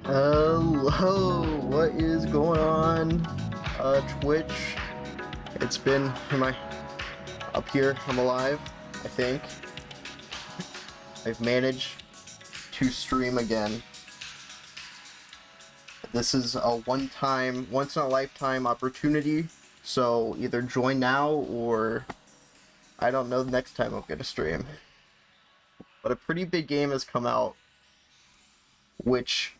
Hello, what is going on? Twitch. It's been, am I up here? I'm alive, I think. I've managed to stream again. This is a one-time, once-in-a-lifetime opportunity, so either join now or I don't know the next time I'm gonna stream. But a pretty big game has come out, which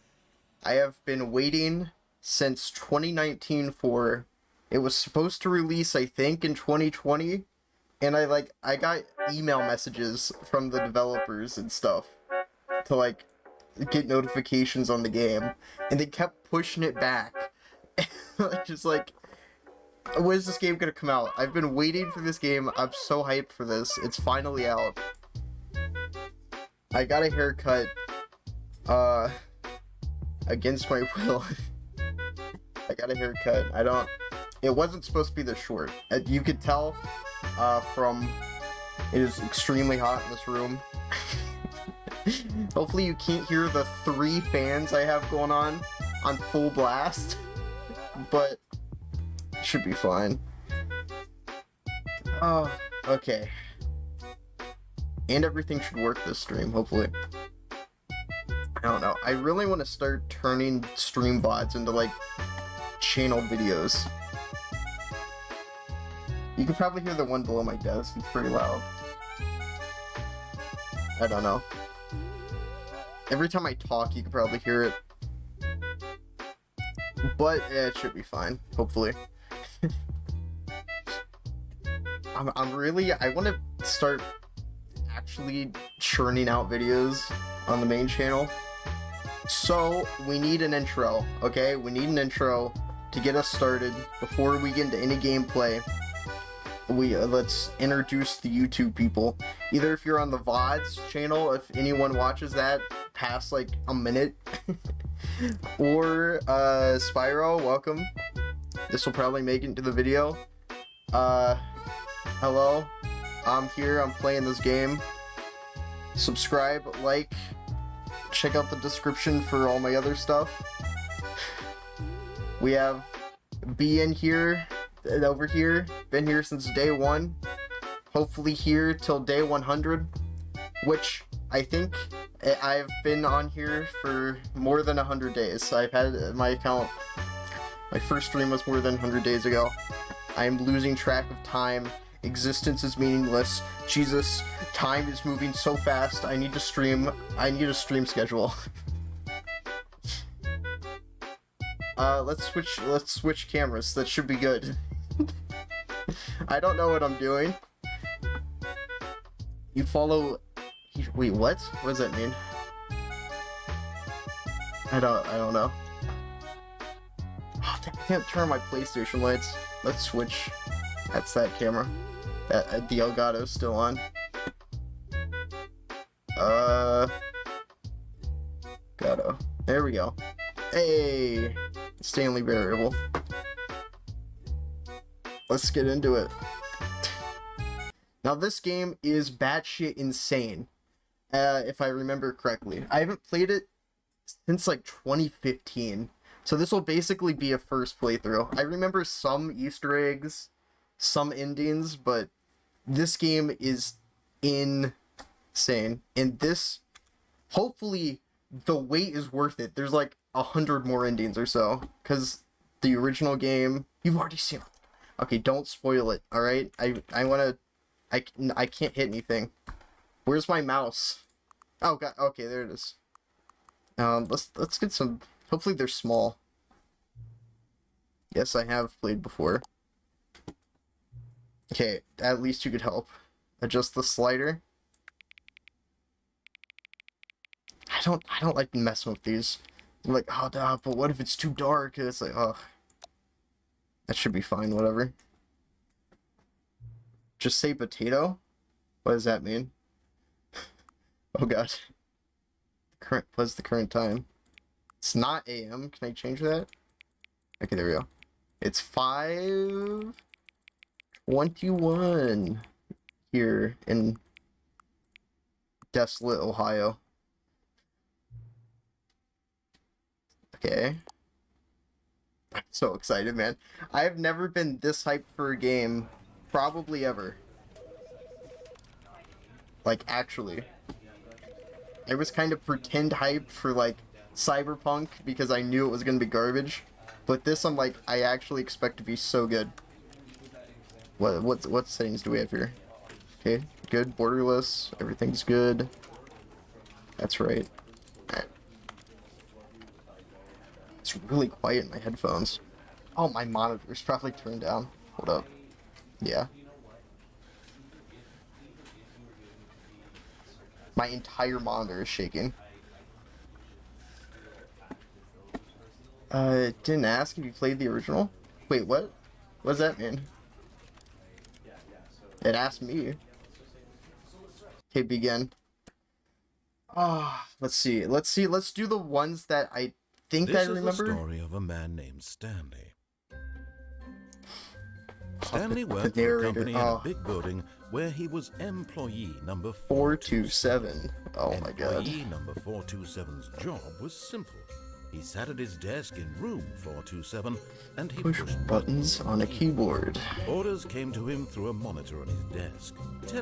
I have been waiting since 2019 for. It was supposed to release, I think, in 2020, and I got email messages from the developers and stuff to get notifications on the game, and they kept pushing it back. Just when is this game gonna come out? I've been waiting for this game. I'm so hyped for this. It's finally out. I got a haircut, against my will. I got a haircut. It wasn't supposed to be this short. You could tell from it is extremely hot in this room. Hopefully you can't hear the 3 fans I have going on full blast, but it should be fine. Oh, okay. And everything should work this stream, hopefully. I don't know. I really want to start turning stream VODs into channel videos. You can probably hear the one below my desk. It's pretty loud. I don't know. Every time I talk, you can probably hear it. But yeah, it should be fine, hopefully. I want to start actually churning out videos on the main channel. So, we need an intro, okay? We need an intro to get us started before we get into any gameplay. Let's introduce the YouTube people. Either if you're on the VODs channel, if anyone watches that past a minute, or Spyro, welcome. This will probably make it into the video. Hello, I'm here, I'm playing this game. Subscribe, like, check out the description for all my other stuff. We have B in here and over here, been here since day 1, hopefully here till day 100, which I think I've been on here for more than 100 days. I've had my account, my first stream was more than 100 days ago. I am losing track of time. Existence is meaningless. Jesus, time is moving so fast. I need a stream schedule. Let's switch cameras. That should be good. I don't know what I'm doing. You follow... Wait, what? What does that mean? I don't know. Oh, I can't turn on my PlayStation lights. Let's switch. That's that camera. The Elgato's still on. Gato. There we go. Hey! Stanley variable. Let's get into it. Now this game is batshit insane. If I remember correctly. I haven't played it since 2015. So this will basically be a first playthrough. I remember some Easter eggs, some endings, but this game is insane. And this, hopefully, the wait is worth it. There's 100 more endings or so, because the original game, you've already seen it. Okay, don't spoil it, alright? I can't hit anything. Where's my mouse? Oh god, okay, there it is. Let's get some, hopefully they're small. Yes, I have played before. Okay, at least you could help. Adjust the slider. I don't like messing with these. I'm like, oh, duh, but what if it's too dark? It's like, oh. That should be fine, whatever. Just say potato? What does that mean? Oh god. What's the current time? It's not AM. Can I change that? Okay, there we go. It's 5:21 here in desolate Ohio. Okay. I'm so excited, man. I have never been this hyped for a game, probably ever. Like, actually. I was kind of pretend hyped for, like, Cyberpunk because I knew it was going to be garbage. But this, I'm like, I actually expect to be so good. What settings do we have here? Okay, good. Borderless. Everything's good. That's right. Alright. It's really quiet in my headphones. Oh, my monitor's probably turned down. Hold up. Yeah. My entire monitor is shaking. It didn't ask if you played the original? Wait, what? What does that mean? It asked me. Okay, begin. Ah, let's see. Let's do the ones that I think I remember. This is the story of a man named Stanley. Stanley worked for a company in a big building where he was employee number 427. Oh my god. Employee number 427's job was simple. He sat at his desk in room 427 and he pushed buttons on a keyboard. Orders came to him through a monitor on his desk.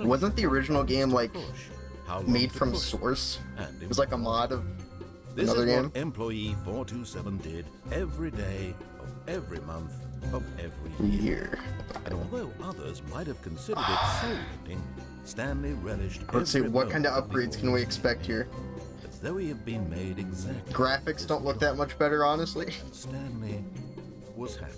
Wasn't the original game like made from source? It was like a mod of another game. This is what employee 427 did every day of every month of every year. And although others might have considered it soul-eating, Stanley relished. Let's see, what kind of upgrades can we expect here? As though he had been made exactly. Graphics don't look that much better, honestly. Stanley was happy.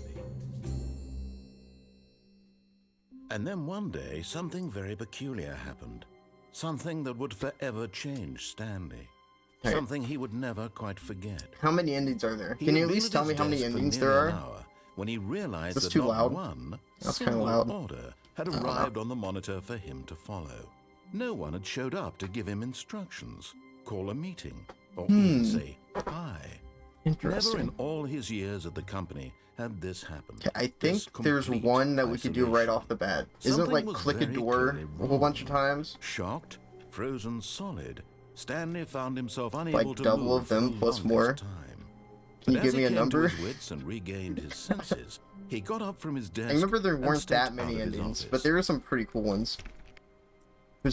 And then one day, something very peculiar happened. Something that would forever change Stanley. Right. Something he would never quite forget. How many endings are there? Can you at least tell me how many endings there are? When he realized that too not loud? one That's kind of single loud. order had arrived on the monitor for him to follow. No one had showed up to give him instructions, call a meeting, or even say hi. Interesting. Never in all his years at the company had this happened. Okay, I think there's one that we could do right off the bat. Isn't it like click a door a whole bunch of times? Shocked, frozen solid, Stanley found himself unable Like to double move of them for the plus longest more? time. Can you But give as me he a came to number? his wits and regained his senses, he got up from his desk. I remember there and weren't stepped that many out of his endings, office. but there were some pretty cool ones.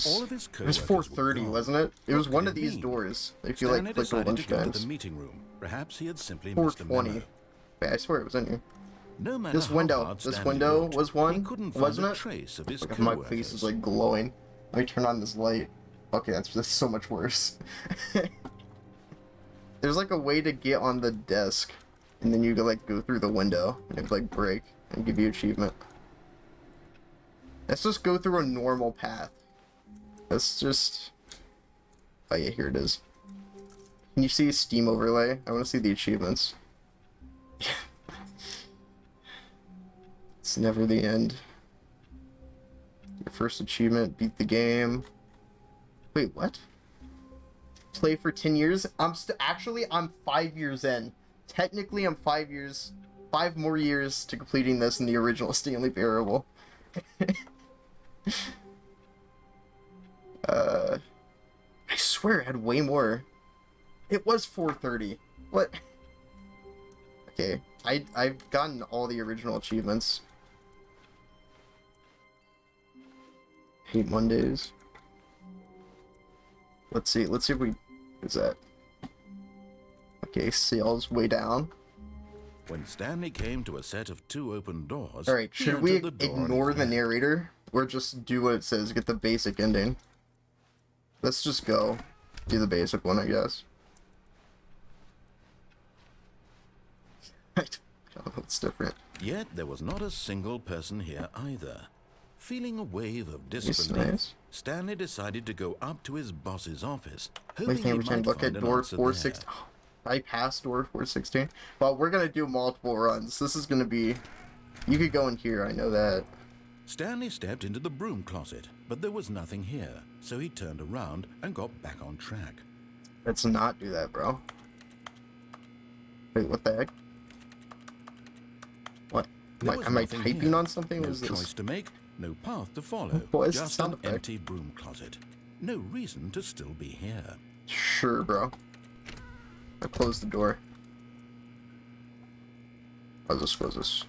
All of his It was coworkers 430, were gone. wasn't it? It was What one could of it these mean? doors. If you Stanley like clicked a decided bunch to of go to times. the meeting room. Perhaps he had simply missed a 420. memo. Wait, I swear it was in here. No matter This how window. hard This Stanley window looked, was he one, couldn't find wasn't a it? trace of his Like if my coworkers. face is like glowing. Let me turn on this light. Okay, that's so much worse. There's like a way to get on the desk, and then you could like go through the window and it like break and give you achievement. Let's just go through a normal path. Let's just. Oh yeah, here it is. Can you see Steam overlay? I want to see the achievements. It's never the end. Your first achievement, beat the game. Wait, what? Play for 10 years? Actually, I'm 5 years in. Technically, I'm 5 years, 5 more years to completing this in the original Stanley Parable. I swear it had way more. It was 430. What? Okay, I've gotten all the original achievements. Hate Mondays. Let's see if we... Is that... Okay, sales way down. When Stanley came to a set of 2 open doors, Alright, he should we entered the door ignore and the fled. narrator? Or just do what it says, get the basic ending? Let's just go. Do the basic one, I guess. I don't know what's different. Yet there was not a single person here either. Feeling a wave of It's disbelief, nice. Stanley decided to go up to his boss's office, Wait, hoping he might look find at an door answer 416. I passed door 416. Well, we're gonna do multiple runs. This is gonna be... You could go in here, I know that. Stanley stepped into the broom closet, but there was nothing here, so he turned around and got back on track. Let's not do that, bro. Wait, what the heck? What? There was Am I nothing typing here. on something? No What is choice this? to make, no path to follow, What is the just sound an effect? empty broom closet. No reason to still be here. Sure, bro. I closed the door. Was this?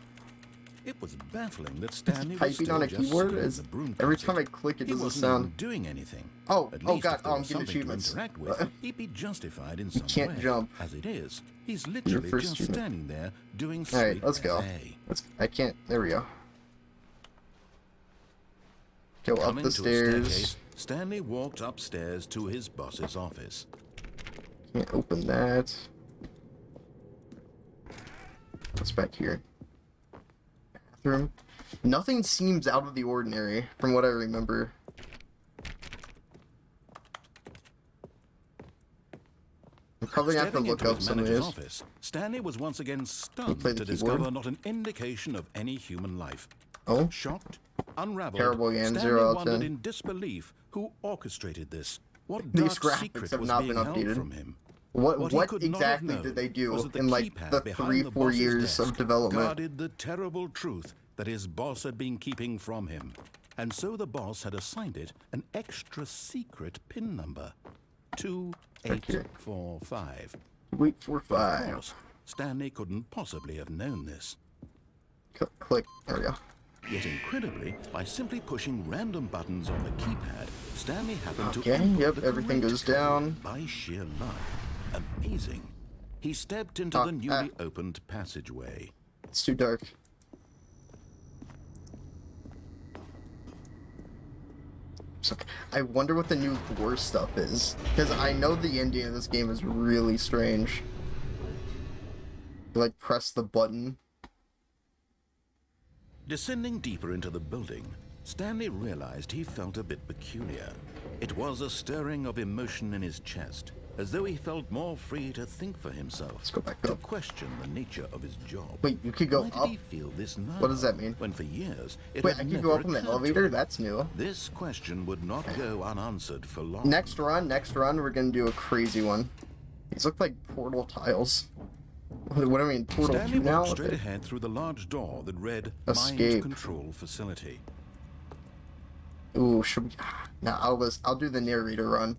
It was baffling that Stanley was Typing still on a just keyboard sitting in is the broom every closet. time I click it He doesn't wasn't even sound. doing anything. Oh, At oh least god, if there I'm was getting something to achievements. interact with, he'd be justified in some can't way. jump. As it is, he's literally first just achievement. standing there doing All right, sweet let's go. play. I can't. There we go. Go up Coming the to a stairs. staircase, Stanley walked upstairs to his boss's office. Can't open that. What's back here? Bathroom. Nothing seems out of the ordinary from what I remember. I'm probably gonna have to Stepping look into up his some of manager's this. office, Stanley was once again stunned play to the keyboard? discover not an indication of any human life. Oh, Shocked, unraveled, Terrible game, Stanley 0 out of wondered 10. in disbelief who orchestrated this. What These dark graphics secret have was not being been held updated. from him? what he what could not have exactly known did they was do that in like keypad the behind 3-4 boss's years of desk development? guarded the terrible truth that his boss had been keeping from him, and so the boss had assigned it an extra secret PIN number, 2845. Wait for Of 5. course, Stanley couldn't possibly have known this. Click. There we go. Yet incredibly, by simply pushing random buttons on the keypad, Stanley happened Okay, to input yep, the everything correct goes code down. by sheer luck. Amazing. He stepped into the newly opened passageway. It's too dark. So, I wonder what the new lore stuff is, because I know the ending of this game is really strange. You, like, press the button. Descending deeper into the building, Stanley realized he felt a bit peculiar. It was a stirring of emotion in his chest, as though he felt more free to think for himself, Let's go back to up. question the nature of his job. Wait, you could go Why did up? he feel this now? What does that mean? When for years it Wait, had I can never go up in the occurred to elevator? him. That's new. This question would not go unanswered for long. Next run, we're gonna do a crazy one. These look like portal tiles. What do I mean, portal Stanley 2 now? walked straight Okay. ahead through the large door that read Escape. Mind Control Facility. Ooh, should we... Nah, I'll do the narrator run.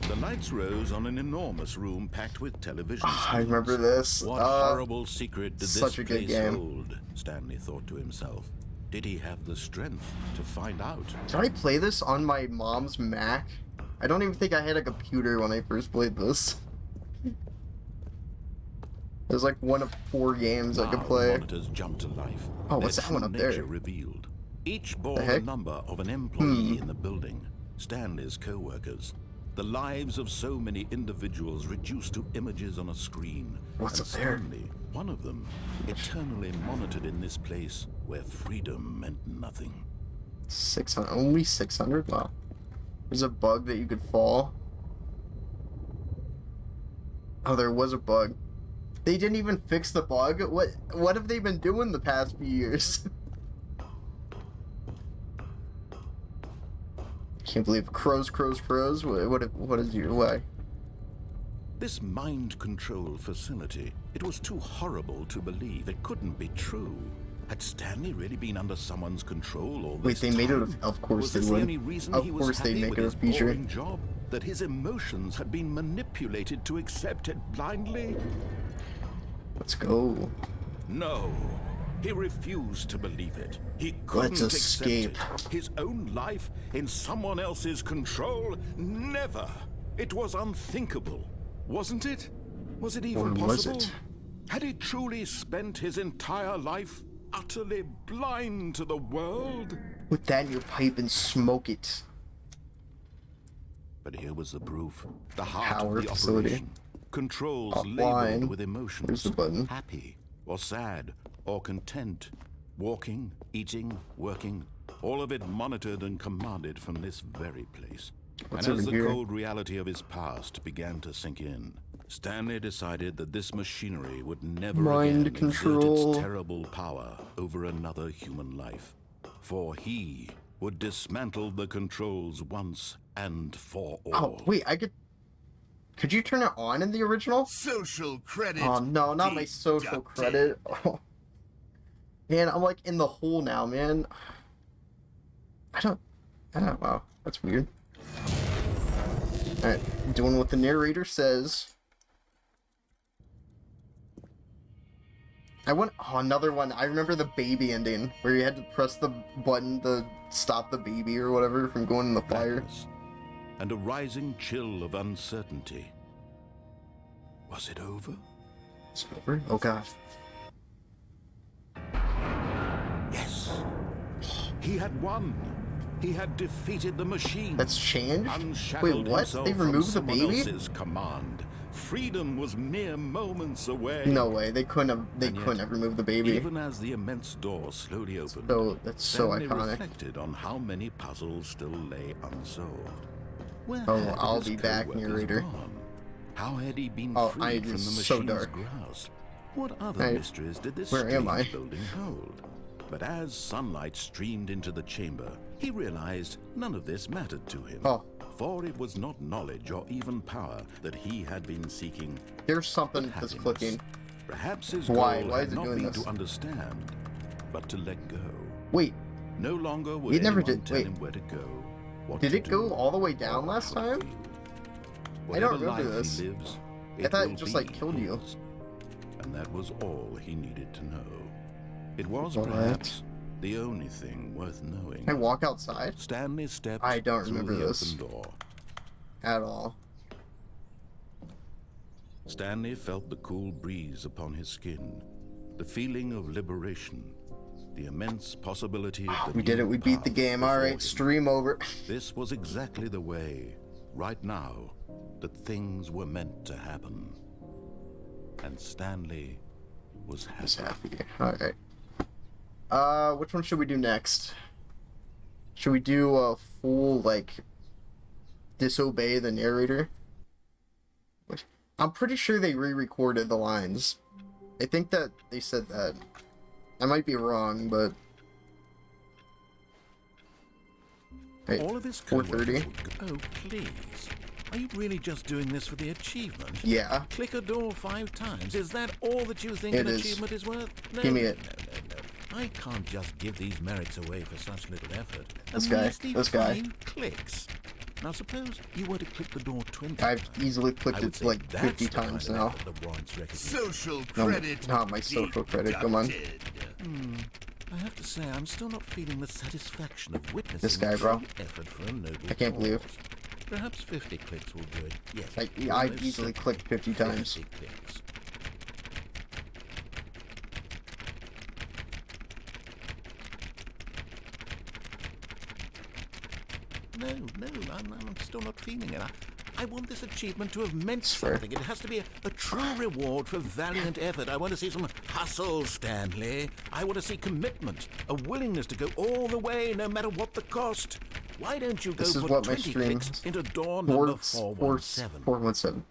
The lights rose on an enormous room packed with television I remember this. What horrible secret did such this a good place game. hold? Stanley thought to himself. Did he have the strength to find out? Did I play this on my mom's Mac? I don't even think I had a computer when I first played this. It was like one of 4 games I could Now play. The monitors jumped to life. Oh, what's Their that one true up there? nature revealed. Each bore the heck? number of an employee in the building. Stanley's co-workers. The lives of so many individuals reduced to images on a screen. What's and up there? Stanley, one of them, eternally monitored in this place where freedom meant nothing. 600, only 600? Wow. There's a bug that you could fall. Oh, there was a bug. They didn't even fix the bug? What have they been doing the past few years? Can't believe crows. What is your way? This mind control facility, it was too horrible to believe. It couldn't be true. Had Stanley really been under someone's control all Wait, this they made it time? of course Was they this would. the only reason Of he was course they'd happy make with it a his feature. boring job? That his emotions had been manipulated to accept it blindly? Let's go. No. He refused to believe it. He couldn't Let's escape. accept it. His own life in someone else's control? Never. It was unthinkable. Wasn't it? Was it even Or was possible? it? Had he truly spent his entire life utterly blind to the world? Put that in your pipe and smoke it. But here was the proof. The heart Power of the facility. operation. Controls Offline. labeled with emotions. Here's the button. Happy or sad or content. Walking, eating, working. All of it monitored and commanded from this very place. What's and as over the here? cold reality of his past began to sink in, Stanley decided that this machinery would never Mind again control. exert its terrible power over another human life. For he would dismantle the controls once and for all. Oh, wait, could you turn it on in the original? Social credit. Oh no, not my social deducted. credit. Oh. Man, I'm like in the hole now, man. I don't, wow, that's weird. Alright, doing what the narrator says. I want another one. I remember the baby ending where you had to press the button to stop the baby or whatever from going in the fire. Blackness and a rising chill of uncertainty. Was it over? It's over? Oh god. Yes. He had won. He had defeated the machine. That's changed? Unshackled Wait, what? himself They from removed the someone baby? else's command. Freedom was mere moments away. No way. They couldn't have. They And yet, couldn't have removed the baby. Even as the immense door slowly opened, So that's so Stanley iconic. reflected on how many puzzles still lay unsolved. Where Oh, had I'll his be back, co-workers narrator. gone? How had he been Oh, freed from the it's machine's so dark. grasp? What other Hey, mysteries did this where am strange I? building hold? But as sunlight streamed into the chamber, he realized none of this mattered to him. Oh. For it was not knowledge or even power that he had been seeking. There's something but that's happiness. clicking. Perhaps his Why? goal Why had is it not doing been this? to understand, but to let go. Wait, No longer would It never anyone did- tell wait. him where to go. What did to it go do, all the way or down last how to time? feel. I don't Whatever remember life this. he lives, I thought will it just, like, be killed you. his. And that was all he needed to know. It was What? perhaps the only thing worth knowing. can I walk outside? Stanley stepped I don't through remember the this. open door. At all. Stanley felt the cool breeze upon his skin, the feeling of liberation, the immense possibility of We did it. We beat the game. All right, stream over. This was exactly the way, right now, that things were meant to happen. And Stanley was happy. Just happy. All right. Which one should we do next? Should we do a full like disobey the narrator? I'm pretty sure they re-recorded the lines. I think that they said that. I might be wrong, but hey, All of his 4:30. coworkers would go, oh, please. Are you really just doing this for the achievement? Yeah. Click a door 5 times. Is that all that you think It an is. achievement is worth? No, Give me no, it. No. I can't just give these merits away for such little effort. This A guy, measly this guy. 5 clicks. Now suppose you were to click the door 20 I've times. easily I clicked would it say like that's 50 the kind times of now. effort that warrants recognition. Social No, credit. not my social credit. Come on. deducted. I have to say, I'm still not feeling the satisfaction of witnessing This guy, a bro. true effort for a noble I can't believe. cause. Perhaps 50 clicks will do it. Yes. I've almost easily certainly clicked 50 times. 50 clicks. No, I'm still not feeling it. I want this achievement to have meant Fair. something. It has to be a true reward for valiant effort. I want to see some hustle, Stanley. I want to see commitment, a willingness to go all the way, no matter what the cost. Why don't you go This is put what my 20 stream clicks into door number 417. 417? 417.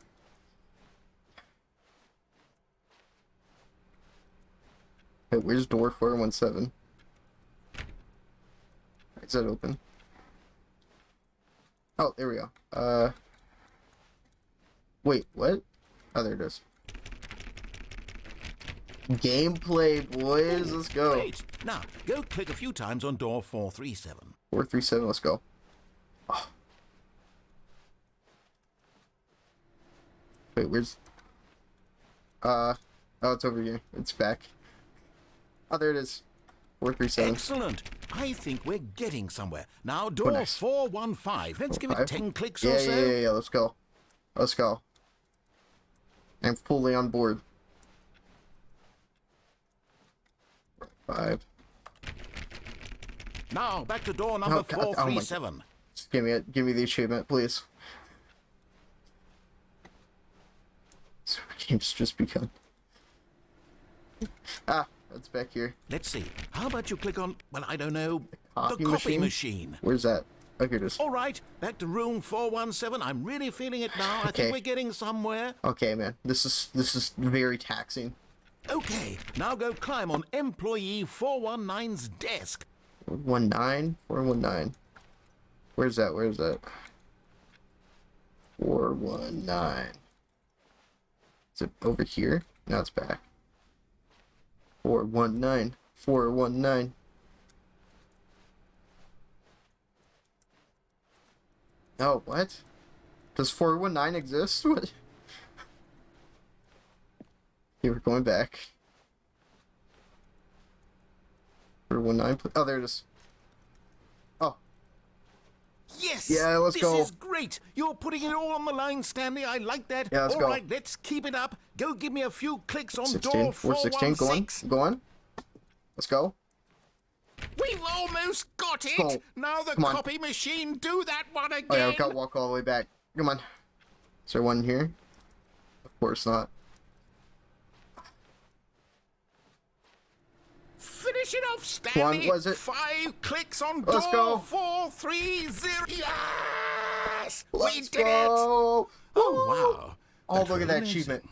Wait, where's door 417? Is that open? Oh, there we go. Wait, what? Oh, there it is. Gameplay, boys. Let's go. Great. Now, go click a few times on door 437. 437, let's go. Oh. Wait, where's... Oh, it's over here. It's back. Oh, there it is. 437. Excellent. I think we're getting somewhere. Now, door nice. 415. Let's give it 5? 10 clicks Yeah, or so. yeah. Let's go. Let's go. I'm fully on board. 5. Now, back to door number Oh, God. Oh, my- 437. Just give me it. Give me the achievement, please. So game's just begun. Ah, that's back here. Let's see. How about you click on, well, I don't know, Copy the copy machine? machine. Where's that? Oh, here it is. All right, back to room 417. I'm really feeling it now. I Okay. think we're getting somewhere. Okay, man. This is very taxing. Okay, now go climb on employee 419's desk. 419? 419. Where's that? Where's that? 419. Is it over here? No, it's back. 419. 419. Oh, what? Does 419 exist? What? Okay, we're going back. 419. Oh, there it is. Oh. Yes! Yeah, let's go. This is great! You're putting it all on the line, Stanley. I like that. Yeah, let's go. All right, let's keep it up. Go give me a few clicks on 16. door 416. Go on. 416. Go on. Let's go. We've almost got it! Go. Now the Come on. copy machine, do that one again! Oh yeah, I've got to walk all the way back. Come on. Is there one here? Of course not. Finish it off, Stanley! One, was it? 5 clicks on Let's door go. 430. Yes! We Let's did it! go. Oh, wow. Oh, That's look at that amazing. achievement.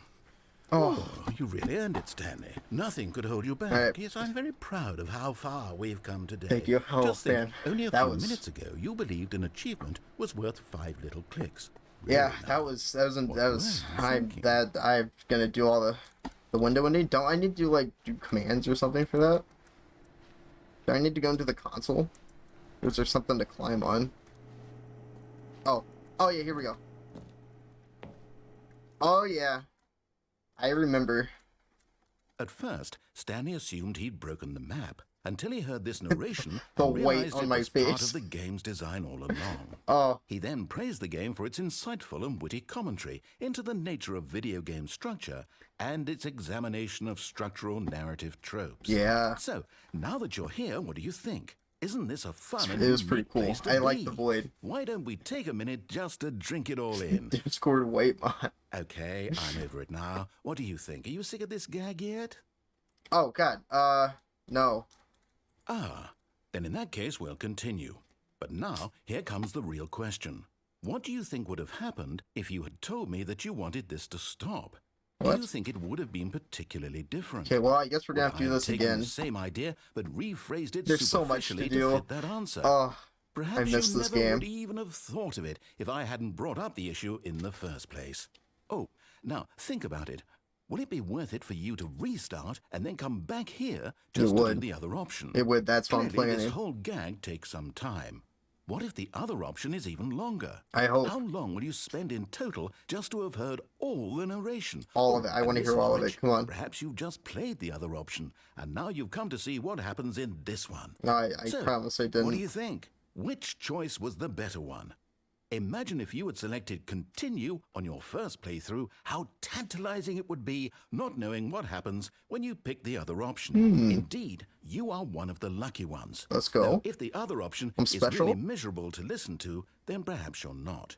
Oh, Oh, you really earned it, Stanley. Nothing could hold you back. All right. Yes, I'm very proud of how far we've come today. Thank you. Oh, Just think, man. only a That few was- minutes ago, you believed an achievement was worth 5 little clicks. Really yeah, now. that was I'm thinking? gonna do all the window ending. Don't I need to like do commands or something for that? Do I need to go into the console? Or is there something to climb on? Oh yeah, here we go. Oh yeah, I remember. At first, Stanley assumed he'd broken the map until he heard this narration The and weight realized on it my was part face. of the game's design all along. Oh, He then praised the game for its insightful and witty commentary into the nature of video game structure and its examination of structural narrative tropes. yeah. So, now that you're here, what do you think? Isn't this a fun and It was pretty unique cool. place to I like be? the void. Why don't we take a minute just to drink it all in? Discord weight mod. Okay, I'm over it now. What do you think? Are you sick of this gag yet? Oh god. No. Ah, then in that case, we'll continue. But now, here comes the real question. What do you think would have happened if you had told me that you wanted this to stop? What? Do you think it would have been particularly different? Okay, well, I guess we're gonna Would have to do I this taken again. the same idea, but rephrased it There's so much to superficially do. fit that answer. Oh, Perhaps I missed you this never game. would even have thought of it if I hadn't brought up the issue in the first place. Oh, now think about it. Will it be worth it for you to restart and then come back here just to do would. the other option? it would. That's what I'm Clearly, planning. this whole gag takes some time. What if the other option is even longer? I hope. How long will you spend in total just to have heard all the narration? All of it. I and want to this hear all of which, it. Come on. Perhaps you've just played the other option, and now you've come to see what happens in this one. No, I So, promise I What do didn't. you think? Which choice was the better one? Imagine if you had selected continue on your first playthrough, how tantalizing it would be not knowing what happens when you pick the other option. Indeed, you are one of the lucky ones. Hmm. Let's go. Though if the other option I'm is special. really miserable to listen to, then perhaps you're not.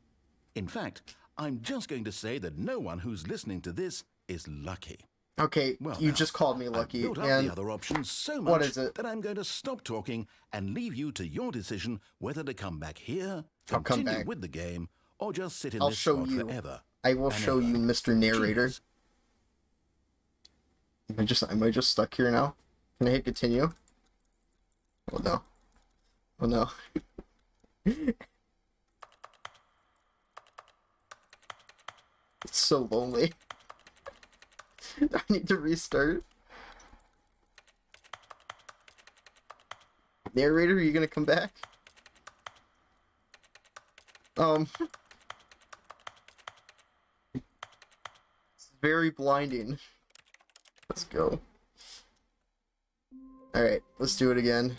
In fact, I'm just going to say that no one who's listening to this is lucky. Okay, Well, you now, just called me I've lucky, built up and the other option so what much is it? that I'm going to stop talking and leave you to your decision whether to come back here, I'll come continue back. with the game, or just sit in I'll this show spot you. forever. I will and show ever. you, Mr. Narrator. Cheers. Am I just stuck here now? Can I hit continue? Oh no. Oh no. It's so lonely. I need to restart. Narrator, are you gonna come back? It's very blinding. Let's go. Alright, let's do it again.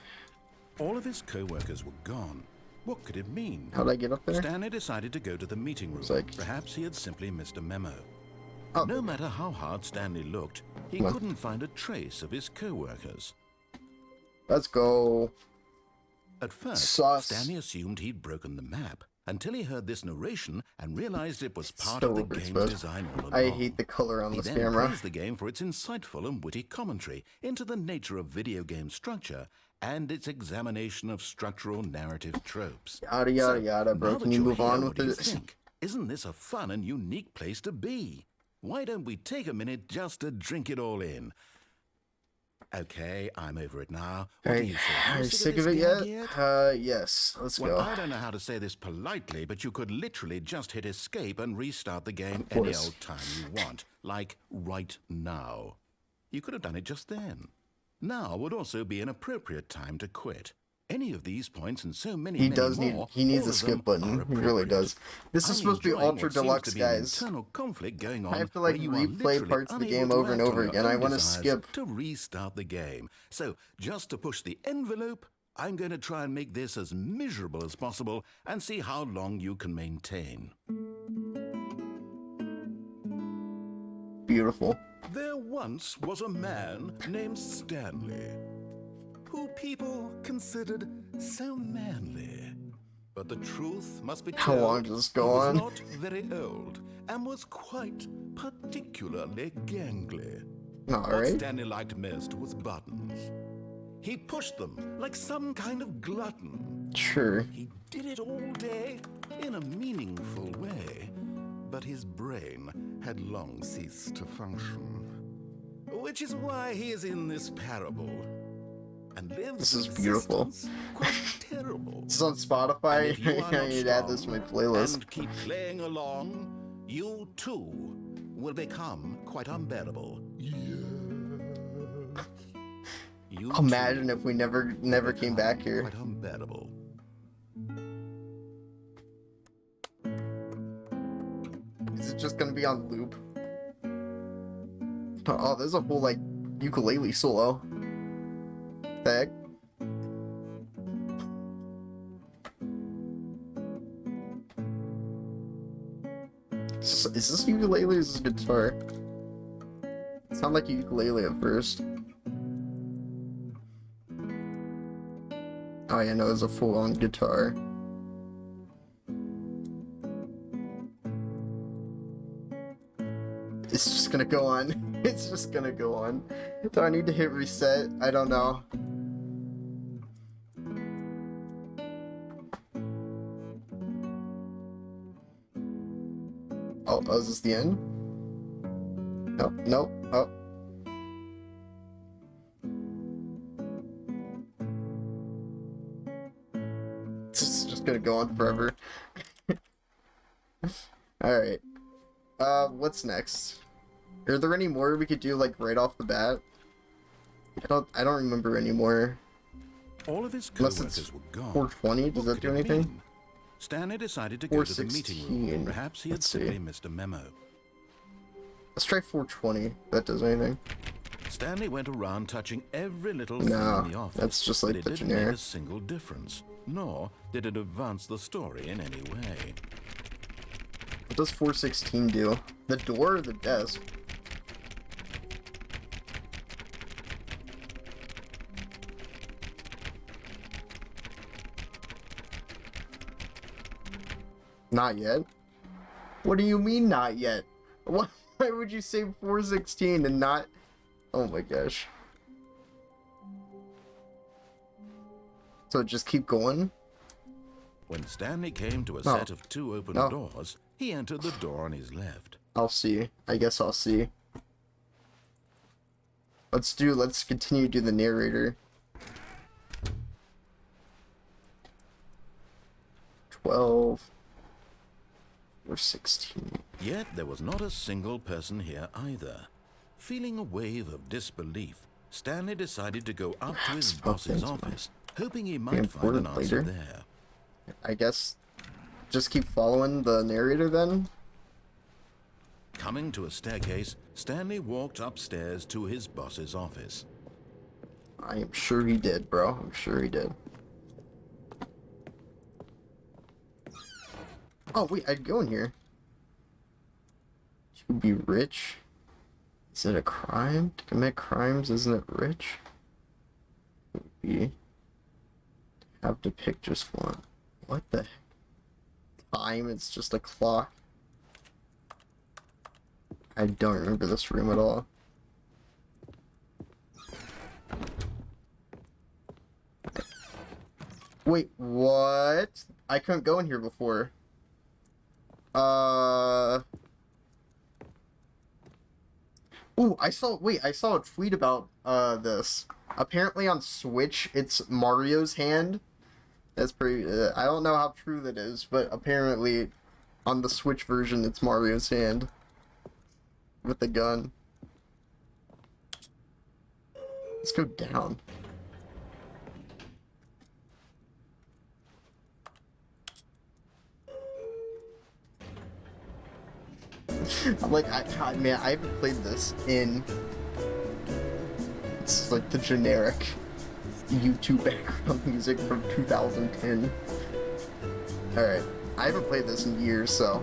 All of his co-workers were gone. What could it mean? How'd I get up there? Stanley decided to go to the meeting room. It's like- Perhaps he had simply missed a memo. Oh, No matter how hard Stanley looked, he Come on. couldn't find a trace of his co-workers. let's go. At first, Sauce. Stanley assumed he'd broken the map until he heard this narration and realized it was part So of the game's overexposed. design all along. I hate the color on He this then camera. praised the game for its insightful and witty commentary into the nature of video game structure and its examination of structural narrative tropes. Yada yada So, yada, now bro. that Can you you're move here, on what with do you it? think? Isn't this a fun and unique place to be? Why don't we take a minute just to drink it all in? Okay, I'm over it now. What do you think? Are you sick this of it gag yet? Yes. Let's Well, go. I don't know how to say this politely, but you could literally just hit escape and restart the game Of any course. old time you want, like right now. You could have done it just then. Now would also be an appropriate time to quit. Any of these points and so many, He many does more, he needs all a of skip them button. are He really appropriate. does. This is I'm supposed to be enjoying ultra what seems deluxe, to be an guys. internal conflict going I on have to where like you are replay literally parts of the unable game to over and act on over your again. I own want to desires skip. to restart the game. So, just to push the envelope, I'm going to try and make this as miserable as possible and see how long you can maintain. Beautiful. There once was a man named Stanley, who people considered so manly. But the truth must be told, How long does this go he was on? not very old and was quite particularly gangly. What Alright. Stanley liked most was buttons. He pushed them like some kind of glutton. Sure. He did it all day in a meaningful way, but his brain had long ceased to function. Which is why he is in this parable and lives This is an beautiful. existence quite terrible. This is on And Spotify. if you are I not need to add this to my strong playlist. and keep playing along, you too will become quite unbearable. You Imagine too if we never will came become back here. Quite unbearable. Is it just gonna be on loop? Oh, there's a whole like ukulele solo. The heck? Is this ukulele or is this guitar? It sounded like a ukulele at first. Oh yeah, no, it's a full-on guitar. It's just gonna go on. It's just gonna go on. Do I need to hit reset? I don't know. Oh, is this the end? Nope, nope, oh. This is just gonna go on forever. Alright. What's next? Are there any more we could do, like, right off the bat? I don't remember anymore. All of his Unless it's co-workers were gone. 420, does What that could do it anything? mean? Stanley decided to go to the meeting room. 416. Perhaps he had Let's see. simply missed a memo. Let's try 420, if that does anything. Stanley went around touching every little thing No, in the office. that's just like but it the didn't generic. make a single difference, nor did it advance the story in any way. What does 416 do? The door or the desk? Not yet? What do you mean not yet? Why would you say 416 and not... Oh my gosh. So just keep going? When Stanley came to a No. set of two open No. doors, he entered the door on his left. I'll see. I guess I'll see. Let's continue to do the narrator. 12 or 16. Yet there was not a single person here either. Feeling a wave of disbelief, Stanley decided to go up to his Spoke boss's into office, hoping he might find an important answer later. there. I guess just keep following the narrator then? Coming to a staircase, Stanley walked upstairs to his boss's office. I am sure he did, bro. I'm sure he did. Oh, wait, I'd go in here. To be rich? Is it a crime? To commit crimes, isn't it rich? It would be. Have to pick just one. What the heck? Time? It's just a clock. I don't remember this room at all. Wait, what? I couldn't go in here before. Ooh, I saw a tweet about, this. Apparently on Switch, it's Mario's hand. That's pretty, I don't know how true that is, but apparently on the Switch version, it's Mario's hand. With the gun. Let's go down. Like, man, I haven't played this in... It's like the generic YouTube background music from 2010. Alright, I haven't played this in years, so...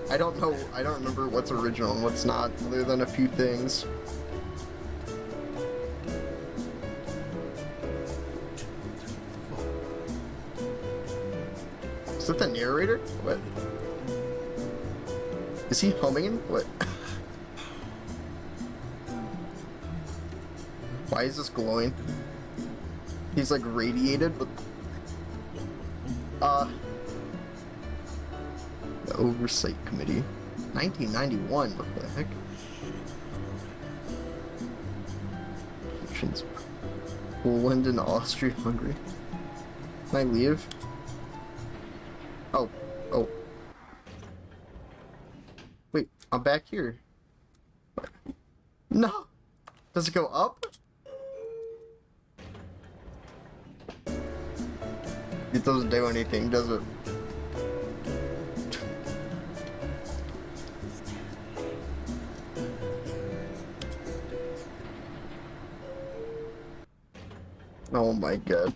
I don't know, I don't remember what's original and what's not, other than a few things. Is that the narrator? What? Is he humming? What? Why is this glowing? He's like radiated with... The Oversight Committee. 1991, what the heck? Poland and Austria-Hungary. Can I leave? Oh. Wait, I'm back here. What? No! Does it go up? It doesn't do anything, does it? Oh my god.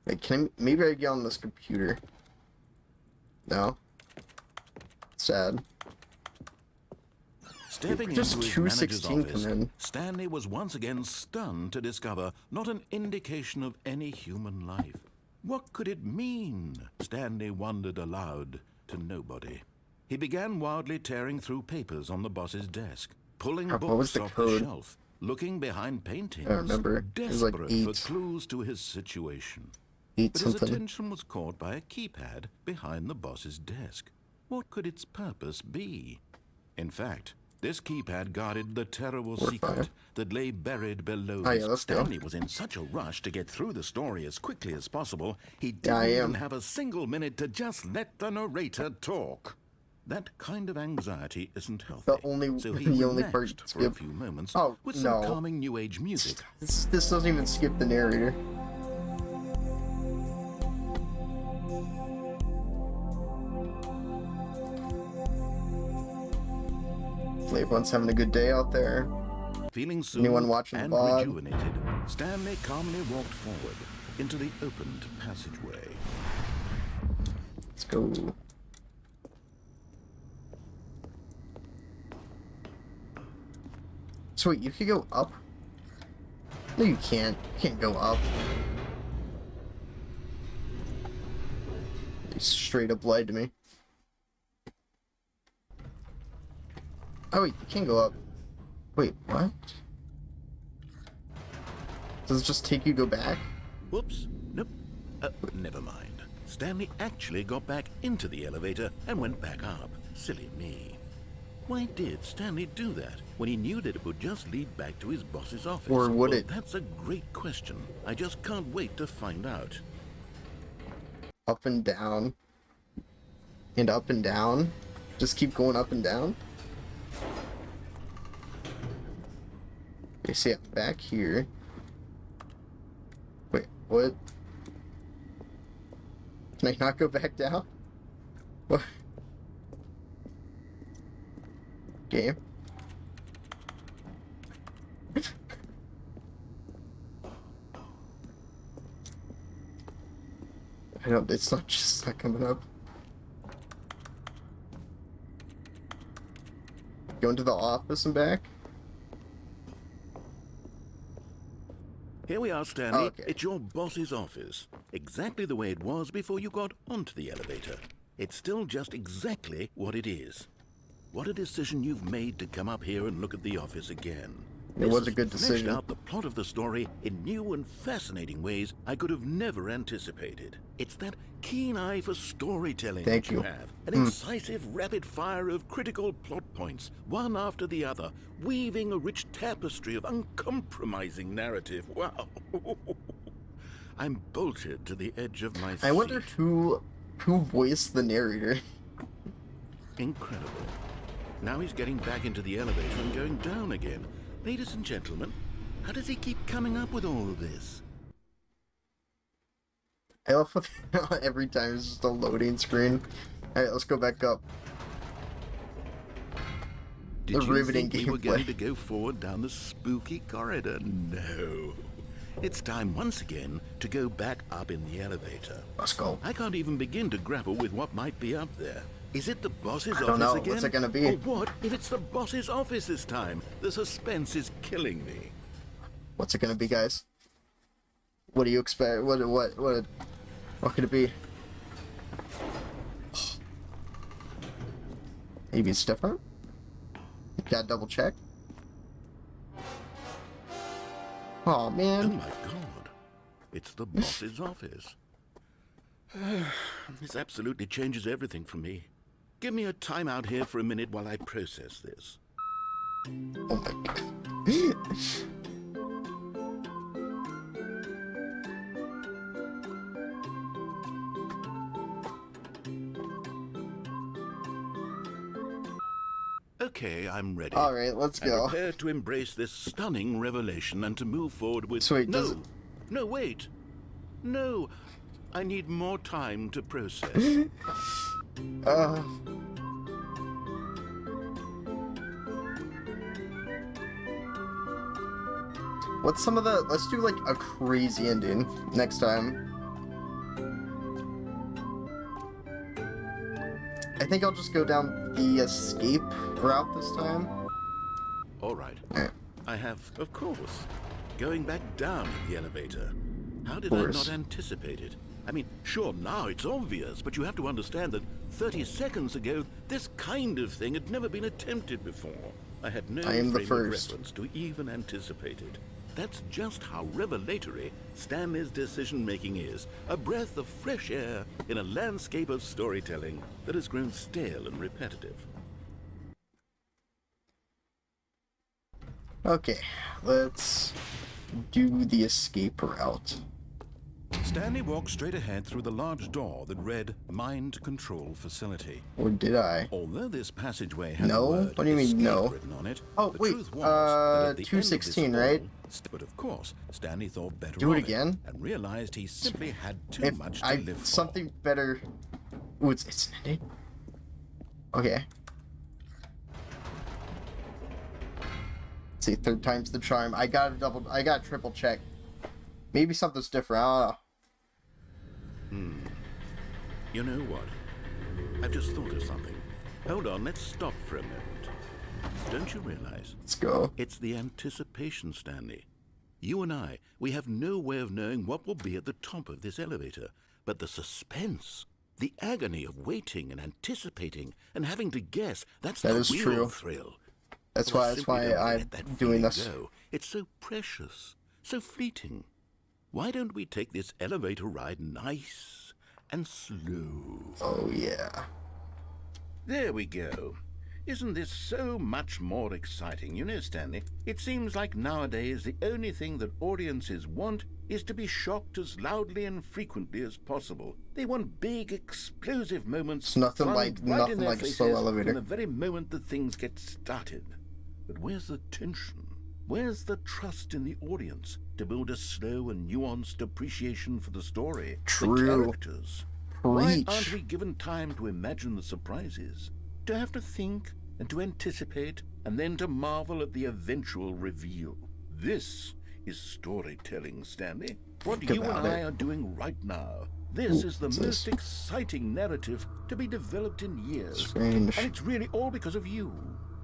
Wait, maybe I get on this computer? No? Sad. Stepping Just into his 216 manager's office, come in. Stanley was once again stunned to discover not an indication of any human life. What could it mean? Stanley wondered aloud to nobody. He began wildly tearing through papers on the boss's desk, pulling What was books the off code? the shelf, looking behind paintings, I remember. It was like desperate 8. for clues to his situation. 8 But his something. attention was caught by a keypad behind the boss's desk. What could its purpose be? In fact, this keypad guarded the terrible 4 or secret 5. that lay buried below. Oh, yeah, let's go. Stanley was in such a rush to get through the story as quickly as possible, he Yeah, I didn't am. even have a single minute to just let the narrator talk. That kind of anxiety isn't healthy. The only- so he the only part relaxed to for a skip. few moments Oh, with some no. calming new age music. This doesn't even skip the narrator. Hopefully everyone's having a good day out there. Feeling soothed Anyone watching the and VOD? rejuvenated, Stanley calmly walked forward into the opened passageway. Let's go. So wait, you could go up? No, you can't. You can't go up. He straight up lied to me. Oh wait, you can't go up. Wait, what? Does it just take you go back? Whoops. Nope. Never mind. Stanley actually got back into the elevator and went back up. Silly me. Why did Stanley do that when he knew that it would just lead back to his boss's office? Or would Well, it? That's a great question. I just can't wait to find out. Up and down. And up and down. Just keep going up and down. You see, I'm back here. Wait, what? Can I not go back down? What? Game? I don't, it's not coming up. Go into the office and back? Here we are, Stanley. Okay. It's your boss's office. Exactly the way it was before you got onto the elevator. It's still just exactly what it is. What a decision you've made to come up here and look at the office again. It was a This good has fleshed decision. out the plot of the story in new and fascinating ways I could have never anticipated. It's that keen eye for storytelling Thank that you you. have. An incisive rapid fire of critical plot points, one after the other, weaving a rich tapestry of uncompromising narrative. Wow. I'm bolted to the edge of my seat. I wonder who voiced the narrator. Incredible. Now he's getting back into the elevator and going down again. Ladies and gentlemen, how does he keep coming up with all of this? I love how every time it's just a loading screen. Alright, let's go back up. Did you riveting think we were gameplay. going to go forward down the spooky corridor? No. It's time once again to go back up in the elevator. Let's go. I can't even begin to grapple with what might be up there. Is it the boss's office don't know. again? What's it gonna be? Or what if it's the boss's office this time? The suspense is killing me. What's it gonna be, guys? What do you expect? What could it be? Maybe it's different? Gotta double check. Oh Oh man. my god. It's the boss's office. This absolutely changes everything for me. Give me a time out here for a minute while I process this. Oh my god. Okay, I'm ready. Alright, let's I'm go. prepared to embrace this stunning revelation and to move forward with... So wait, no! does it- No, wait! No! I need more time to process. What's some of the... Let's do like a crazy ending next time. I think I'll just go down the escape route this time. All right. Alright. I have, of course, going back down in the elevator. How did I course. not anticipate it? I mean, sure, now it's obvious, but you have to understand that 30 seconds ago, this kind of thing had never been attempted before. I had no I am the frame of first. reference to even anticipate it. That's just how revelatory Stanley's decision-making is. A breath of fresh air in a landscape of storytelling that has grown stale and repetitive. Okay, let's do the escape route. Stanley walked straight ahead through the large door that read Mind Control Facility. Or did I? Although this passageway had No? the word What do you mean, escape no? written on it, Oh, the wait, truth was that at the end of this 216, hall, right? But of course, Stanley thought better Do of it again? and realized he simply had too If much to I live for. something better. Ooh, it's an ending. Okay. Let's see, third time's the charm. I got triple check. Maybe something's different. I don't know. You know what? I've just thought of something. Hold on, let's stop for a moment. Don't you realize? Let's go. It's the anticipation, Stanley. You and I, we have no way of knowing what will be at the top of this elevator. But the suspense, the agony of waiting and anticipating and having to guess, that's That the is real true. thrill. That's Well, I why simply don't I'm let that doing feeling this. go. It's so precious, so fleeting. Why don't we take this elevator ride nice and slow? Oh yeah. There we go. Isn't this so much more exciting? You know, Stanley, it seems like nowadays the only thing that audiences want is to be shocked as loudly and frequently as possible. They want big, explosive moments. It's nothing flung like- right nothing in their like a slow faces elevator. From the very moment that things get started. But where's the tension? Where's the trust in the audience to build a slow and nuanced appreciation for the story, True. the characters? Why Preach. aren't we given time to imagine the surprises? To have to think and to anticipate and then to marvel at the eventual reveal. This is storytelling, Stanley. What Think you and about I it. are doing right now. This is the what's most this? exciting narrative to be developed in years. Strange. And it's really all because of you.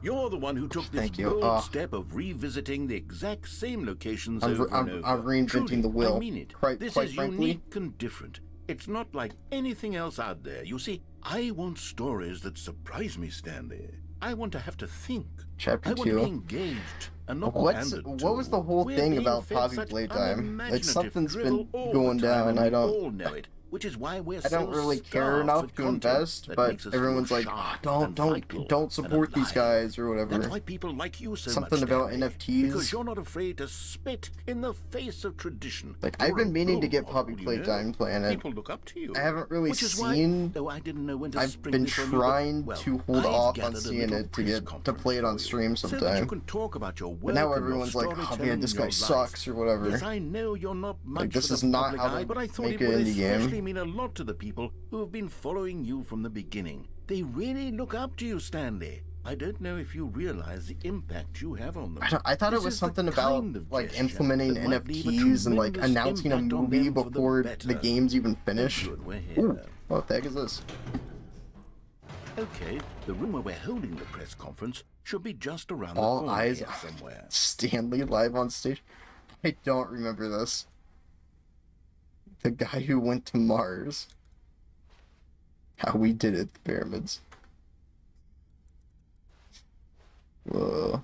You're the one who took this Thank you. bold step of revisiting the exact same locations over and over. I'm reinventing Truly, the wheel. I mean it. Quite This is frankly. unique and different. It's not like anything else out there. You see, I want stories that surprise me, Stanley. I want to have to think. Chapter I want to be 2. engaged and not What's pandered what was to. the whole We're thing being about fed Poppy such Playtime? Like unimaginative something's drivel been all going the time, down. and I we don't. all know it. which is why we're I don't so really care starved enough for to content invest, that but makes us everyone's feel like, sharp don't and vital and support these alive. guys or whatever. That's why people like you so Something much, about Stanley, NFTs. because you're not afraid to spit in the face of tradition. Like, You're I've been a meaning to role get model, Poppy you know. Playtime Planet. People look up to you. I haven't really which is seen. Why, though I didn't know when to I've spring been this on you, but, trying well, to hold I've off on gathered a seeing little it to press get to conference play it on for you, stream so that you sometime. can talk about your work But now and your everyone's like, oh storytelling man, this and guy your sucks or life. whatever. Yes, I know you're not much Like, this for is the not public how to eye, but I thought make it would an indie game. especially mean a lot to the people who have been following you from the beginning. They really look up to you, Stanley. I don't know if you realize the impact you have on them. I thought it This was is the something about kind of like gesture implementing that might leave a NFTs and like tremendous announcing a impact on movie them for the before the better. game's even finished. Good, we're here. Ooh, what the heck is this? Okay, the room where we're holding the press conference should be just around All the corner eyes here on somewhere. Stanley live on stage. I don't remember this. The guy who went to Mars. How we did it, the pyramids. Whoa.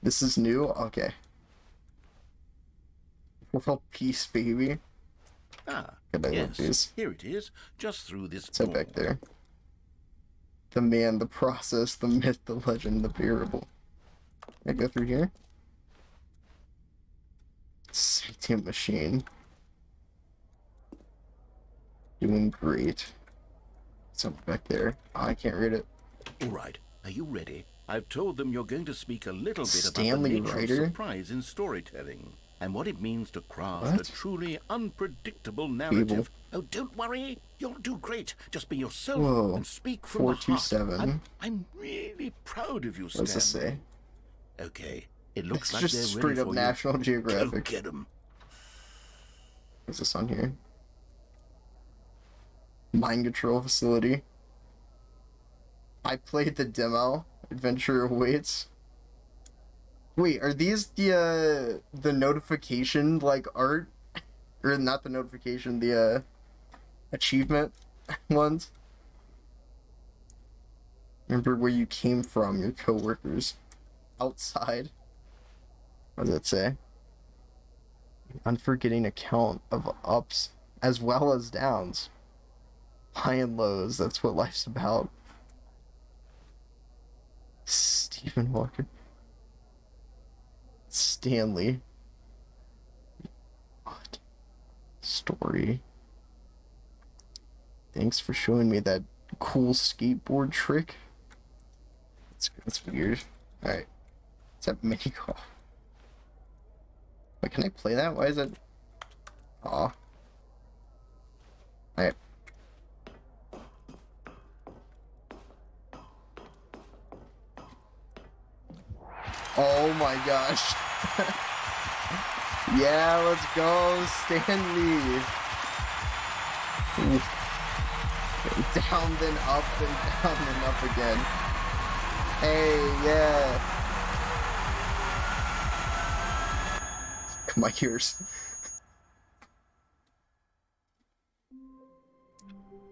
This is new? Okay. World peace, baby. Ah, Good, I love yes, these. here it is, just through this What's that door. back there? The man, the process, the myth, the legend, the variable. Can I go through here? Sanctum machine. Doing great. Something back there. Oh, I can't read it. All right, are you ready? I've told them you're going to speak a little bit Stanley about the nature Ryder? of surprise in storytelling and what it means to craft What? a truly unpredictable narrative. Oh, don't worry, you'll do great. Just be yourself Whoa. and speak from the heart. 427. I'm really proud of you, What does this Stanley. say? Okay, it looks It's like just they're straight ready up for you. National Go Geographic. get 'em. What's this on here? Mind control facility. I played the demo. Adventure awaits. Wait, are these the notification like art, or not the notification, the achievement ones? Remember where you came from, your coworkers. Outside. What does it say? Unforgetting account of ups as well as downs. High and lows, that's what life's about. Stephen Walker. Stanley. What? Story. Thanks for showing me that cool skateboard trick. That's weird. Alright. Is that mini golf? Wait, can I play that? Why is it? Aw. Alright. Oh my gosh. Yeah, let's go, Stanley. Ooh. Down, then up, then down, then up again. Hey, yeah. My ears.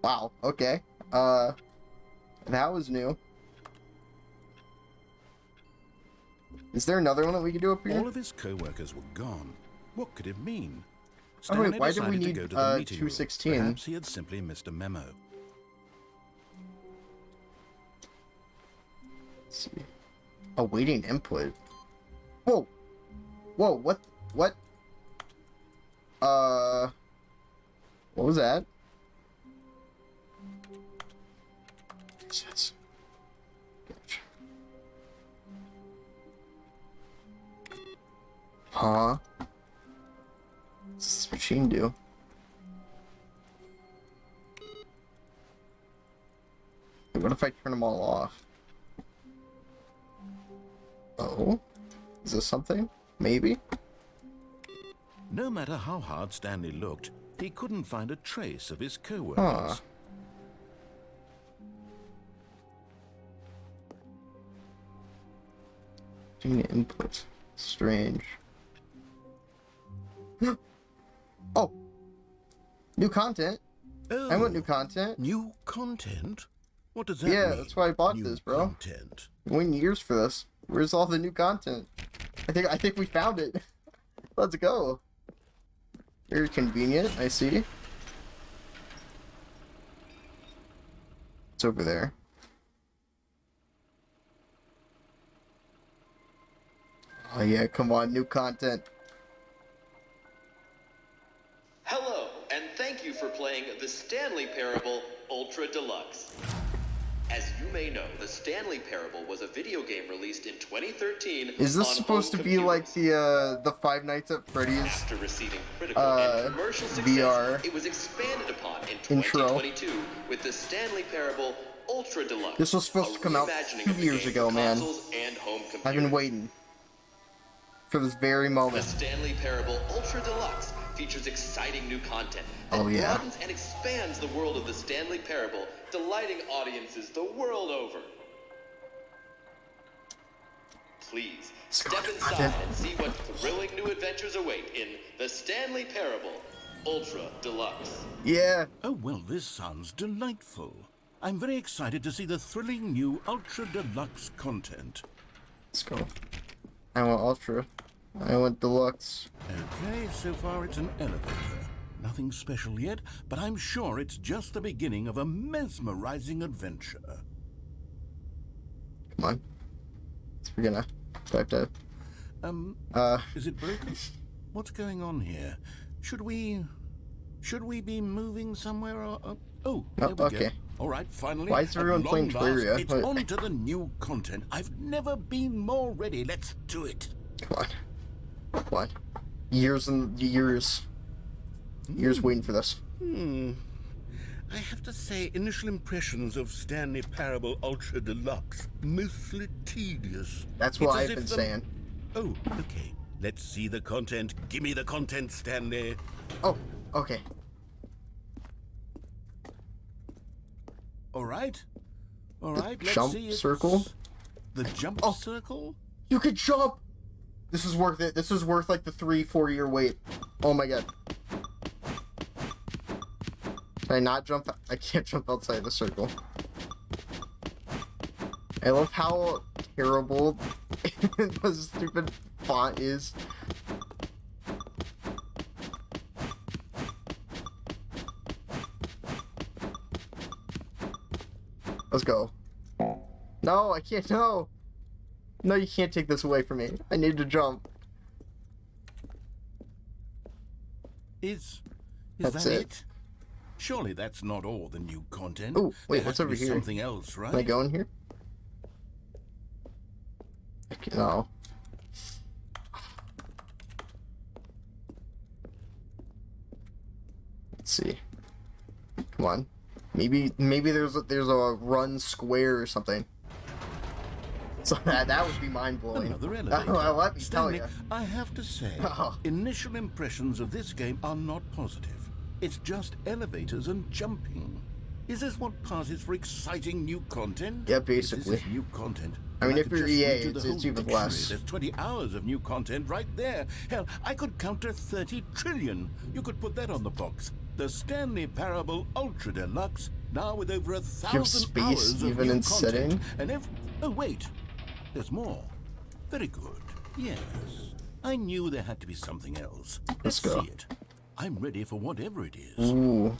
Wow, okay. That was new. Is there another one that we can do up here? All of his co-workers were gone. What could it mean? Oh, wait, Stanley why did we decided to need, go to the meeting room. 216? Perhaps he had simply missed a memo. Let's see. Awaiting input. Whoa. Whoa, what? What? What was that? Jesus. Gotcha. Huh? What's this machine do? What if I turn them all off? Oh? Is this something? Maybe? No matter how hard Stanley looked, he couldn't find a trace of his co-workers. Huh. Gene input. Strange. Oh! New content! Oh, I want new content. new content? What does that Yeah, mean? that's why I bought New this, bro. Content. Waiting years for this. Where's all the new content? I think we found it. Let's go. Very convenient, I see. what's over there? Oh yeah, come on, new content. Hello, and thank you for playing The Stanley Parable Ultra Deluxe. As you may know, The Stanley Parable was a video game released in 2013. Is this on supposed to home be like computers. the Five Nights at Freddy's After receiving critical and commercial success, VR it was expanded upon in intro? 2022 with The Stanley Parable Ultra Deluxe. This was supposed a to come out reimagining 2 of the years game ago, for man. consoles and home computers. I've been waiting for this very The moment. Stanley Parable Ultra Deluxe features exciting new content that Oh, yeah. broadens and expands the world of the Stanley Parable, delighting audiences the world over. Please, step inside and see what thrilling new adventures await in The Stanley Parable Ultra Deluxe. Yeah. Oh, well, this sounds delightful. I'm very excited to see the thrilling new Ultra Deluxe content. Let's go. I want Ultra. I want Deluxe. Okay, so far it's an elevator. Nothing special yet, but I'm sure it's just the beginning of a mesmerizing adventure. Come on. We're gonna have to. Is it broken? What's going on here? Should we be moving somewhere or... Oh, there we okay. go. All right, finally. Why is everyone at playing long last, Terraria? It's on to the new content. I've never been more ready. Let's do it. Come on. Come on. Years and years. Years waiting for this. I have to say, initial impressions of Stanley Parable Ultra Deluxe, mostly tedious. That's what It's as I've if been the- saying. Oh, okay. Let's see the content. Give me the content, Stanley. Oh, okay. All right. All right, let's Jump see it. circle? The jump Oh. circle? You could jump! This is worth it. This is worth like the 3-4 year wait. Oh my god. Can I not jump? I can't jump outside the circle. I love how terrible the stupid font is. Let's go. No, I can't. No. No, you can't take this away from me. I need to jump. Is That's that it. it? Surely that's not all the new content. Oh, wait, There what's has to over be here? Something else, right? Can I go in here? I can, no. Let's see. Come on. Maybe there's a run square or something. So that would be mind blowing. Another elevator. Well, let me Stanley, tell you. I have to say, Oh. initial impressions of this game are not positive. It's just elevators and jumping. Is this what passes for exciting new content? Yeah, If basically. this is new content, I mean, then if could you're just EA, redo the it's whole even dictionary. less. There's 20 hours of new content right there. Hell, I could counter 30 trillion. You could put that on the box. The Stanley Parable Ultra Deluxe, now with over 1,000 space hours of even new in content. setting? And oh wait, there's more. Very good. Yes. I knew there had to be something else. Let's go. see it. I'm ready for whatever it is. Ooh.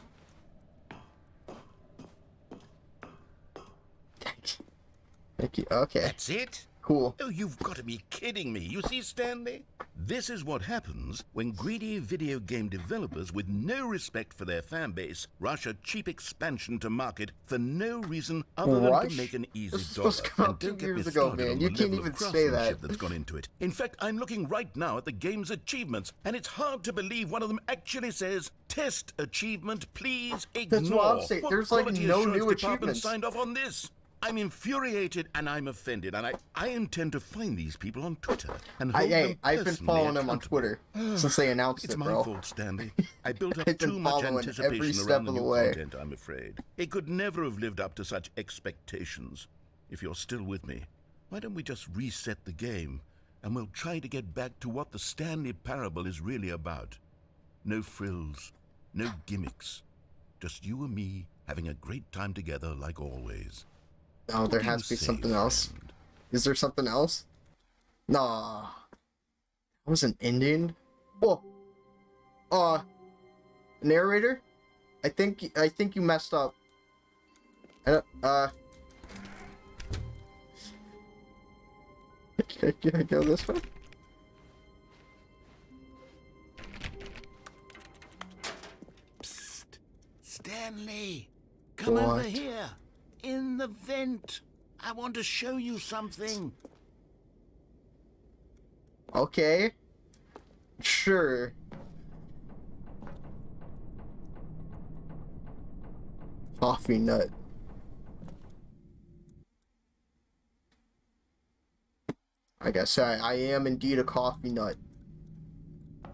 Thank you. Okay. That's it? Cool. Oh, you've got to be kidding me. You see, Stanley? This is what happens when greedy video game developers with no respect for their fan base rush a cheap expansion to market for no reason other than Rush? to make an easy This was dollar. supposed to come out And don't 2 get me years ago, started man. on You the can't level of even say craftsmanship that. that's gone into it. In fact, I'm looking right now at the game's achievements, and it's hard to believe one of them actually says, "Test achievement, please ignore." That's what I'm saying. What There's, like, quality no assurance new department achievements. signed off on this? I'm infuriated and I'm offended, and I intend to find these people on Twitter and hold them I've been personally following them on accountable. Twitter since they announced It's it, my bro. fault, Stanley. I built up I've been too much following every anticipation step around the of the new way. content, I'm afraid. It could never have lived up to such expectations. If you're still with me, why don't we just reset the game, and we'll try to get back to what the Stanley Parable is really about. No frills, no gimmicks. Just you and me having a great time together like always. Oh, there What do has to you be say, something else. friend? Is there something else? Nah. That was an ending? Oh. Narrator? I think you messed up. I don't, can I go this way? Psst. Stanley, come over What? here. In the vent. I want to show you something. Okay. Sure. Coffee nut. I guess I am indeed a coffee nut.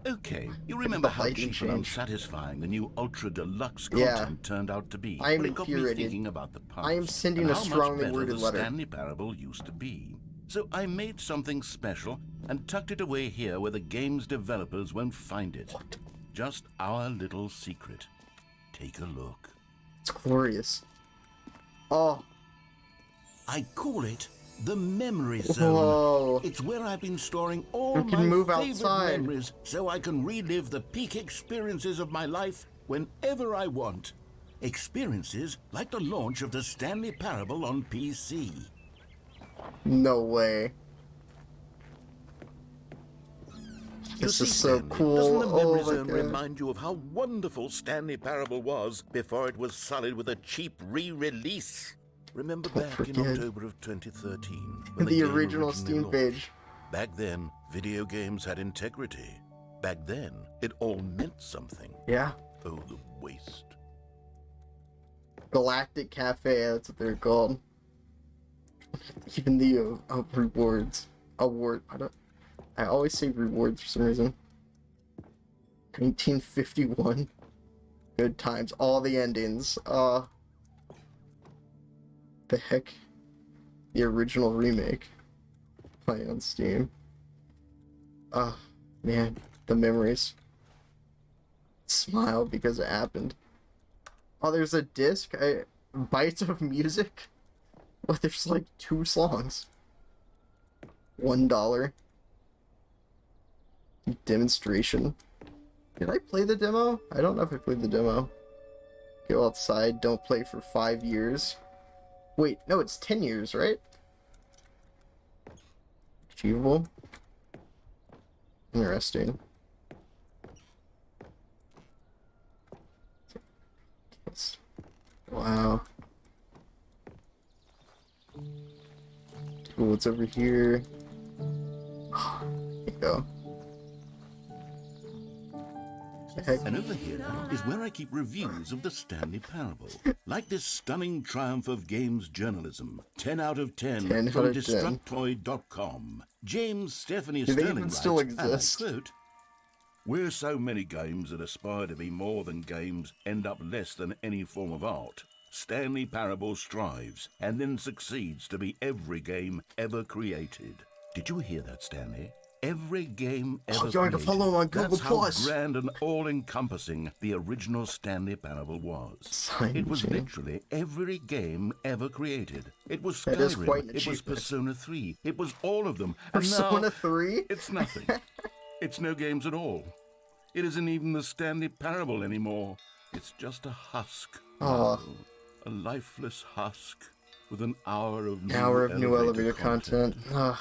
Okay, you remember The how lighting cheap and changed. unsatisfying the new Ultra Deluxe Yeah. content turned out to be? I am Well, it got me infuriated. thinking about the past. I am sending and a how much strongly better worded the letter. Stanley Parable used to be. So I made something special and tucked it away here where the game's developers won't find it. What? Just our little secret. Take a look. It's glorious. Oh, I call it the Memory Zone. whoa. It's where I've been storing all We can my move favorite outside. memories so I can relive the peak experiences of my life whenever I want. Experiences like the launch of the Stanley Parable on PC. No way. You This see, is so Stanley, cool. Doesn't the Memory Oh my Zone God. remind you of how wonderful Stanley Parable was before it was sullied with a cheap re-release? Remember Don't back in forget. October of 2013 when The game original originally Steam launched? page. Back then, video games had integrity. Back then, it all meant something. Yeah. Oh, the waste. Galactic Cafe, that's what they're called. Even the rewards. Award. I always say rewards for some reason. 1951. Good times. All the endings. The heck? The original remake. Playing on Steam. Man. The memories. Smile because it happened. Oh, there's a disc. Bites of music. Well, there's like 2 songs. $1. Demonstration. Did I play the demo? I don't know if I played the demo. Go outside, don't play for 5 years. Wait, no, it's 10 years, right? Achievable. Interesting. Yes. Wow. Ooh, what's over here? There you go. The heck? And over here is where I keep reviews of the Stanley Parable. Like this stunning triumph of games journalism. 10 out of 10, 10 out from of 10. Destructoid.com. James Stephanie Do they Sterling even writes, still and I exist? quote, "Where so many games that aspire to be more than games end up less than any form of art, Stanley Parable strives and then succeeds to be every game ever created." Did you hear that, Stanley? Every game ever you're going to created. follow on Google That's how Plus. grand and all-encompassing the original Stanley Parable was. Sign It was chain. literally every game ever created. It was That is Skyrim. quite an It was achievement. Persona 3. It was all of them. And Persona now 3? it's nothing. It's no games at all. It isn't even the Stanley Parable anymore. It's just a husk. Aw. A lifeless husk with an hour of new Elevator content. Ugh.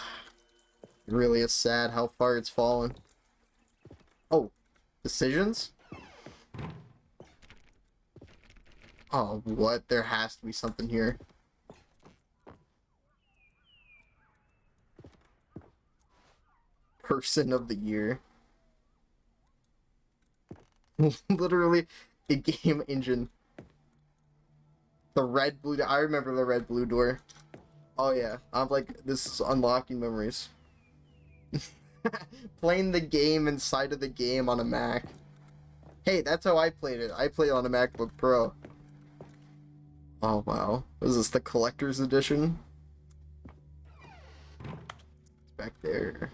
It really is sad how far it's fallen. Oh, decisions? Oh, what? There has to be something here. Person of the year. Literally, a game engine. The red blue. I remember the red blue door. Oh yeah, I'm like, this is unlocking memories. Playing the game inside of the game on a Mac. Hey, that's how I played it. I played on a MacBook Pro. Oh wow, is this the collector's edition? Back there.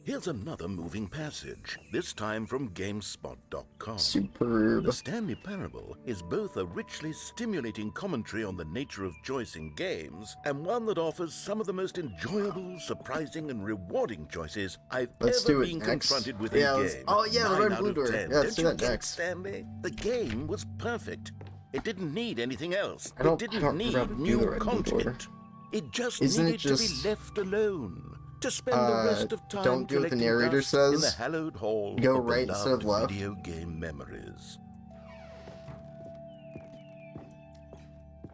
Here's another moving passage, this time from GameSpot.com. Superb. The Stanley Parable is both a richly stimulating commentary on the nature of choice in games and one that offers some of the most enjoyable, surprising, and rewarding choices I've ever been confronted with in a game. Oh yeah, the 9 Red out Blue of Door. 10. Yeah, let's do Don't that you get next. Stanley? The game was perfect. It didn't need anything else. I don't It didn't need remember the new Red Blue Door. content. It just Isn't it needed to just, be left alone. To spend the rest of time don't do what the collecting narrator dust in the says. hallowed hall Go of right instead of beloved left. video game memories.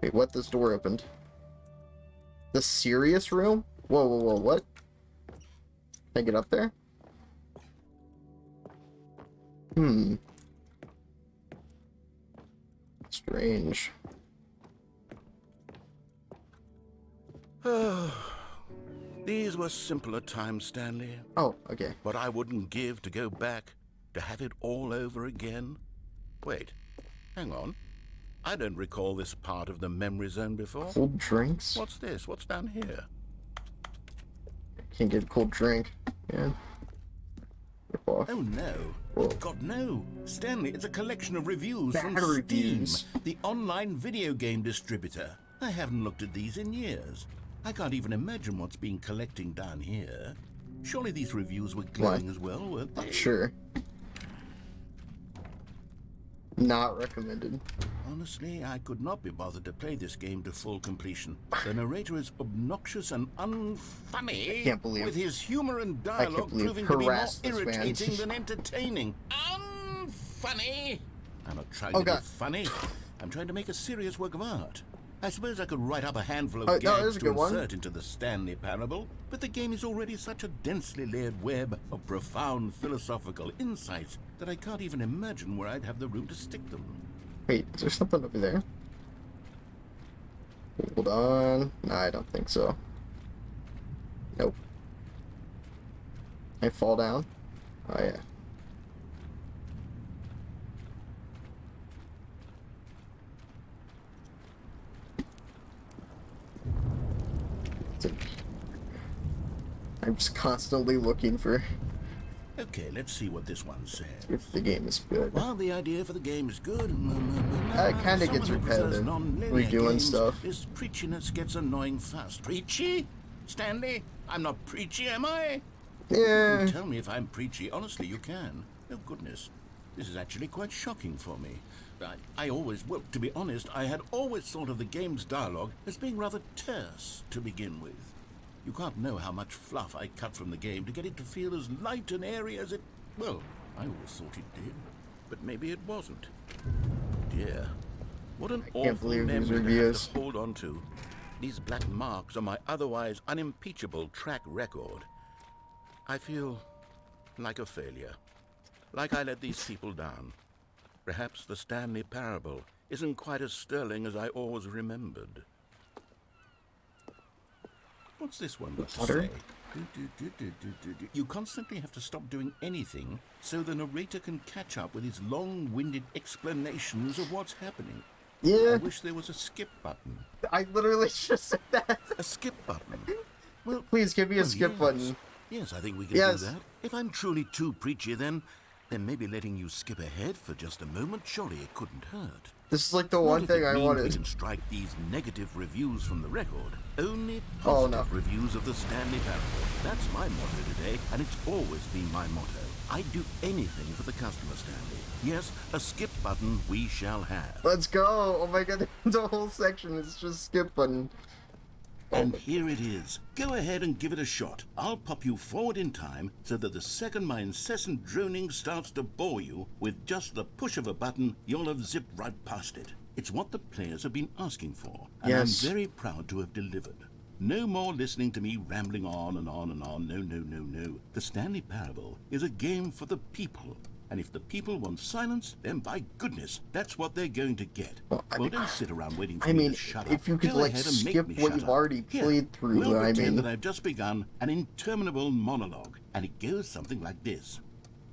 Wait, what? This door opened. The serious room? Whoa, whoa, whoa, what? Can I get up there? Strange. These were simpler times, Stanley. Oh, okay. What I wouldn't give to go back, to have it all over again. Wait, hang on. I don't recall this part of the memory zone before. Cold drinks? What's this? What's down here? Can't get a cold drink. Yeah. Rip off. Oh no. Whoa. God, no. Stanley, it's a collection of reviews Bad from reviews. Steam, the online video game distributor. I haven't looked at these in years. I can't even imagine what's been collecting down here. Surely these reviews were glowing as well, weren't they? Sure. Not recommended. Honestly, I could not be bothered to play this game to full completion. The narrator is obnoxious and unfunny, I can't believe- with his humor and can't dialogue believe proving to be more harassed this man. irritating than entertaining. Unfunny! I'm not trying Oh, to God. be funny. I'm trying to make a serious work of art. I suppose I could write up a handful of Oh, no, gags there's a to good one. insert into the Stanley Parable, but the game is already such a densely layered web of profound philosophical insights that I can't even imagine where I'd have the room to stick them. Wait, is there something over there? Hold on. No, I don't think so. Nope. I fall down? Oh, yeah. I'm just constantly looking for Okay, let's see what this one says. if the game is good. While the idea for the game is good, It kinda gets repetitive, redoing stuff. This preachiness gets annoying fast. Preachy? Stanley? I'm not preachy, am I? Yeah. Tell me if I'm preachy. Honestly, you can. Oh, goodness. This is actually quite shocking for me. Well, to be honest, I had always thought of the game's dialogue as being rather terse to begin with. You can't know how much fluff I cut from the game to get it to feel as light and airy as it... Well, I always thought it did, but maybe it wasn't. Dear, what an can't awful believe these memory to have reviews. to hold on to. These black marks are my otherwise unimpeachable track record. I feel like a failure, like I let these people down. Perhaps the Stanley Parable isn't quite as sterling as I always remembered. What's this one got to Water? say? You constantly have to stop doing anything so the narrator can catch up with his long-winded explanations of what's happening. I Yeah. wish there was a skip button. I literally just said that. A skip button? Well, Please give me a well, skip yes. button. Yes, I think we can Yes. do that. If I'm truly too preachy, then maybe letting you skip ahead for just a moment, surely it couldn't hurt. This is like the Not one if thing it I means We wanted. can strike these negative reviews from the record. Only Oh, positive no. reviews of the Stanley Parable. That's my motto today, and it's always been my motto. I'd do anything for the customer, Stanley. Yes, a skip button we shall have. Let's go. Oh my god, the whole section is just skip button. And here it is. Go ahead and give it a shot. I'll pop you forward in time so that the second my incessant droning starts to bore you, with just the push of a button, you'll have zipped right past it. It's what the players have been asking for, and Yes. I'm very proud to have delivered. No more listening to me rambling on and on and on. No, no, no, no. The Stanley Parable is a game for the people. And if the people want silence, then by goodness, that's what they're going to get. Well, I mean- don't sit around waiting for I me mean, to shut up. if you could, Go like, ahead and make skip me what shut you've up. already Here, played through, We'll I pretend mean- that I've just begun an interminable monologue, and it goes something like this.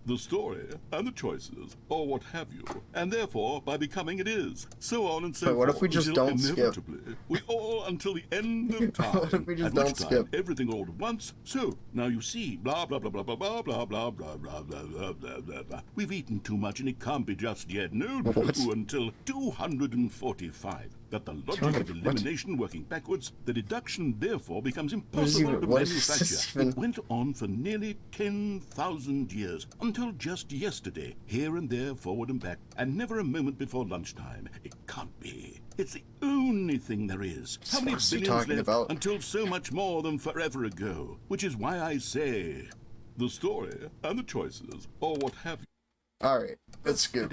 the story and the choices, or what have you, and therefore by becoming it is, so on and so Wait, what forth. if we just until don't skip? inevitably we all until the end of time. What if we just at don't which time skip? everything all at once. So now you see, blah blah blah blah blah blah blah blah blah blah blah blah blah blah blah. We've eaten too much and it can't be just yet. No, no, What? until 245. That the logic of 200 what? elimination working backwards, the deduction therefore becomes is impossible even- to what is this manufacture. even? It went on for nearly 10,000 years, until just yesterday, here and there, forward and back, and never a moment before lunchtime. It can't be. It's the only thing there is. How many What's he billions talking left about? until so much more than forever ago? Which is why I say, the story and the choices, or what have you. Alright, let's skip.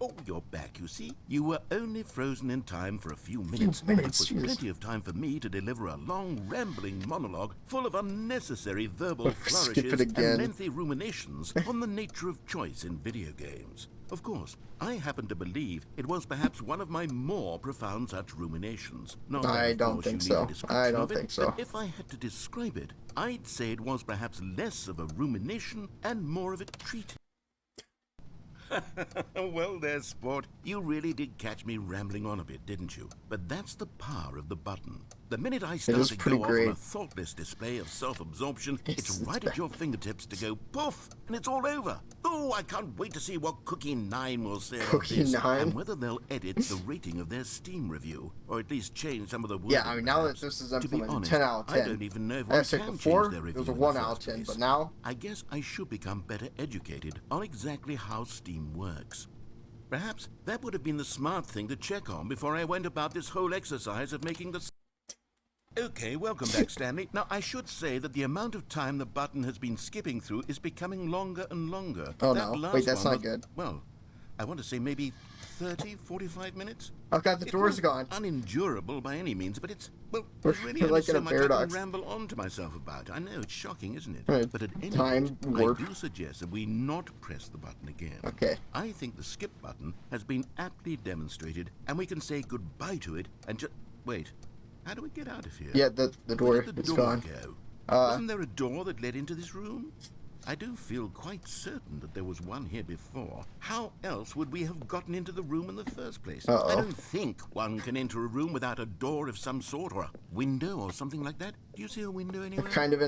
Oh, you're back, you see. You were only frozen in time for a few minutes. minutes, It was jeez. plenty of time for me to deliver a long, rambling monologue full of unnecessary verbal What if we skip flourishes it again? and lengthy ruminations on the nature of choice in video games. Of course, I happen to believe it was perhaps one of my more profound such ruminations. Not that, I of don't course, think you need a so. description I don't of it, think so. but if I had to describe it, I'd say it was perhaps less of a rumination and more of a treat. Well there, sport. You really did catch me rambling on a bit, didn't you? But that's the power of the button. The minute I start is to pretty go off great. on a thoughtless display of self-absorption, it's It's right bad. at your fingertips to go poof, and it's all over. Oh, I can't wait to see what Cookie 9 will say about Cookie this, 9? and whether they'll edit the rating of their Steam review, or at least change some of the wording. Yeah, I mean, now that perhaps. this is To be implemented, honest, 10 out of 10. I don't even know if I one said can before, change their it review was a in 1 the out of first 10, place. but now, I guess I should become better educated on exactly how Steam works. Perhaps that would have been the smart thing to check on before I went about this whole exercise of making the... Okay, welcome back, Stanley. Now, I should say that the amount of time the button has been skipping through is becoming longer and longer. Oh, That no. last Wait, that's one not was- good. Well, I want to say maybe 30, 45 minutes? oh god, the It door's wasn't gone. unendurable by any means, but it's, well, We're there's really like only in so a much I paradox. can ramble on to myself about. I know, it's shocking, isn't it? Right. But at any Time rate, warp. I do suggest that we not press the button again. Okay. I think the skip button has been aptly demonstrated, and we can say goodbye to it and just... Wait, how do we get out of here? Yeah, the Where door did the is door gone. go? Uh, Wasn't there a door that led into this room? I do feel quite certain that there was one here before. How else would we have gotten into the room in the first place? Uh-oh. I don't think one can enter a room without a door of some sort or a window or something like that. Do you see a window anywhere? We're kind of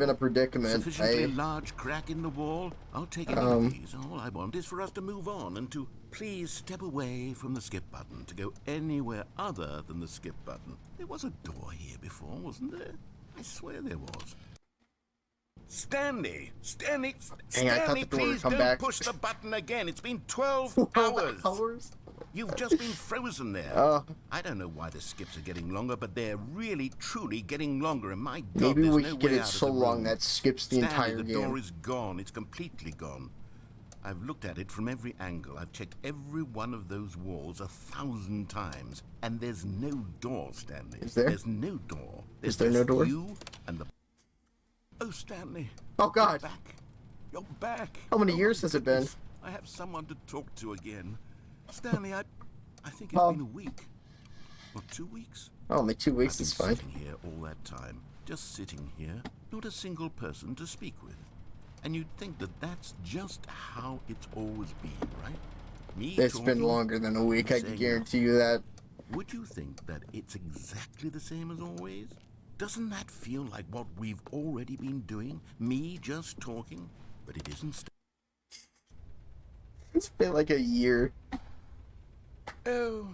in a predicament. Sufficiently large crack in the wall? I'll take any of these. All I want is for us to move on and to please step away from the skip button to go anywhere other than the skip button. There was a door here before, wasn't there? I swear there was. Stanley, Dang, I thought Stanley, the door would please come don't back. push the button again. It's been 12 hours. hours? You've just been frozen there. I don't know why the skips are getting longer, but they're really, truly getting longer. And my God, Maybe there's we no could get way it out of so the long room. that skips the Stanley, entire the game. door is gone. It's completely gone. I've looked at it from every angle. I've checked every one of those walls 1,000 times, and there's no door, Stanley. Is there? There's no door. There's there no just door? You and the... Oh, Stanley. Oh, God. You're back. You're back. How many Oh, years has it been? goodness. I have someone to talk to again. Stanley, I think it's Oh. been a week. Or 2 weeks. Oh, only 2 weeks I've is been fine. sitting here all that time, just sitting here, not a single person to speak with. And you'd think that that's just how it's always been, right? Me It's been talking, longer than a week, I saying can guarantee you that. Would you think that it's exactly the same as always? Doesn't that feel like what we've already been doing? Me just talking? But it isn't. It's been like a year. Oh,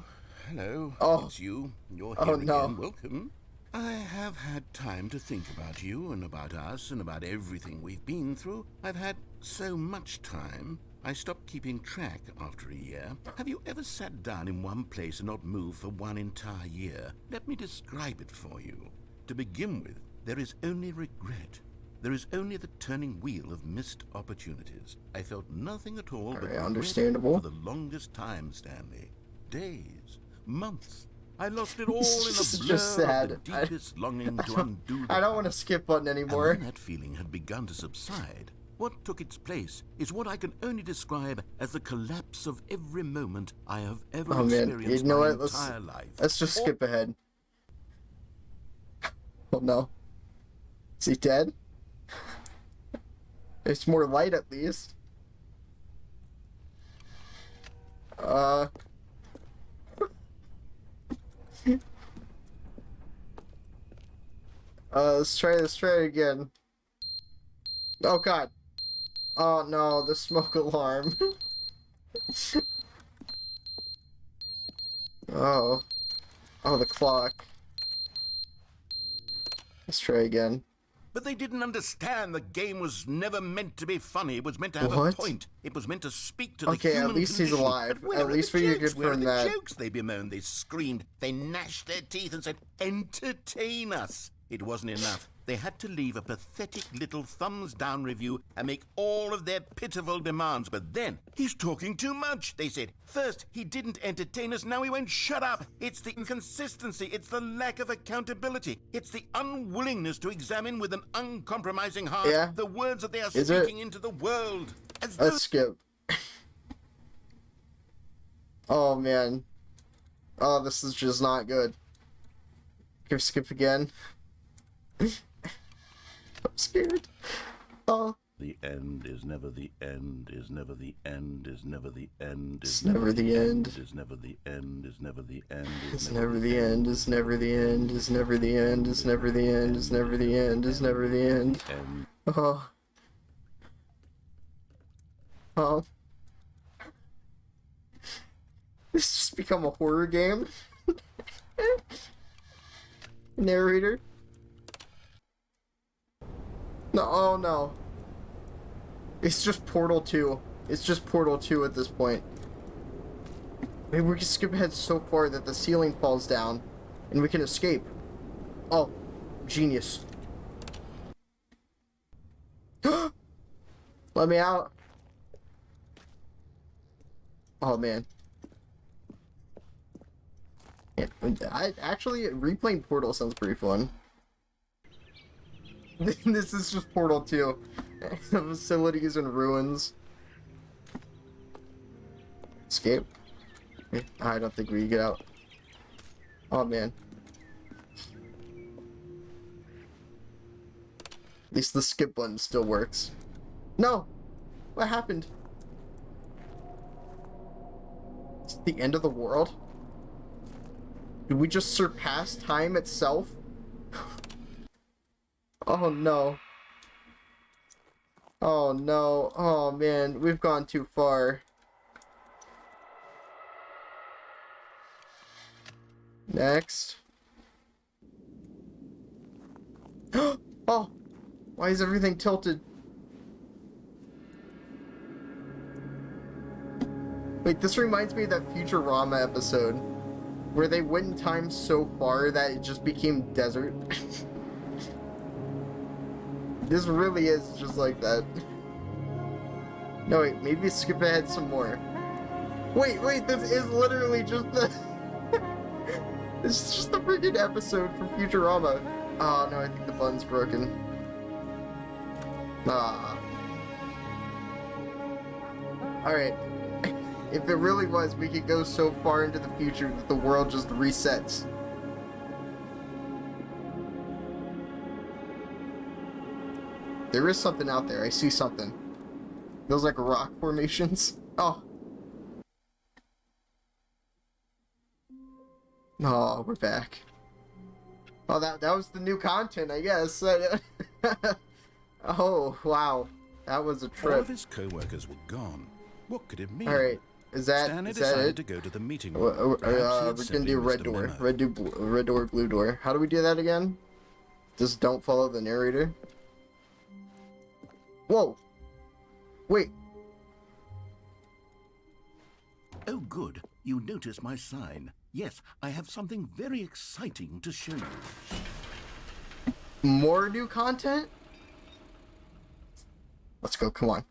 hello. Oh. It's you. You're Oh, here no. again. Welcome. I have had time to think about you and about us and about everything we've been through. I've had so much time. I stopped keeping track after a year. Have you ever sat down in one place and not moved for one entire year? Let me describe it for you. To begin with, there is only regret. There is only the turning wheel of missed opportunities. I felt nothing at all but Alright, regret understandable. for the longest time, Stanley. Days, months. I lost it all in This a is blur just sad. of the deepest longing to undo the I don't want to past. skip button And anymore. when that feeling had begun to subside, what took its place is what I can only describe as the collapse of every moment I have ever Oh man, experienced you know my what? entire life. Let's just skip ahead. Oh no. Is he dead? It's more light at least. Let's try it again. Oh god. Oh no, the smoke alarm. Oh. Oh, the clock. Let's try again. But they didn't understand the game was never meant to be funny. It was meant to have What? a point. It was meant to speak to the Okay, human at least he's condition. alive. But where At are least the we could jokes? Where are confirm the that. jokes? They bemoaned, they screamed, they gnashed their teeth and said, entertain us. It wasn't enough. They had to leave a pathetic little thumbs-down review and make all of their pitiful demands. But then, he's talking too much, they said. First, he didn't entertain us, now he won't shut up. It's the inconsistency, it's the lack of accountability, it's the unwillingness to examine with an uncompromising heart the words that they are speaking into the world. As though Let's skip. Oh man. Oh, this is just not good. Can we skip again? I'm scared. Oh. the end is never the end, is never the end, is never the end, It's never the end. is never the end, is never the end, It's never the end. It's never the end. It's never the end. It's never the end. It's never the end. It's never the end. end. Oh. Oh. This just become a horror game. Narrator. No, oh no. It's just Portal 2. It's just Portal 2 at this point. Maybe we can skip ahead so far that the ceiling falls down and we can escape. Oh, genius. Let me out. Oh man. Yeah, I actually replaying Portal sounds pretty fun. This is just Portal 2. The facilities and ruins. Escape. I don't think we can get out. Oh man. At least the skip button still works. No! What happened? It's the end of the world? Did we just surpass time itself? Oh no. Oh no. Oh man, we've gone too far. Next. Oh! Why is everything tilted? Wait, this reminds me of that Futurama episode where they went in time so far that it just became desert. This really is just like that. No, wait, maybe skip ahead some more. Wait, this is literally just the... This is just the freaking episode from Futurama. Oh, no, I think the button's broken. Ah. Alright. If it really was, we could go so far into the future that the world just resets. There is something out there. I see something. Those like rock formations. Oh. Oh, we're back. Oh, that was the new content, I guess. Oh, wow. That was a All trip. of his co-workers were gone. What could it mean? Alright. Is that decided it? to go to the meeting We're room. Perhaps he had gonna simply do missed red a door. memo. Red door, blue door. How do we do that again? Just don't follow the narrator. Whoa! Wait. Oh, good. You notice my sign. Yes, I have something very exciting to show you. More new content? Let's go, come on.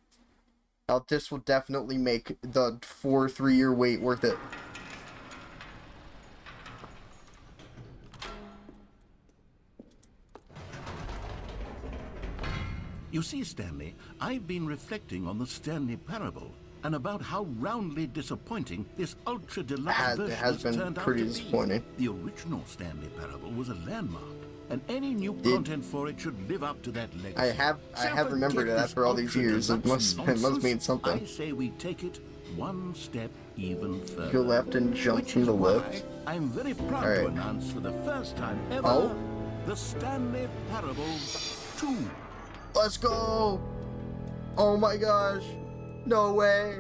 Now this will definitely make the 3-year wait worth it. You see, Stanley, I've been reflecting on the Stanley Parable and about how roundly disappointing this ultra deluxe version It has been turned out pretty to be. disappointing. The original Stanley Parable was a landmark, and any new content for it should live up to that legacy. I have remembered it forget after all this these years. It must nonsense. mean something. I say we take it one step even further. Go left and jump Which from is the why left. I'm very proud All to right. announce for the first time ever Oh? the Stanley Parable 2. Let's go! Oh my gosh! No way!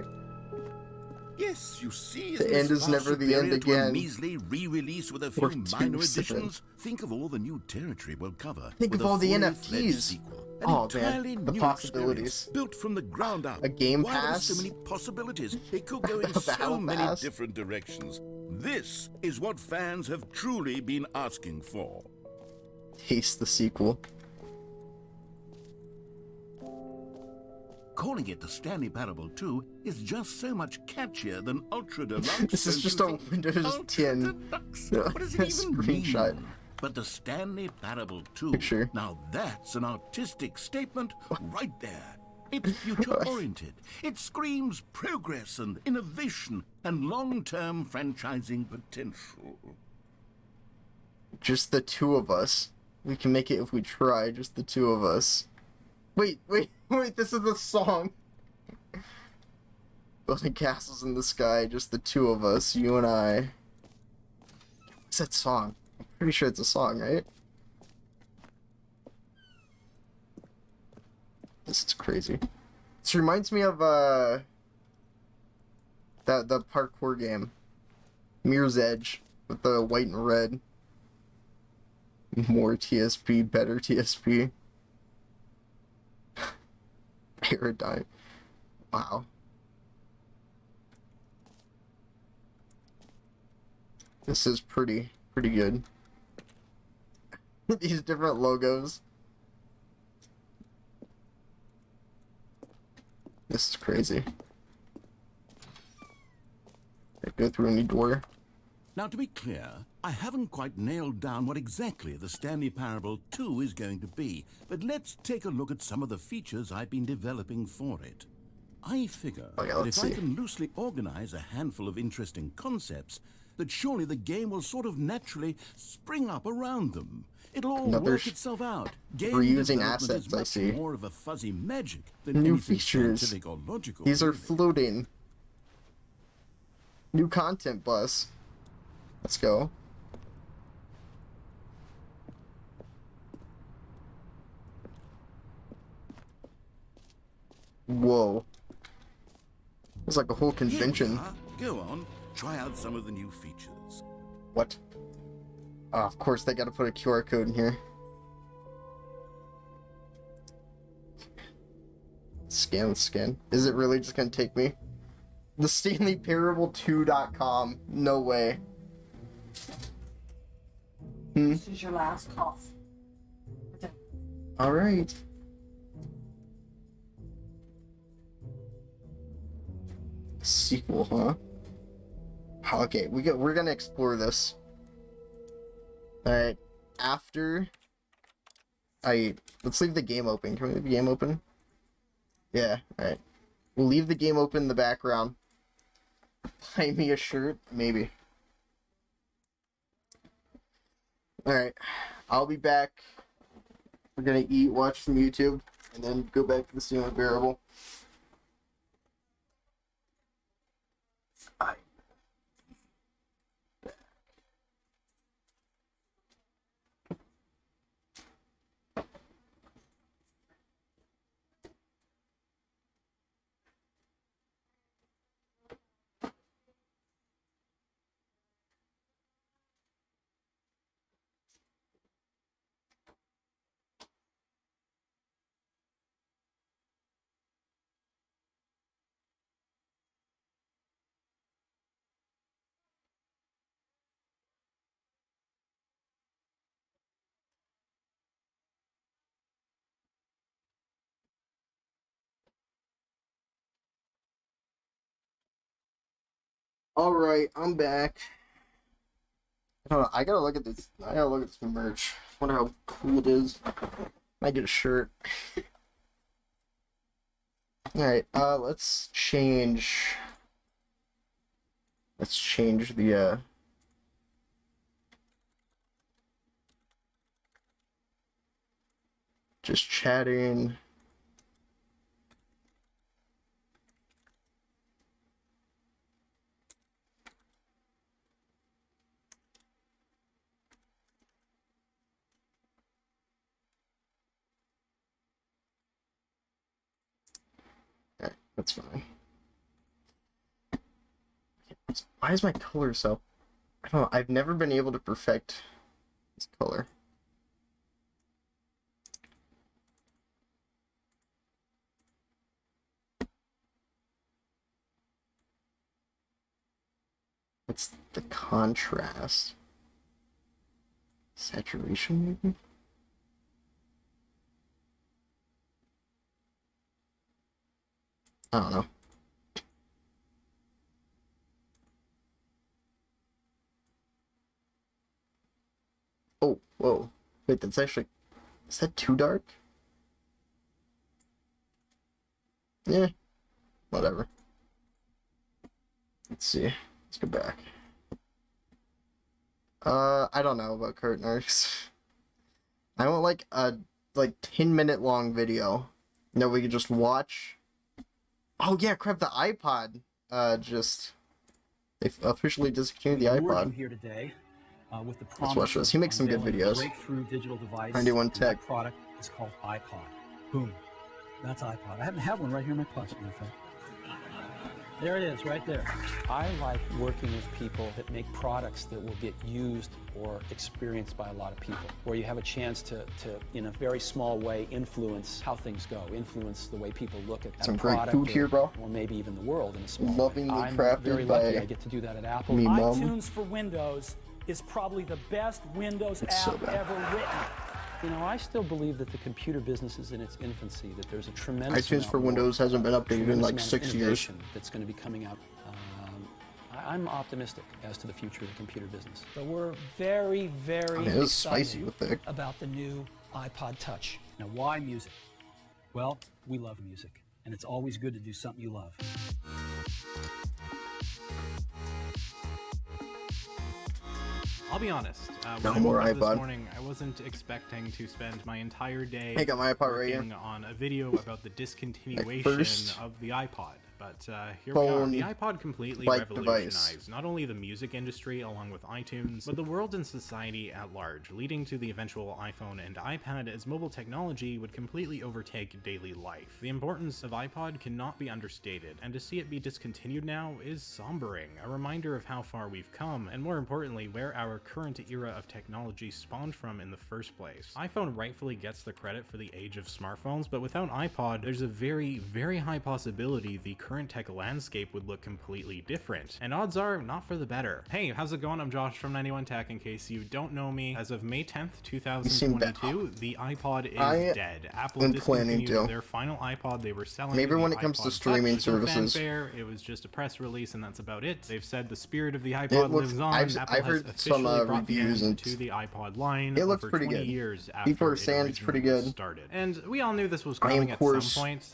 Yes, you see, The isn't end this is far never the end superior to a again. measly re-release with a Or few two minor seven. additions. Think of all the new territory we'll cover. Think with of a all the fully NFTs. fledged sequel. An Oh, man, entirely the new possibilities. experience, built from the ground up. A Game Why, there are Pass? so many possibilities. It could go in A so Battle many Pass? different directions. This is what fans have truly been asking for. Taste the sequel. Calling it the Stanley Parable 2 is just so much catchier than Ultra Deluxe. This is don't just you a think? Windows Ultra 10 Deluxe? What does it even screenshot. mean? But the Stanley Parable 2, Picture. now that's an artistic statement right there. It's future-oriented. It screams progress and innovation and long-term franchising potential. Just the two of us. We can make it if we try, just the two of us. Wait, this is the song. Building castles in the sky, just the two of us, you and I. What's that song? I'm pretty sure it's a song, right? This is crazy. This reminds me of the parkour game. Mirror's Edge with the white and red. More TSP, better TSP. Paradigm. Wow. This is pretty good. These different logos. This is crazy. I go through any door. Now, to be clear, I haven't quite nailed down what exactly the Stanley Parable 2 is going to be, but let's take a look at some of the features I've been developing for it. I figure Okay, that if let's I see. can loosely organize a handful of interesting concepts, that surely the game will sort of naturally spring up around them. It'll all Another work itself out. Game reusing development assets, is I much see. more of a fuzzy magic than New anything features. scientific or logical. These are really. floating. New content bus. Let's go. Whoa. It's like a whole Here we convention. are. Go on, try out some of the new features. What? Oh, of course they gotta put a QR code in here. Scan. Is it really just gonna take me? The StanleyParable2.com. No way. This is your last call. Alright. Sequel, huh? Okay, we're gonna explore this. Alright. After let's leave the game open. Can we leave the game open? Yeah, alright. We'll leave the game open in the background. Buy me a shirt? Maybe. Alright. I'll be back. We're gonna eat, watch some YouTube, and then go back to the Stanley Parable. Alright, I'm back. I don't know, I gotta look at this. I gotta look at this merch. Wonder how cool it is. Might get a shirt. Alright, let's change. Let's change the Just chatting. Alright, that's fine. Why is my color so... I don't know, I've never been able to perfect this color. It's the contrast. Saturation, maybe? I don't know. Oh, whoa. Wait, that's actually... Is that too dark? Yeah. Whatever. Let's see. Let's go back. I don't know about curtain arcs. I want like a 10-minute long video that we could just watch. Oh yeah, crap, the iPod they officially discontinued the iPod. Here today, with the Let's watch this. He makes some good videos. Breakthrough digital device. 91 Tech. That product is called iPod. Boom. That's iPod. I happen to have one right here in my pocket, matter of fact. There it is, right there. I like working with people that make products that will get used or experienced by a lot of people, where you have a chance to in a very small way, influence how things go, influence the way people look at some a great product food here, bro. Or maybe even the world in a small Lovingly way. I'm crafted very by lucky I get to do that at Apple. me, Mom. iTunes for Windows is probably the best Windows It's app so bad. ever written. You know, I still believe that the computer business is in its infancy, that there's a tremendous iTunes for Windows hasn't been updated in like 6 years. that's going to be coming out. I'm optimistic as to the future of the computer business. So we're very, very I mean, it is excited spicy with the... about the new iPod Touch. Now, why music? Well, we love music, and it's always good to do something you love. I'll be honest. No when I more woke up iPod. This morning, I wasn't expecting to spend my entire day I got my iPod right working here. on a video about the discontinuation first of the iPod. But here we are. phone The iPod completely like revolutionized device. not only the music industry along with iTunes, but the world and society at large, leading to the eventual iPhone and iPad as mobile technology would completely overtake daily life. The importance of iPod cannot be understated, and to see it be discontinued now is sombering, a reminder of how far we've come, and more importantly, where our current era of technology spawned from in the first place. iPhone rightfully gets the credit for the age of smartphones, but without iPod, there's a very, very high possibility the current tech landscape would look completely different, and odds are not for the better. Hey, how's it going? I'm Josh from 91 Tech. In case you don't know me, as of May 10th, 2022, the iPod is dead. Apple am planning discontinued to. their final iPod they were selling. Maybe the when it comes to iPod streaming Touch. No services. fanfare, it was just a press release, and that's about it. They've said the spirit of the iPod It looks- lives on. I've Apple heard has some, officially brought reviews the end and to the iPod line. it looks over pretty 20 good. years after People are it saying it's pretty originally good. started. And we all knew this was I, coming of at course, some point,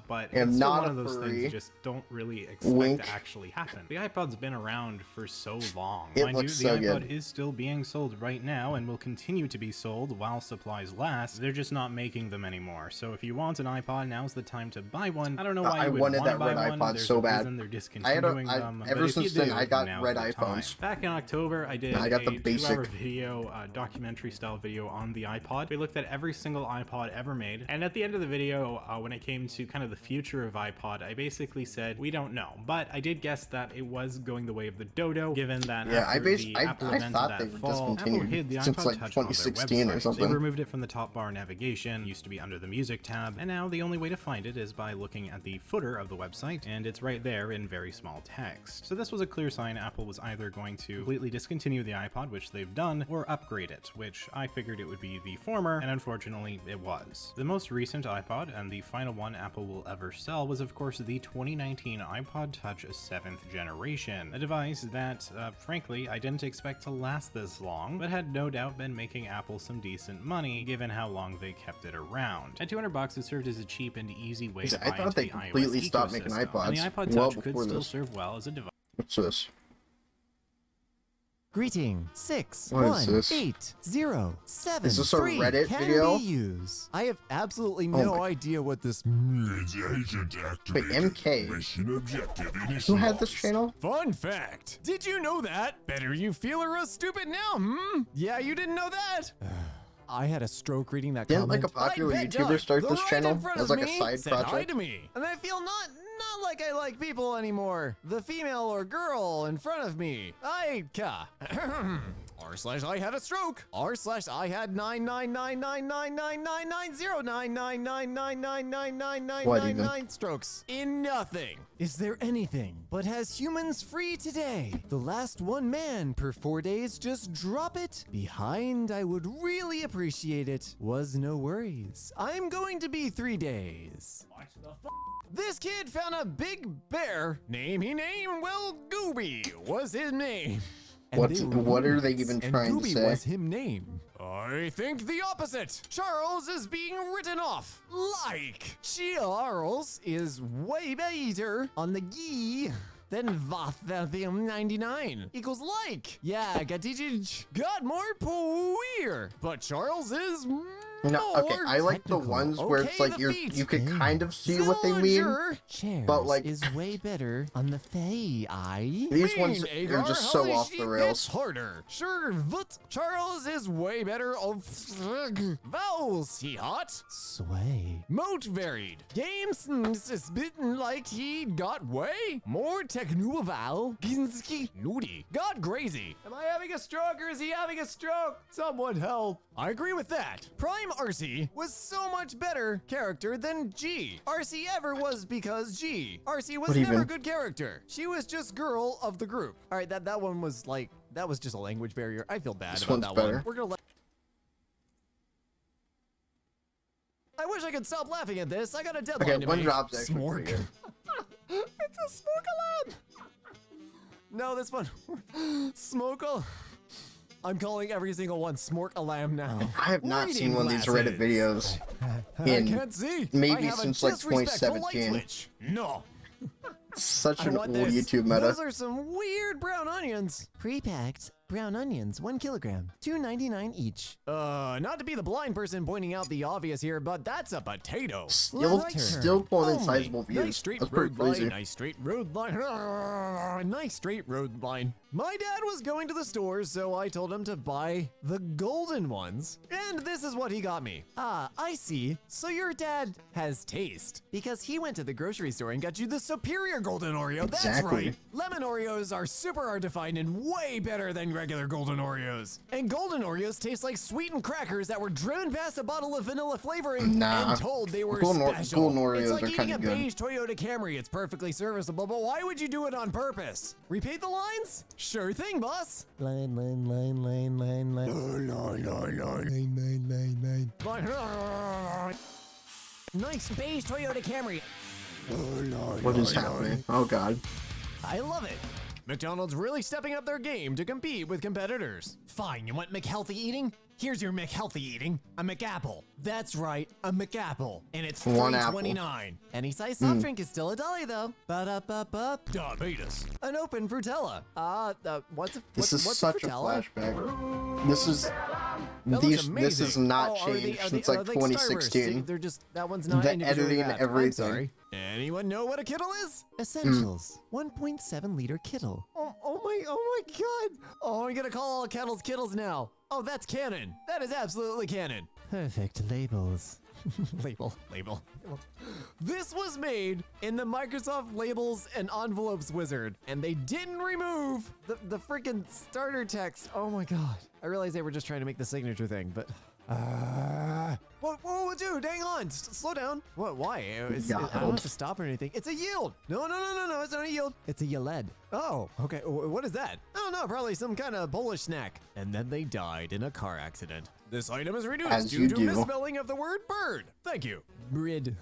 but am it's still not one a of those furry. things just don't really expect Wink. to actually happen. The iPod's been around for so long. It Mind you, looks the so iPod good. is still being sold right now and will continue to be sold while supplies last. They're just not making them anymore. So if you want an iPod, now's the time to buy one. I don't know why I you would wanted want to that buy red one. iPod There's so a bad. reason they're I discontinuing had them. ever but if you since then, do, I got now's red the time. iPhones. Back in October, I did I got the a basic. 2-hour video, documentary style video on the iPod. We looked at every single iPod ever made, and at the end of the video, when it came to kind of the future of iPod, I basically said, we don't know, but I did guess that it was going the way of the Dodo, given that Yeah, after the Apple I event thought that they were fall, Apple discontinued hid the since iPod like Touch on their 2016 or website. something. They removed it from the top bar navigation, used to be under the music tab, and now the only way to find it is by looking at the footer of the website, and it's right there in very small text. So this was a clear sign Apple was either going to completely discontinue the iPod, which they've done, or upgrade it, which I figured it would be the former, and unfortunately it was. The most recent iPod, and the final one Apple will ever sell, was of course the 2019 iPod Touch 7th generation, a device that, frankly, I didn't expect to last this long, but had no doubt been making Apple some decent money given how long they kept it around. At $200, it served as a cheap and easy way to I buy thought into they the completely iOS stopped making ecosystem. iPods And the iPod well Touch could before still this. serve well as a device. What's this? Greeting 6 What is 1 this? 8 0 7 Is this a 3 Reddit can video? be used. I have absolutely Oh no my- idea what this means. Wait, MK. Who had this channel? Fun fact. Did you know that? Better you feel or else stupid now, hmm? Yeah, you didn't know that? I had a stroke reading that Didn't like comment. a popular I bet YouTuber Doug, start the this right channel in front as of like a me side said hi project? to me, and I feel not like I like people anymore. The female or girl in front of me. r/I had a stroke. r/I had 9999999990999999999 strokes in nothing. Is there anything but has humans free today? The last one man per 4 days, just drop it behind. I would really appreciate it. Was no worries. I'm going to be 3 days. This kid found a big bear. Name he named, well, Gooby was his name. And they were What are they roommates, even and trying to Gooby say? was him name. I think the opposite. Charles is being written off. Like. Charles is way better on the G than Vathathium 99 equals like. Yeah, got more poor. But Charles is No, okay, I like the ones where it's like you could kind of see what they mean, but like is way better on the Fey eye. these ones are just so off the rails. Harder. Sure, but Charles is way better of vowels. He hot. Sway. Moat varied. Games is bitten like he got way more technu vowel. Ginski nudie. God crazy. Am I having a stroke or is he having a stroke? Someone help. I agree with that. Prime RC was so much better character than G. RC ever was because G. RC was What never even? a good character. She was just girl of the group. All right, that one was like, that was just a language barrier. I feel bad This about one's that better. one. We're gonna let. I wish I could stop laughing at this. I got a deadline Okay, to one make. drop's actually Smork. pretty good. It's a smoke alarm. No, this one. Smoke alarm. I'm calling every single one Smork alarm now. I have not Reading seen one of these Reddit glasses. videos I in can't see. maybe I have a since like disrespectful light 2017. switch. No. Such I an want old this. YouTube meta. Those are some weird brown onions. Pre-packed brown onions, 1 kilogram, $2.99 each. Not to be the blind person pointing out the obvious here, but that's a potato. Still pulling in Only. sizable views. Nice straight That's pretty road line. crazy. Nice straight road line. Nice straight road line. My dad was going to the store, so I told him to buy the golden ones. And this is what he got me. Ah, I see. So your dad has taste. Because he went to the grocery store and got you the superior golden Oreo. That's Exactly. right. Lemon Oreos are super hard to find and way better than regular golden Oreos. And golden Oreos taste like sweetened crackers that were driven past a bottle of vanilla flavoring Nah. and told they were Golden special. golden Oreos it's like are eating kinda a good. beige Toyota Camry. It's perfectly serviceable, but why would you do it on purpose? Repeat the lines? Sure thing, boss. Line. Nice beige Toyota Camry. What is happening? Oh god. I love it. McDonald's really stepping up their game to compete with competitors. Fine, you want McHealthy eating? Here's your McHealthy eating. A McApple. That's right, a McApple. And it's One apple. $3.29. Any size soft drink is still $1 though. Ba-da-ba-ba. Diabetes. An open Frutella. What's This is what's such a Frutella? flashback. This is That looks this is amazing. not Oh, are they- changed are since they- like are they Starburst? 2016. They're just, that one's not The individually editing and wrapped. I'm everything. sorry. Anyone know what a Kittle is? Essentials. 1.7 liter Kittle. Oh my god. Oh, I'm gonna call all kettles Kittles now. Oh, that's canon. That is absolutely canon. Perfect labels. Label. This was made in the Microsoft Labels and Envelopes wizard, and they didn't remove the freaking starter text. Oh my god. I realized they were just trying to make the signature thing, but whoa, dude, hang on, slow down. What, why? I don't have to stop or anything. It's a yield. No, it's not a yield. It's a yeled. Oh, okay, what is that? I don't know, probably some kind of Polish snack. And then they died in a car accident. This item is reduced As due you to do. misspelling of the word bird. Thank you. Brid.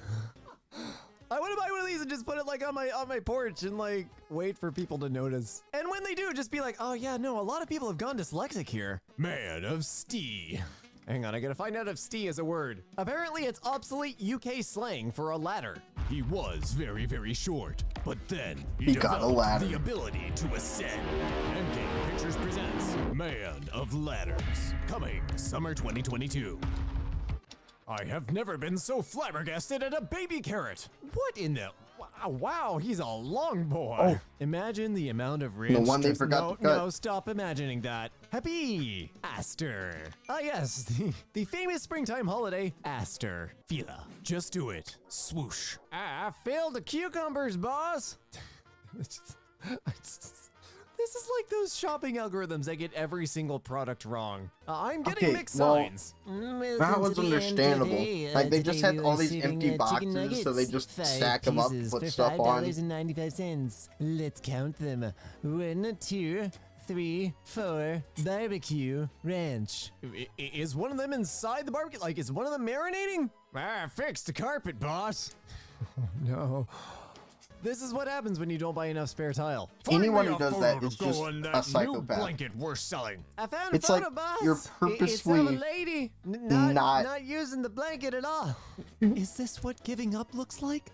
I want to buy one of these and just put it like on my porch and like wait for people to notice. And when they do, just be like, oh yeah, no, a lot of people have gone dyslexic here. Man of Stee. Hang on, I gotta find out if Stee is a word. Apparently it's obsolete UK slang for a ladder. He was very, very short, but then He got a ladder. the ability to ascend. MK Pictures presents Man of Ladders, coming summer 2022. I have never been so flabbergasted at a baby carrot. What in the... Wow, he's a long boy. Oh. Imagine the amount of ranch... The one they dress- forgot to cut. No, stop imagining that. Happy Aster. Ah, yes, the famous springtime holiday, Aster. Fila. Just do it. Swoosh. I failed the cucumbers, boss. This is like those shopping algorithms that get every single product wrong. I'm getting Okay, mixed well, signs. That was understandable. Like, they just had all these empty boxes, so they just stack them up, put stuff on. $5.95. Let's count them. 1, 2, 3, 4. Barbecue ranch. Is one of them inside the barbecue? Like, is one of them marinating? I fixed the carpet, boss. Oh, no. This is what happens when you don't buy enough spare tile. Anyone who does that is just a psychopath. Blanket we're selling. I found It's a like photo, boss. you're It's of purposely a lady not using the blanket at all. Is this what giving up looks like?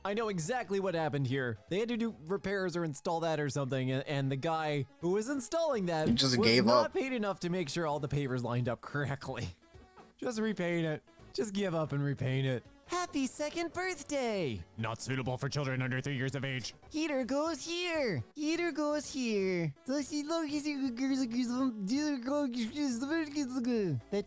I know exactly what happened here. They had to do repairs or install that or something, and the guy who was installing that He just was gave not up. paid enough to make sure all the pavers lined up correctly. Just repaint it. Just give up and repaint it. Happy second birthday! Not suitable for children under 3 years of age. Heater goes here. Heater goes here. The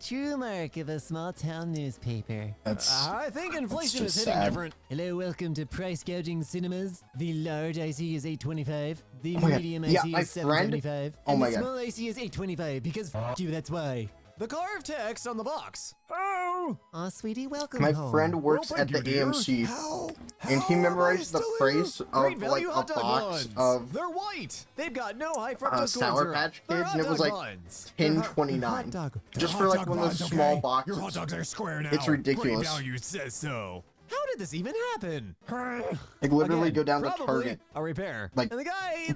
true mark of a small town newspaper. That's I think inflation is just hitting sad. different. Hello, welcome to Price Gouging Cinemas. The large IC is $8.25. The Oh my God. medium Yeah, IC my is friend- $7.25. Oh and my the God. small IC is $8.25 because you, that's why. The carved text on the box. Oh! Aw, sweetie, welcome My home. friend works at the AMC, and he memorized the price of Great like value a hot dog box buns. of They're white. They've got no high fructose corn Sour syrup. Patch They're Kids, and it hot was dog like buns. $10.29. Hot dog. Just They're for hot like dog one of those buns, small okay? boxes. Your hot dogs are square now. It's ridiculous. Great value says so. How did this even happen? Like literally Again, go down to probably Target, a repair. like, and the guy,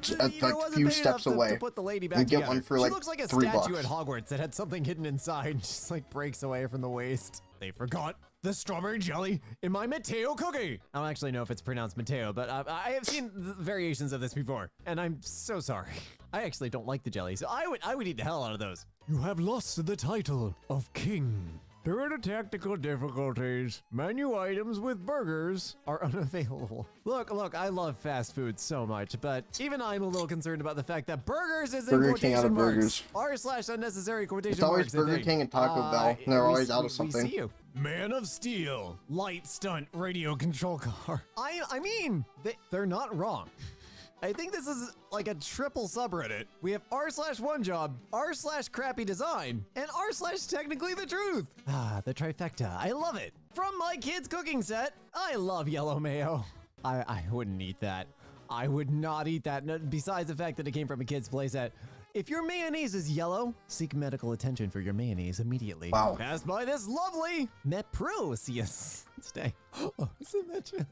like wasn't few paid steps enough away, to put the lady back and get together. one for She like looks like a $3. statue at Hogwarts that had something hidden inside and just like breaks away from the waist. They forgot the strawberry jelly in my Mateo cookie. I don't actually know if it's pronounced Mateo, but I have seen the variations of this before, and I'm so sorry. I actually don't like the jelly, so I would eat the hell out of those. You have lost the title of king. Due to technical difficulties, menu items with burgers are unavailable. Look, I love fast food so much, but even I'm a little concerned about the fact that burgers is in Burger King out quotation of marks. burgers. R/unnecessary quotation It's always marks. I Burger think. King and Taco Bell, and they're always out of We something. see you. Man of Steel, light stunt radio control car. I mean, they're not wrong. I think this is like a triple subreddit. We have r/1job, r/crappy design, and r/technically the truth. Ah, the trifecta. I love it. From my kid's cooking set, I love yellow mayo. I wouldn't eat that. I would not eat that. No, besides the fact that it came from a kid's playset. If your mayonnaise is yellow, seek medical attention for your mayonnaise immediately. Wow. Passed by this lovely Meprocius. Stay. Oh, isn't that true?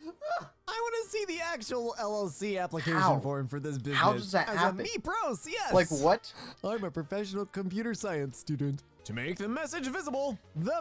I want to see the actual LLC application How? form for this business. How does that As happen? a Mepros, yes. Like what? I'm a professional computer science student. To make the message visible, the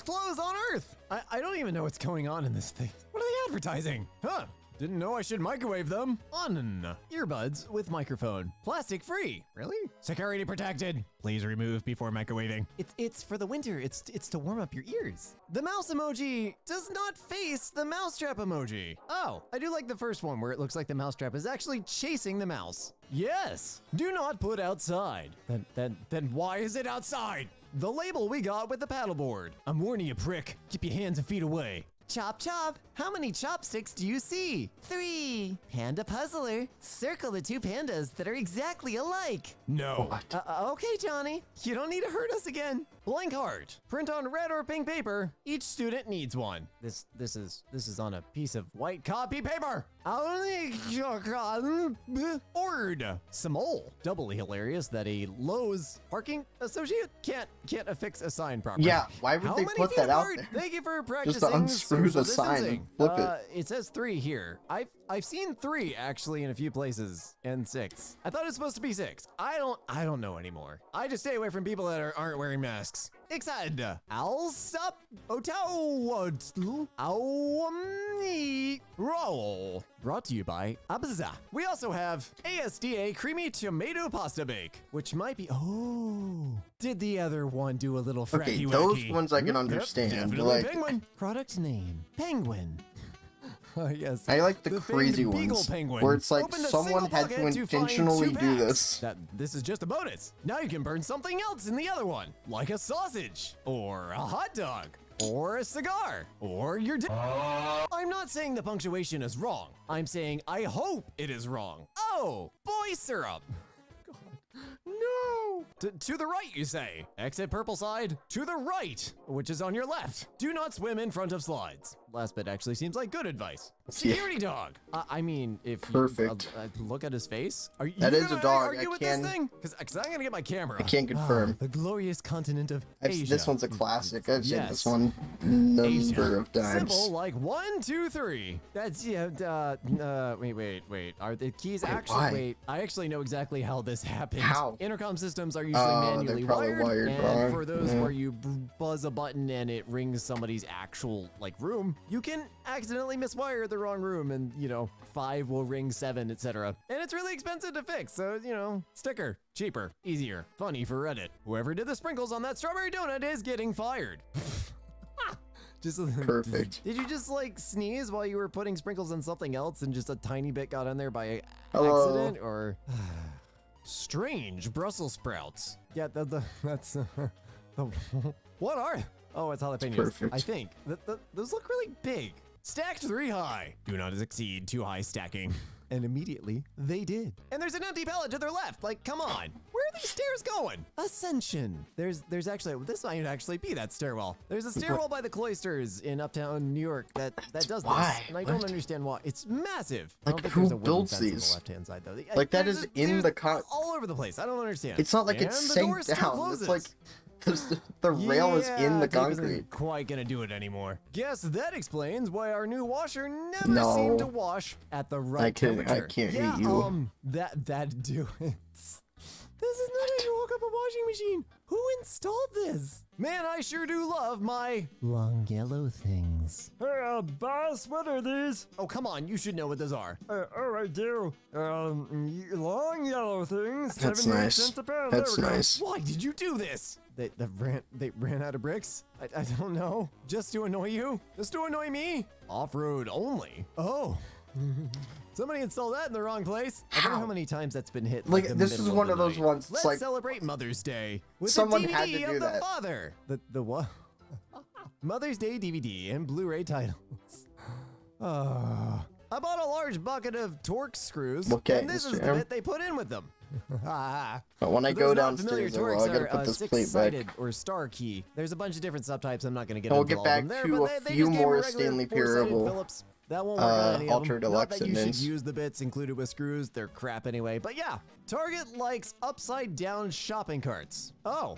clothes on Earth. I don't even know what's going on in this thing. What are they advertising? Huh. Didn't know I should microwave them. On earbuds with microphone. Plastic free. Really? Security protected. Please remove before microwaving. It's for the winter. It's to warm up your ears. The mouse emoji does not face the mousetrap emoji. Oh, I do like the first one where it looks like the mousetrap is actually chasing the mouse. Yes. Do not put outside. Then why is it outside? The label we got with the paddleboard. I'm warning you, prick. Keep your hands and feet away. Chop, chop. How many chopsticks do you see? 3. Panda puzzler. Circle the 2 pandas that are exactly alike. No. Okay, Johnny. You don't need to hurt us again. Blank heart. Print on red or pink paper. Each student needs one. This is on a piece of white copy paper. Ord. Small. Doubly hilarious that a Lowe's parking associate can't affix a sign properly. Yeah, why would How they many put feet that out apart? there? Thank you for Just practicing to unscrew social the sign and distancing. flip it. It says 3 here. I've seen 3 actually in a few places, and 6. I thought it was supposed to be 6. I don't know anymore. I just stay away from people that aren't wearing masks. asks, Ixad, I'll stop Otao Roll. Brought to you by Abza. We also have ASDA Creamy Tomato Pasta Bake, which might be. Oh, did the other one do a little fracky Okay, wacky? those ones I can Yep, understand. definitely Like, penguin. Product name, penguin. Oh, yes. I like the famed crazy beagle ones penguin where it's like opened a someone single had to bucket find intentionally 2 do packs. this. This is just a bonus. Now you can burn something else in the other one, like a sausage, or a hot dog, or a cigar, or your I'm not saying the punctuation is wrong. I'm saying I hope it is wrong. Oh, boy syrup. No! To the right, you say. Exit purple side. To the right, which is on your left. Do not swim in front of slides. Last bit actually seems like good advice. Security dog. I mean, if Perfect. you look at his face. Are you That is gonna a dog. argue I with can- this thing? Because I'm gonna get my camera. I can't confirm. The glorious continent of Asia. This one's a classic. I've seen Yes. this one number Asia. of times. Simple like 1, 2, 3. That's wait. Are the keys Wait, actually why? wait? I actually know exactly how this happened. How? Intercom systems are usually Oh, they're manually probably wired and wrong. for those Yeah. where you buzz a button and it rings somebody's actual like room, you can accidentally miswire the wrong room, and 5 will ring 7, etc. And it's really expensive to fix, so sticker, cheaper, easier, funny for Reddit. Whoever did the sprinkles on that strawberry donut is getting fired. Just Perfect. Did you just like sneeze while you were putting sprinkles on something else and just a tiny bit got on there by Hello. accident, or strange Brussels sprouts? Yeah, that's what are? Oh, it's jalapenos. Perfect. I think those look really big. Stacked 3 high. Do not exceed 2 high stacking. And immediately they did. And there's an empty pallet to their left. Like, come on. Where are these stairs going? Ascension. There's actually, this might actually be that stairwell. There's a stairwell by the cloisters in uptown New York that does Why? this. And I don't What? understand why. It's massive. I Like, don't think who there's a wooden builds fence on these? the left-hand side, though. Like, that There's is a- in there's the all over the place. I don't understand. It's not like it's And the sank door still down. closes. It's like the rail is in the Tape isn't concrete. quite gonna do it anymore. Guess that explains why our new washer never No. seemed to wash at the right temperature. I can't yeah, hate you. That do it. This is not a hook up a washing machine. Who installed this? Man, I sure do love my long yellow things. Hey, boss, what are these? Oh, come on, you should know what those are. Oh, I do. Long yellow things. That's 78 nice. cents a pound. That's There we go. nice. Why did you do this? They ran out of bricks? I don't know. Just to annoy you? Just to annoy me? Off-road only. Oh. Somebody installed that in the wrong place. I don't know how many times that's been hit. Like, the this middle is one the of those night. ones, it's Let's like- celebrate Mother's Day with Someone the DVD had to do of the that. father. The what? Mother's Day DVD and Blu-ray titles. I bought a large bucket of Torx screws, Okay, and this is the Mr. M. bit they put in with them. But when I For go those not familiar, downstairs, I Torx gotta are put this plate six-sided back. or star key. There's a bunch of different subtypes. I'm not going to get And we'll into get all back of them there, to but a they few just gave me more regular Stanley four-sided Parable, Phillips. That won't work on any of Ultra them. Not Deluxe that you should endings. use the bits included with screws. They're crap anyway. But yeah, Target likes upside-down shopping carts. Oh.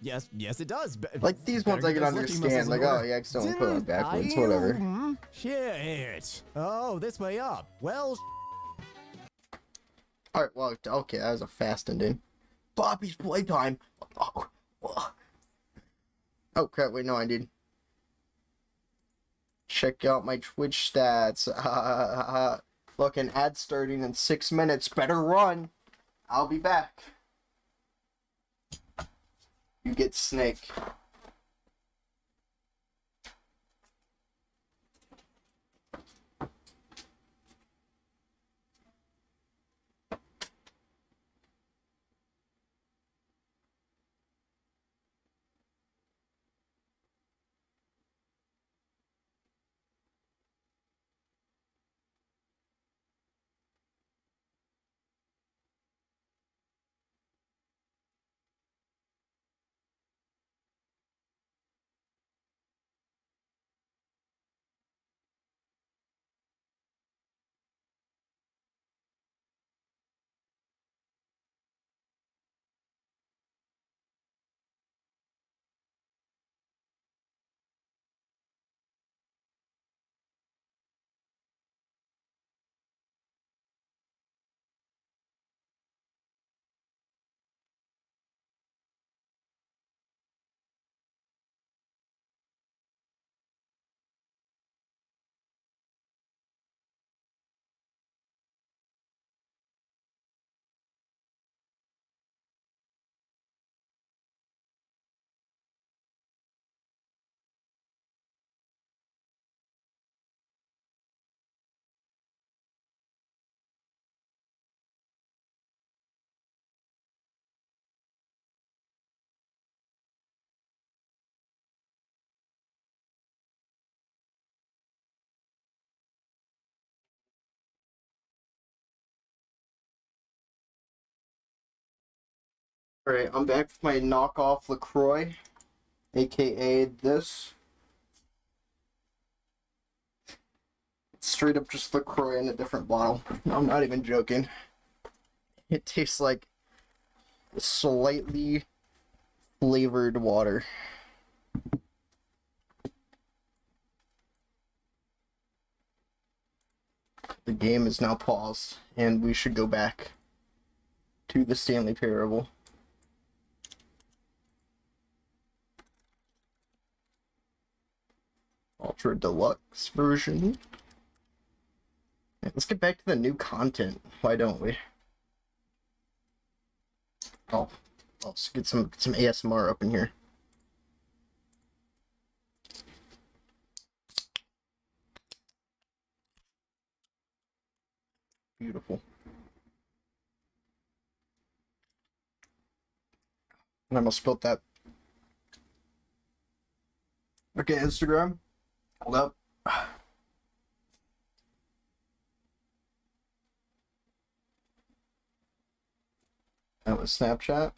Yes, it does. Like, these ones I can understand. Like, oh, you accidentally put it backwards, whatever. Shit. Oh, this way up. Well, Alright, well, okay, that was a fast ending. Bobby's playtime! Oh, crap, wait, no, I did. Check out my Twitch stats. Look, an ad starting in 6 minutes. Better run! I'll be back. You get Snake. Alright, I'm back with my knockoff LaCroix, aka this. It's straight up just LaCroix in a different bottle. I'm not even joking. It tastes like slightly flavored water. The game is now paused, and we should go back to the Stanley Parable. Ultra Deluxe version. Yeah, let's get back to the new content. Why don't we? Oh, let's get some ASMR up in here. Beautiful. I almost spilled that. Okay, Instagram. Hold up. That was Snapchat.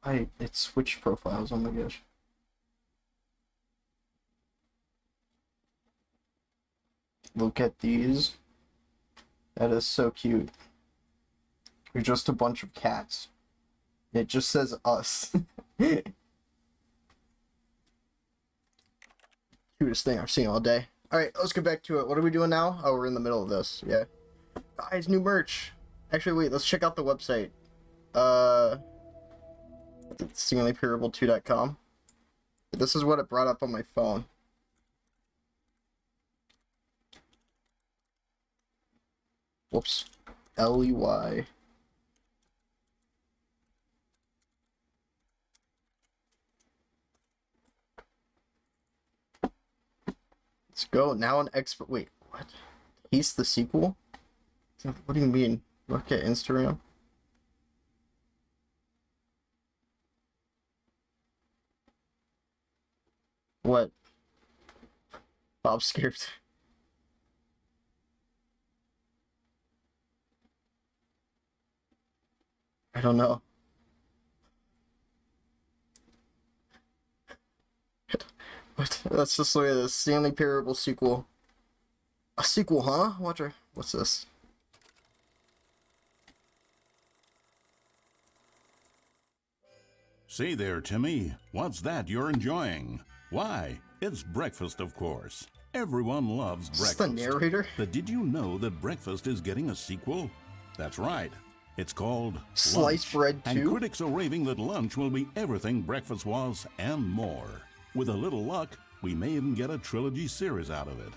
It switched profiles, oh my gosh. Look at these. That is so cute. We're just a bunch of cats. It just says us. Cutest thing I've seen all day. Alright, let's get back to it. What are we doing now? Oh, we're in the middle of this. Yeah. Guys, new merch. Actually, wait, let's check out the website. StanleyParable2.com. This is what it brought up on my phone. Whoops. LEY. Let's go. Now an expert. Wait, what? He's the sequel? What do you mean? Look at Instagram. What? Bob's scared. I don't know. What? Let's just look at the Stanley Parable sequel. A sequel, huh? What's this? Say there, Timmy. What's that you're enjoying? Why, it's breakfast, of course. Everyone loves breakfast. Is this the narrator? But did you know that breakfast is getting a sequel? That's right. It's called Sliced Bread 2? And critics are raving that lunch will be everything breakfast was and more. With a little luck, we may even get a trilogy series out of it.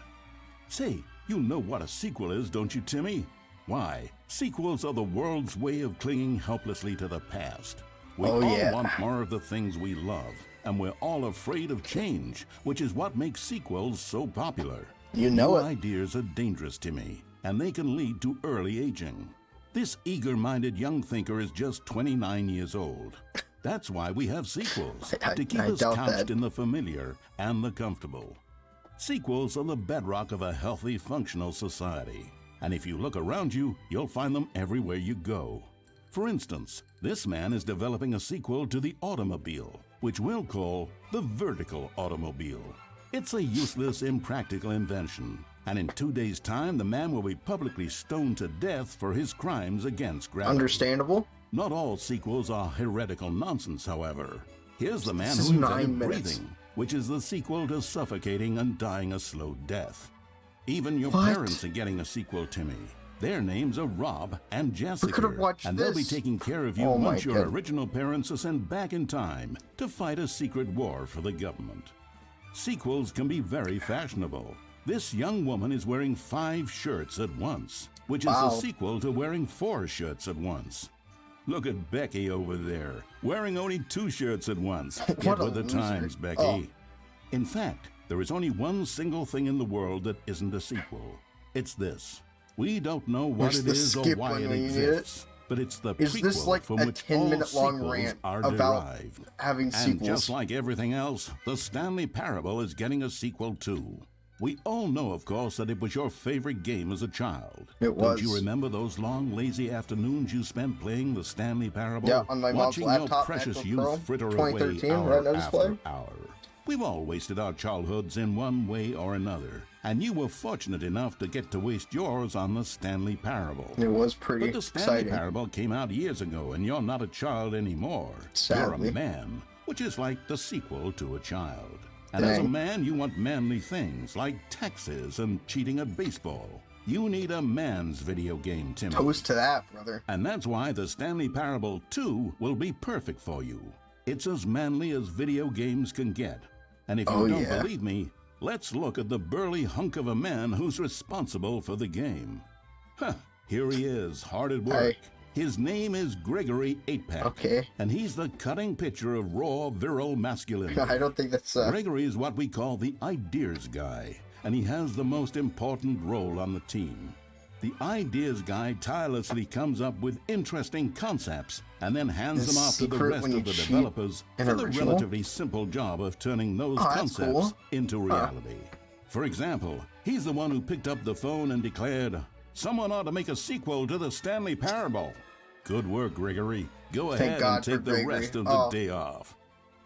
Say, you know what a sequel is, don't you, Timmy? Why, sequels are the world's way of clinging helplessly to the past. We all want more of the things we love, and we're all afraid of change, which is what makes sequels so popular. You know it. New ideas are dangerous, Timmy, and they can lead to early aging. This eager-minded young thinker is just 29 years old. That's why we have sequels, to keep us couched in the familiar and the comfortable. Sequels are the bedrock of a healthy, functional society. And if you look around you, you'll find them everywhere you go. For instance, this man is developing a sequel to the automobile, which we'll call the vertical automobile. It's a useless, impractical invention. And in 2 days' time, the man will be publicly stoned to death for his crimes against gravity. Understandable. Not all sequels are heretical nonsense, however. Here's the man who invented breathing, which is the sequel to suffocating and dying a slow death. Even your parents are getting a sequel, Timmy. Their names are Rob and Jessica, and they'll be taking care of you once your original parents are sent back in time to fight a secret war for the government. Sequels can be very fashionable. This young woman is wearing 5 shirts at once, which is the sequel to wearing 4 shirts at once. Look at Becky over there, wearing only 2 shirts at once. Get with the times, Becky. In fact, there is only one single thing in the world that isn't a sequel. It's this. We don't know what it is or why it exists, but it's the prequel from which all sequels are derived. Having sequels. And just like everything else, the Stanley Parable is getting a sequel too. We all know, of course, that it was your favorite game as a child. It was. Don't you remember those long, lazy afternoons you spent playing the Stanley Parable? Yeah, on my mom's watching laptop, your precious MacBook youth Pro, fritter 2013, away hour right now after display. hour. We've all wasted our childhoods in one way or another, and you were fortunate enough to get to waste yours on the Stanley Parable. It was pretty But the Stanley exciting. Parable came out years ago, and you're not a child anymore. Sadly. You're a man, which is like the sequel to a child. And as a Dang. man, you want manly things like taxes and cheating at baseball. You need a man's video game, Timmy. Toast to that, brother. And that's why the Stanley Parable 2 will be perfect for you. It's as manly as video games can get. And if you don't believe me, let's look at the burly hunk of a man who's responsible for the game. Huh, here he is, hard at work. His name is Gregory 8-Pack. Okay. And he's the cutting picture of raw, virile masculinity. I don't think that's... Gregory is what we call the ideas guy, and he has the most important role on the team. The ideas guy tirelessly comes up with interesting concepts and then hands them off to the rest of the developers for the relatively simple job of turning those concepts into reality. For example, he's the one who picked up the phone and declared, "Someone ought to make a sequel to the Stanley Parable." Good work, Gregory. Go ahead and take the rest of the day off.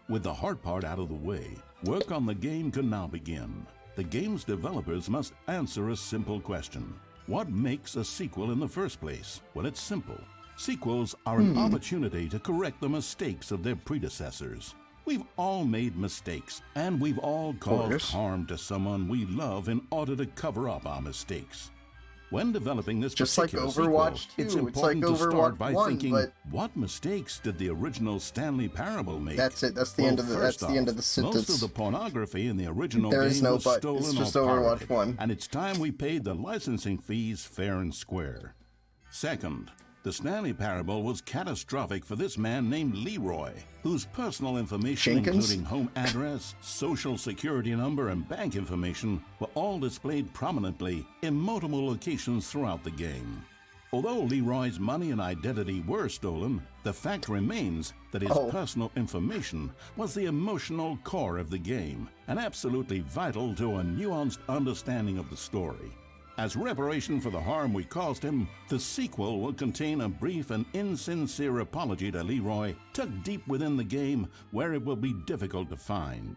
With the hard part out of the way, work on the game can now begin. The game's developers must answer a simple question. What makes a sequel in the first place? Well, it's simple. Sequels are an opportunity to correct the mistakes of their predecessors. We've all made mistakes, and we've all caused harm to someone we love in order to cover up our mistakes. When developing this particular sequel, it's important to start by thinking, what mistakes did the original Stanley Parable make? That's it. That's the end of the. That's the end of the sentence. Most of the pornography in the original There game is no was but. stolen It's just or Overwatch pirated, 1. and it's time we paid the licensing fees fair and square. Second, the Stanley Parable was catastrophic for this man named Leroy, whose personal information, including home address, social security number, and bank information, were all displayed prominently in multiple locations throughout the game. Although Leroy's money and identity were stolen, the fact remains that his personal information was the emotional core of the game, and absolutely vital to a nuanced understanding of the story. As reparation for the harm we caused him, the sequel will contain a brief and insincere apology to Leroy, tucked deep within the game where it will be difficult to find.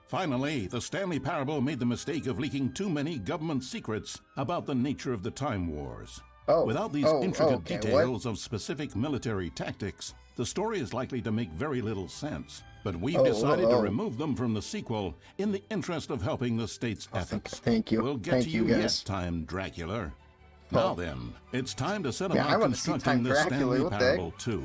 Finally, the Stanley Parable made the mistake of leaking too many government secrets about the nature of the Time Wars. Without these intricate details of specific military tactics, the story is likely to make very little sense. But we've decided to remove them from the sequel in the interest of helping the state's ethics. Thank you. We'll get to you yet, Time Dracula. Now then, it's time to set about constructing the Stanley Parable 2.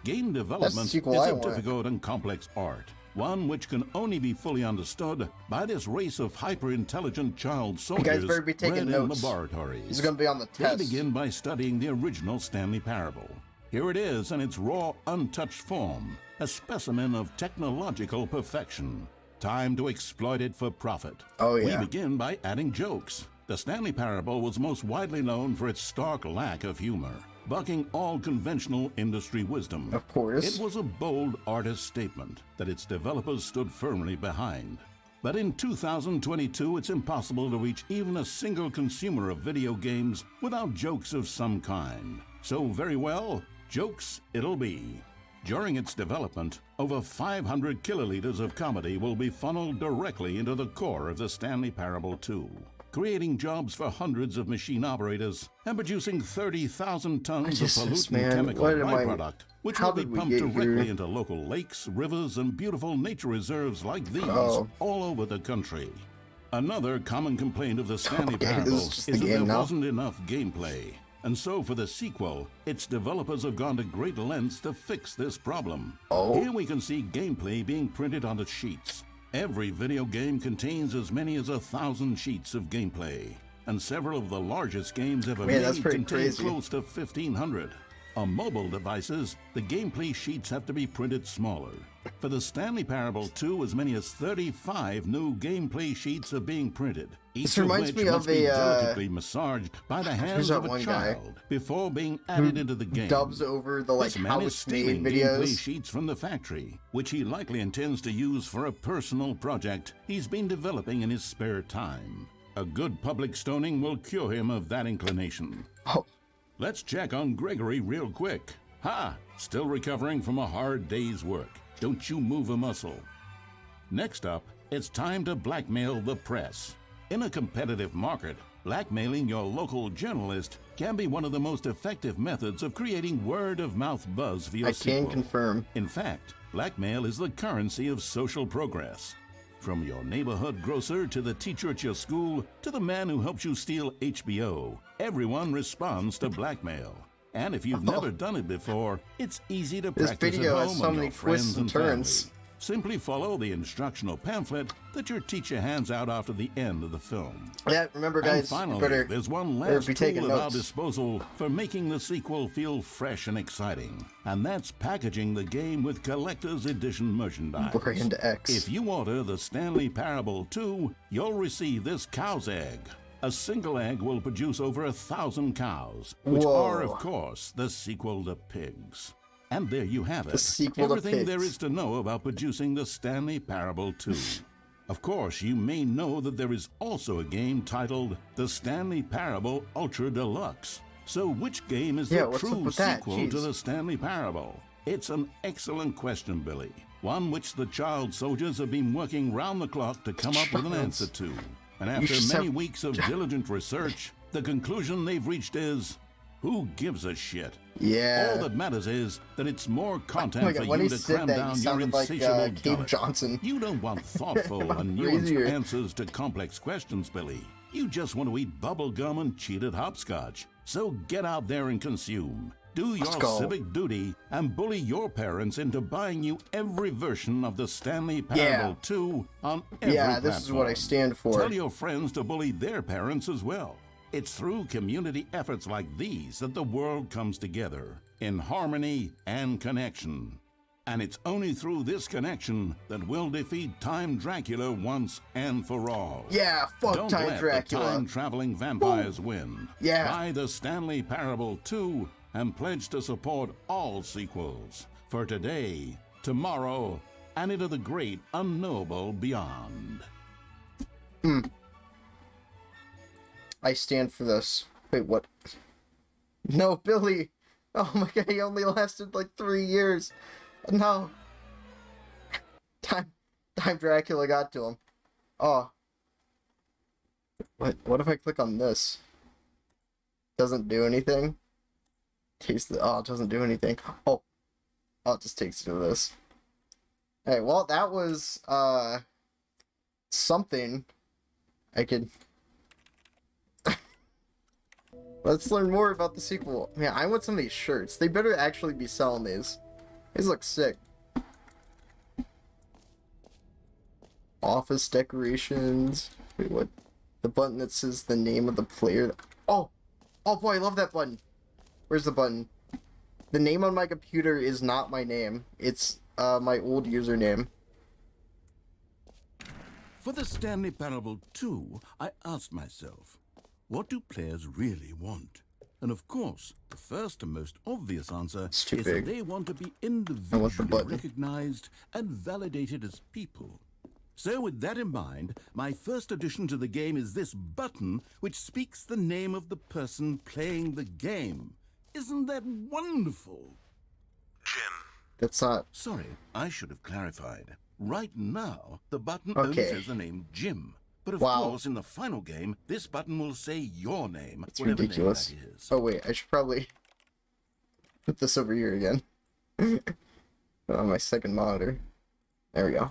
Game development is a difficult and complex art, one which can only be fully understood by this race of hyper-intelligent child soldiers bred in laboratories. It's going to be on the test. They begin by studying the original Stanley Parable. Here it is in its raw, untouched form, a specimen of technological perfection. Time to exploit it for profit. We begin by adding jokes. The Stanley Parable was most widely known for its stark lack of humor, bucking all conventional industry wisdom. Of course. It was a bold artist statement that its developers stood firmly behind. But in 2022, it's impossible to reach even a single consumer of video games without jokes of some kind. So very well, jokes it'll be. During its development, over 500 kiloliters of comedy will be funneled directly into the core of the Stanley Parable 2, creating jobs for hundreds of machine operators and producing 30,000 tons of pollutant chemical byproduct, which will be pumped directly into local lakes, rivers, and beautiful nature reserves like these all over the country. Another common complaint of the Stanley Parable is that there wasn't enough gameplay. And so for the sequel, its developers have gone to great lengths to fix this problem. Here we can see gameplay being printed onto sheets. Every video game contains as many as 1,000 sheets of gameplay, and several of the largest games ever made contain close to 1,500. On mobile devices, the gameplay sheets have to be printed smaller. For the Stanley Parable 2, as many as 35 new gameplay sheets are being printed. Each of reminds which me must of be a, delicately massaged by the hands that of a one guy child before being added into the game. Dubs over the like This man is house made stealing gameplay videos. sheets from the factory, which he likely intends to use for a personal project he's been developing in his spare time. A good public stoning will cure him of that inclination. Oh. Let's check on Gregory real quick. Ha! Still recovering from a hard day's work. Don't you move a muscle. Next up, it's time to blackmail the press. In a competitive market, blackmailing your local journalist can be one of the most effective methods of creating word-of-mouth buzz for your I can sequel. confirm. In fact, blackmail is the currency of social progress. From your neighborhood grocer to the teacher at your school to the man who helps you steal HBO, everyone responds to blackmail. And if you've never done it before, it's easy to This practice video at has home so on many your twists friends and and turns. family. Simply follow the instructional pamphlet that your teacher hands out after the end of the film. Yeah, remember guys, And finally, better, there's one better last be taking tool at our notes. disposal for making the sequel feel fresh and exciting, and that's packaging the game with collector's edition merchandise. Brand X. If you order the Stanley Parable 2, you'll receive this cow's egg. A single egg will produce over 1,000 cows, which Whoa. are, of course, the sequel to pigs. And there you have it. The sequel to Everything there Pigs. is to know about producing the Stanley Parable 2. Of course, you may know that there is also a game titled The Stanley Parable Ultra Deluxe. So which game is Yeah, the what's up true with that? sequel to Jeez. the Stanley Parable? It's an excellent question, Billy. One which the child soldiers have been working round the clock to come up with an answer to. And after just many have- weeks of diligent research, the conclusion they've reached is, who gives a shit? Yeah. All that matters is that it's more content Oh my God, for when you he to said cram that, he down your sounded like, insatiable Cade gullet. Johnson. You don't want thoughtful and Crazier. nuanced answers to complex questions, Billy. You just want to eat bubble gum and cheat at hopscotch. So get out there and consume. Do your Let's go. civic duty and bully your parents into buying you every version of the Stanley Parable Yeah. 2 on every Yeah, this is what I platform. stand for. Tell your friends to bully their parents as well. It's through community efforts like these that the world comes together in harmony and connection. And it's only through this connection that we'll defeat Time Dracula once and for all. Yeah, fuck Don't Time let Dracula. the time-traveling vampires win. Yeah. Buy the Stanley Parable 2 and pledge to support all sequels for today, tomorrow, and into the great unknowable beyond. I stand for this. Wait, what? No, Billy! Oh my god, he only lasted like 3 years. No. Time Dracula got to him. Oh. What if I click on this? Doesn't do anything? Taste the, oh, it doesn't do anything. Oh. Oh, it just takes you to this. Hey, well, that was, something. I could... Let's learn more about the sequel. Man, I want some of these shirts. They better actually be selling these. These look sick. Office decorations. Wait, what? The button that says the name of the player. Oh! Oh boy, I love that button. Where's the button? The name on my computer is not my name. It's, my old username. For the Stanley Parable 2, I asked myself, what do players really want? And of course, the first and most obvious answer It's too is big. that they want to be I want the individually button. recognized and validated as people. So with that in mind, my first addition to the game is this button which speaks the name of the person playing the game. Isn't that wonderful? That's not... Sorry, I should have clarified. Right now, the button Okay. only says the name Jim. But of Wow. course, in the final game, this button will say your name, That's whatever ridiculous. name that is. Oh wait, I should probably put this over here again. On my second monitor. There we go.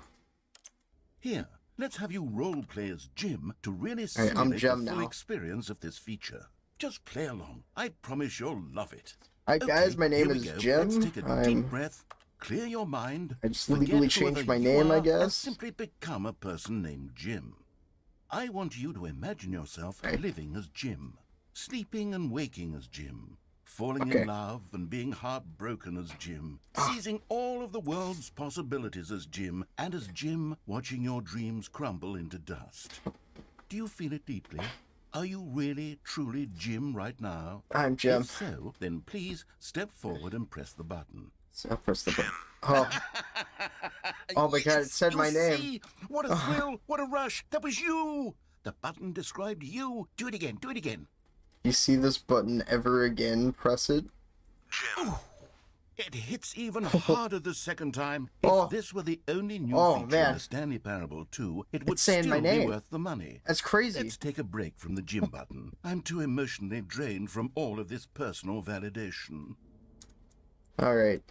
Here, let's have you role play as Jim to really All right, I'm simulate Jim the full now. experience of this feature. Just play along. I promise you'll love it. Hi guys, my name here we is go. Jim. Let's take a I'm... deep breath, clear your mind. I just forget legally whoever changed my you name, I are, and guess. simply become a person named Jim. I want you to imagine yourself Right. living as Jim, sleeping and waking as Jim, falling in love and being heartbroken as Jim, seizing all of the world's possibilities as Jim, and as Jim, watching your dreams crumble into dust. Do you feel it deeply? Are you really, truly Jim right now? I'm Jim. If so, then please step forward and press the button. So I'll press the button. Oh. Oh my god, it said my name. See? What a thrill, what a rush. That was you. The button described you. Do it again, do it again. You see this button ever again, press it. Ooh, it hits even harder the second time. If this were the only new feature in the Stanley Parable 2, it would saying still my name. be worth the money. That's crazy. Let's take a break from the Jim button. I'm too emotionally drained from all of this personal validation. Alright.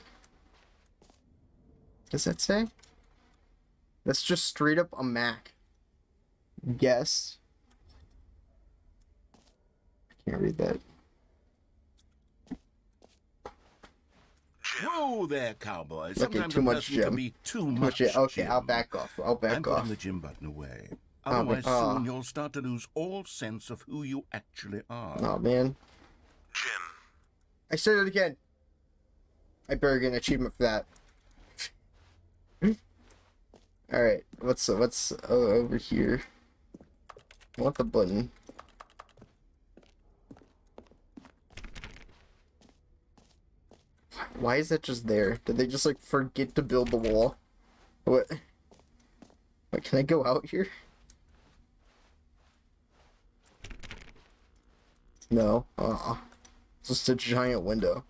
Does that say? That's just straight up a Mac. Guess. I can't read that. Whoa there, cowboy. Okay, Sometimes too a much person Jim. can be too much Okay, Jim. I'll back off. I'll back I'm off. putting the Jim button away. Oh, Otherwise, man. soon you'll start to lose all sense of who you actually are. Oh man. Jim. I said it again. I better get an achievement for that. Alright, what's over here? I want the button. Why is that just there? Did they just like forget to build the wall? What? Wait, can I go out here? No. It's just a giant window.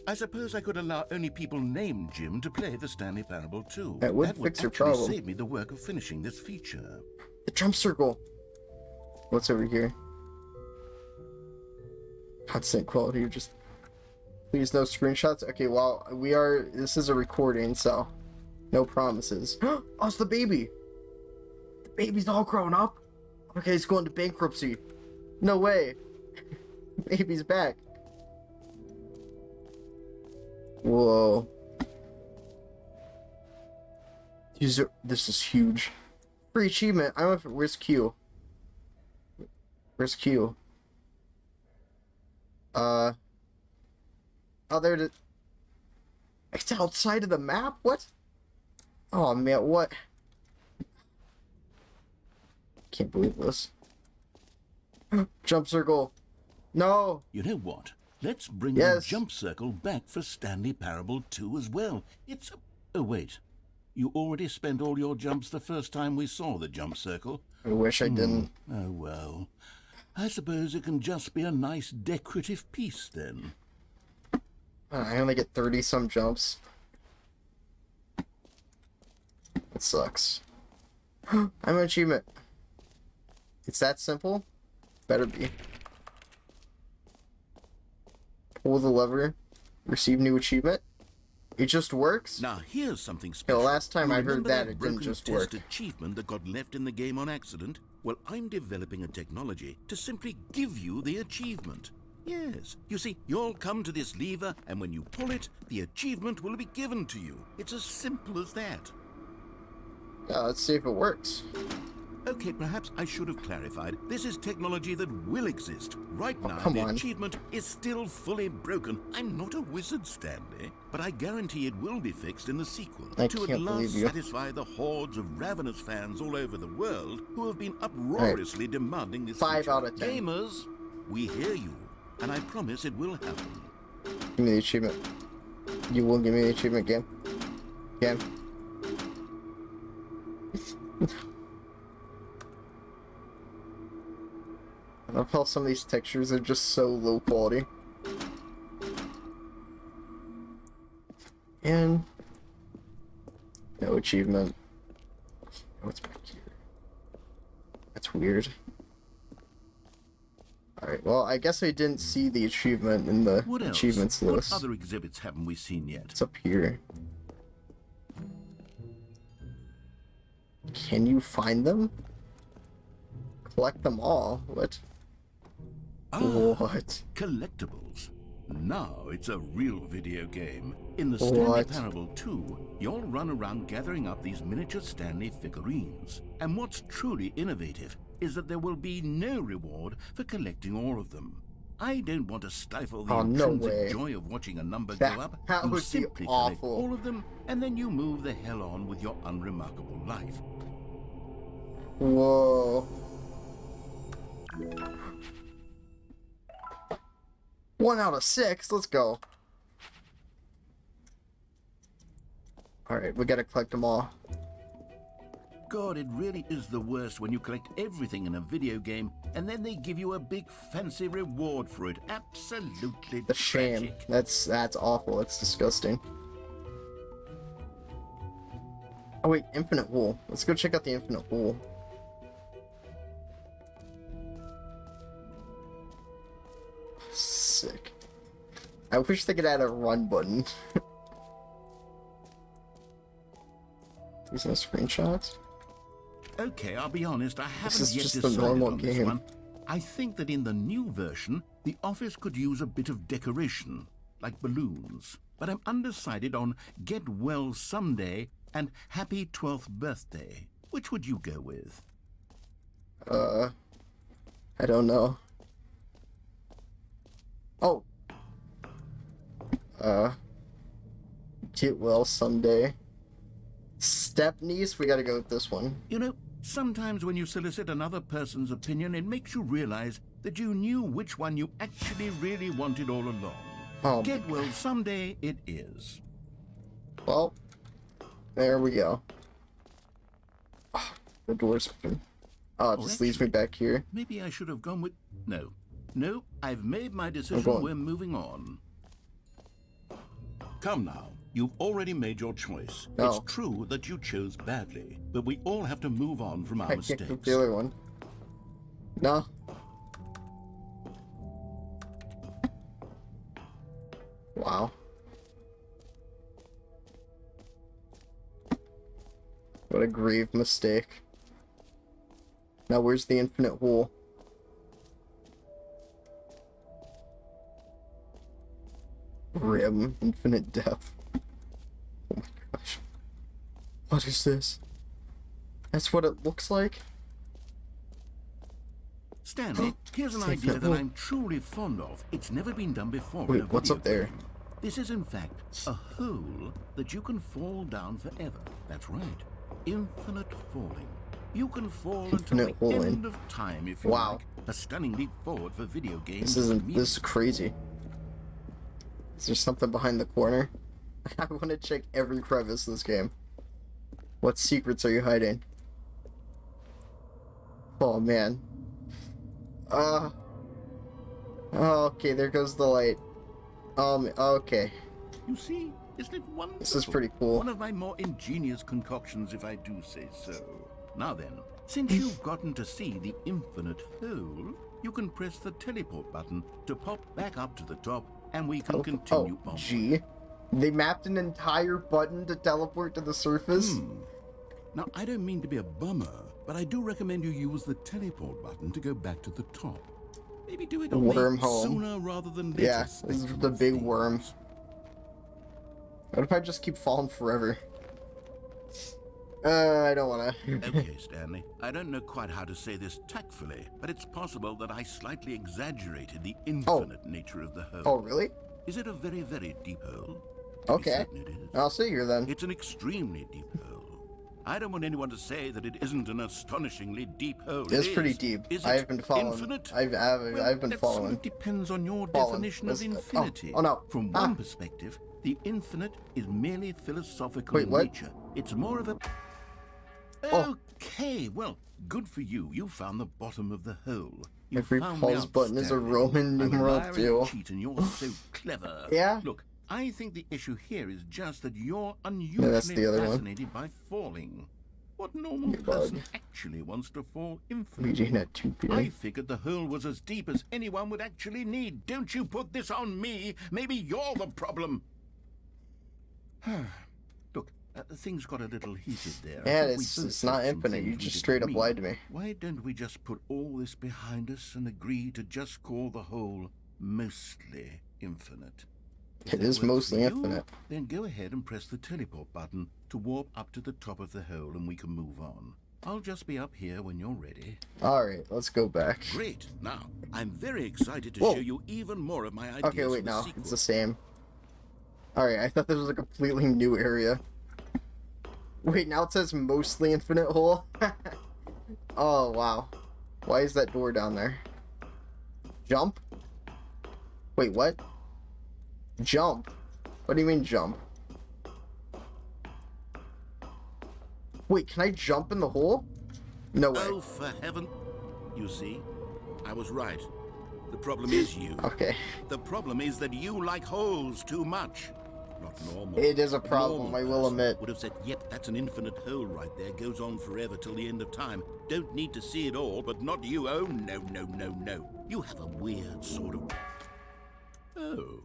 I suppose I could allow only people named Jim to play the Stanley Parable 2. That would fix your actually problem. save me the work of finishing this feature. The jump circle. What's over here? Constant quality. Just please no screenshots. Okay, well this is a recording, so no promises. Oh, it's the baby. The baby's all grown up. Okay, it's going to bankruptcy. No way. Baby's back. Whoa. This is huge. Free achievement. I don't know where's Q? Where's Q? Oh, there it is. It's outside of the map? What? Oh, man, what? Can't believe this. Jump circle. No! You know what? Let's bring the jump circle back for Stanley Parable 2 as well. It's... Oh, wait. You already spent all your jumps the first time we saw the jump circle. I wish I didn't. Oh, well. I suppose it can just be a nice decorative piece, then. I only get 30-some jumps. It sucks. I'm an achievement. It's that simple? Better be. Pull the lever. Receive new achievement. It just works? Now, here's something special. The last time You I heard remember that, it didn't broken just test work. achievement that got left in the game on accident? Well, I'm developing a technology to simply give you the achievement. Yes. You see, you'll come to this lever, and when you pull it, the achievement will be given to you. It's as simple as that. Yeah, let's see if it works. Okay, perhaps I should have clarified. This is technology that will exist. Right now, come the on. achievement is still fully broken. I'm not a wizard, Stanley, but I guarantee it will be fixed in the sequel. I to can't at last believe you. satisfy the hordes of ravenous fans all over the world who have been uproariously demanding this 5 feature. out of 10. Gamers, we hear you, and I promise it will happen. Give me the achievement. You will give me the achievement, game. Game. I love how some of these textures are just so low quality. And no achievement. What's back here? That's weird. Alright, well, I guess I didn't see the achievement in the What else? achievements What list. other exhibits haven't we seen yet? It's up here. Can you find them? Collect them all? What? What? Collectibles. Now it's a real video game. In the Stanley What? Parable 2, you'll run around gathering up these miniature Stanley figurines. And what's truly innovative, is that there will be no reward for collecting all of them. I don't want to stifle the Oh, no intrinsic way. joy of watching a number That- go up. that You would be simply collect awful. all of them, and then you move the hell on with your unremarkable life. Whoa. 1 out of 6. Let's go. Alright, we gotta collect them all. God, it really is the worst when you collect everything in a video game and then they give you a big fancy reward for it. Absolutely The shame. tragic. That's awful. That's disgusting. Oh wait, Infinite Wool. Let's go check out the Infinite Wool. Sick. I wish they could add a run button. These no screenshots. Okay, I'll be honest, I haven't is yet just the decided normal on this game. one. I think that in the new version, the office could use a bit of decoration, like balloons. But I'm undecided on Get Well Someday and Happy 12th Birthday. Which would you go with? I don't know. Oh. Get Well Someday. Stepniece, we gotta go with this one. You know, sometimes when you solicit another person's opinion, it makes you realize that you knew which one you actually really wanted all along. Oh. Get Well Someday it is. Well, there we go. Oh, the door's open. Oh, it just leaves me back here. Maybe I should have gone with... No. No, I've made my decision. going. We're moving on. Come now. You've already made your choice. No. It's true that you chose badly, but we all have to move on from our I can't mistakes. click the other one. No. Wow. What a grave mistake. Now where's the Infinite Wool? Rim, infinite depth. Oh my gosh. What is this? That's what it looks like? Stanley, here's an Safe idea at that home. I'm truly fond of. It's never been done before. Wait, in a what's video up there? game. This is, in fact, a hole that you can fall down forever. That's right. Infinite falling. You can fall Infinite until the falling. end of time if you Wow. like. A stunning leap forward for video games. This is crazy. Is there something behind the corner? I want to check every crevice in this game. What secrets are you hiding? Oh man. Oh, okay, there goes the light. Okay. You see, isn't it wonderful? This is pretty cool. One of my more ingenious concoctions, if I do say so. Now then, since you've gotten to see the infinite hole, you can press the teleport button to pop back up to the top, and we can continue on. Gee. They mapped an entire button to teleport to the surface? Now, I don't mean to be a bummer, but I do recommend you use the teleport button to go back to the top. Maybe do it Wormhole. sooner rather than later. Yeah, this is the big worm. What if I just keep falling forever? I don't wanna. Okay, Stanley. I don't know quite how to say this tactfully, but it's possible that I slightly exaggerated the infinite nature of the hole. Oh, really? Is it a very, very deep hole? To be Okay. certain it is. I'll see you then. It's an extremely deep hole. I don't want anyone to say that it isn't an astonishingly deep hole. It's It pretty is. deep. Is I've it been following. infinite? I've been That sort following. of depends on your Fallen. definition of Listen- infinity. oh, no. From Ah. one perspective, the infinite is merely philosophical Wait, in what? nature. It's more of a... Oh. Okay, well, good for you. You found the bottom of the hole. You Every found me pause button is a outstanding. Roman I'm a numeral liar and too. a cheat, and you're so clever. Yeah? Look, I think the issue here is just that you're that's unusually the other one. fascinated by falling. What normal You person bug. actually wants to fall infinitely? Reading at 2 p.m. I figured the hole was as deep as anyone would actually need. Don't you put this on me. Maybe you're the problem. Look, things got a little heated there. Yeah, I think we it's both not said some infinite. things You we just didn't straight up mean. lied to me. Why don't we just put all this behind us and agree to just call the hole mostly infinite? If It that is works for mostly you, infinite. Then go ahead and press the teleport button to warp up to the top of the hole and we can move on. I'll just be up here when you're ready. Alright, let's go back. Great. Now, I'm very excited to Whoa. show you even more of my ideas Okay, for wait, the no, sequel. it's the same. Alright, I thought this was a completely new area. Wait, now it says mostly infinite hole? Oh, wow. Why is that door down there? Jump? Wait, what? Jump? What do you mean jump? Wait, can I jump in the hole? No way. Oh, for heaven. You see, I was right. The problem is you. Okay. The problem is that you like holes too much. Not normal. It is a problem, normal I will person admit. Would have said, yep, that's an infinite hole right there. Goes on forever till the end of time. Don't need to see it all, but not you. Oh, no, no, no, no. You have a weird sort of... Oh.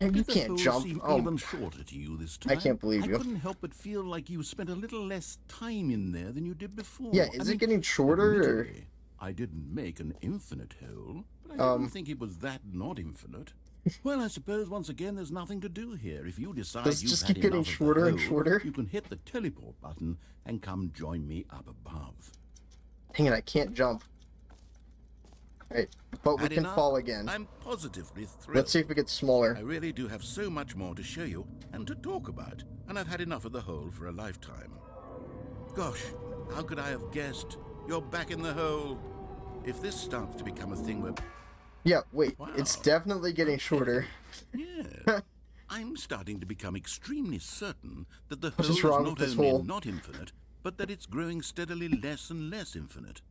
And you Did the can't hole jump. seem Oh, even shorter to you this time? I can't believe you. I couldn't help but feel like you spent a little less time in there than you did before. yeah, is it getting shorter or... admittedly, I didn't make an infinite hole, but I didn't think it was that not infinite. Well, I suppose once again there's nothing to do here. If you decide Does it you've just had keep getting enough of the shorter and hole, shorter? you can hit the teleport button and come join me up above. Dang it, I can't jump. Right, but we Had can enough? fall again. I'm positively thrilled. Let's see if it gets smaller. I really do have so much more to show you and to talk about, and I've had enough of the hole for a lifetime. Gosh, how could I have guessed? You're back in the hole. If this starts to become a thing where... Yeah, wait, Wow. it's definitely getting shorter. Yeah. I'm starting to become extremely certain that the What hole is is wrong not with this only hole? not infinite, but that it's growing steadily less and less infinite.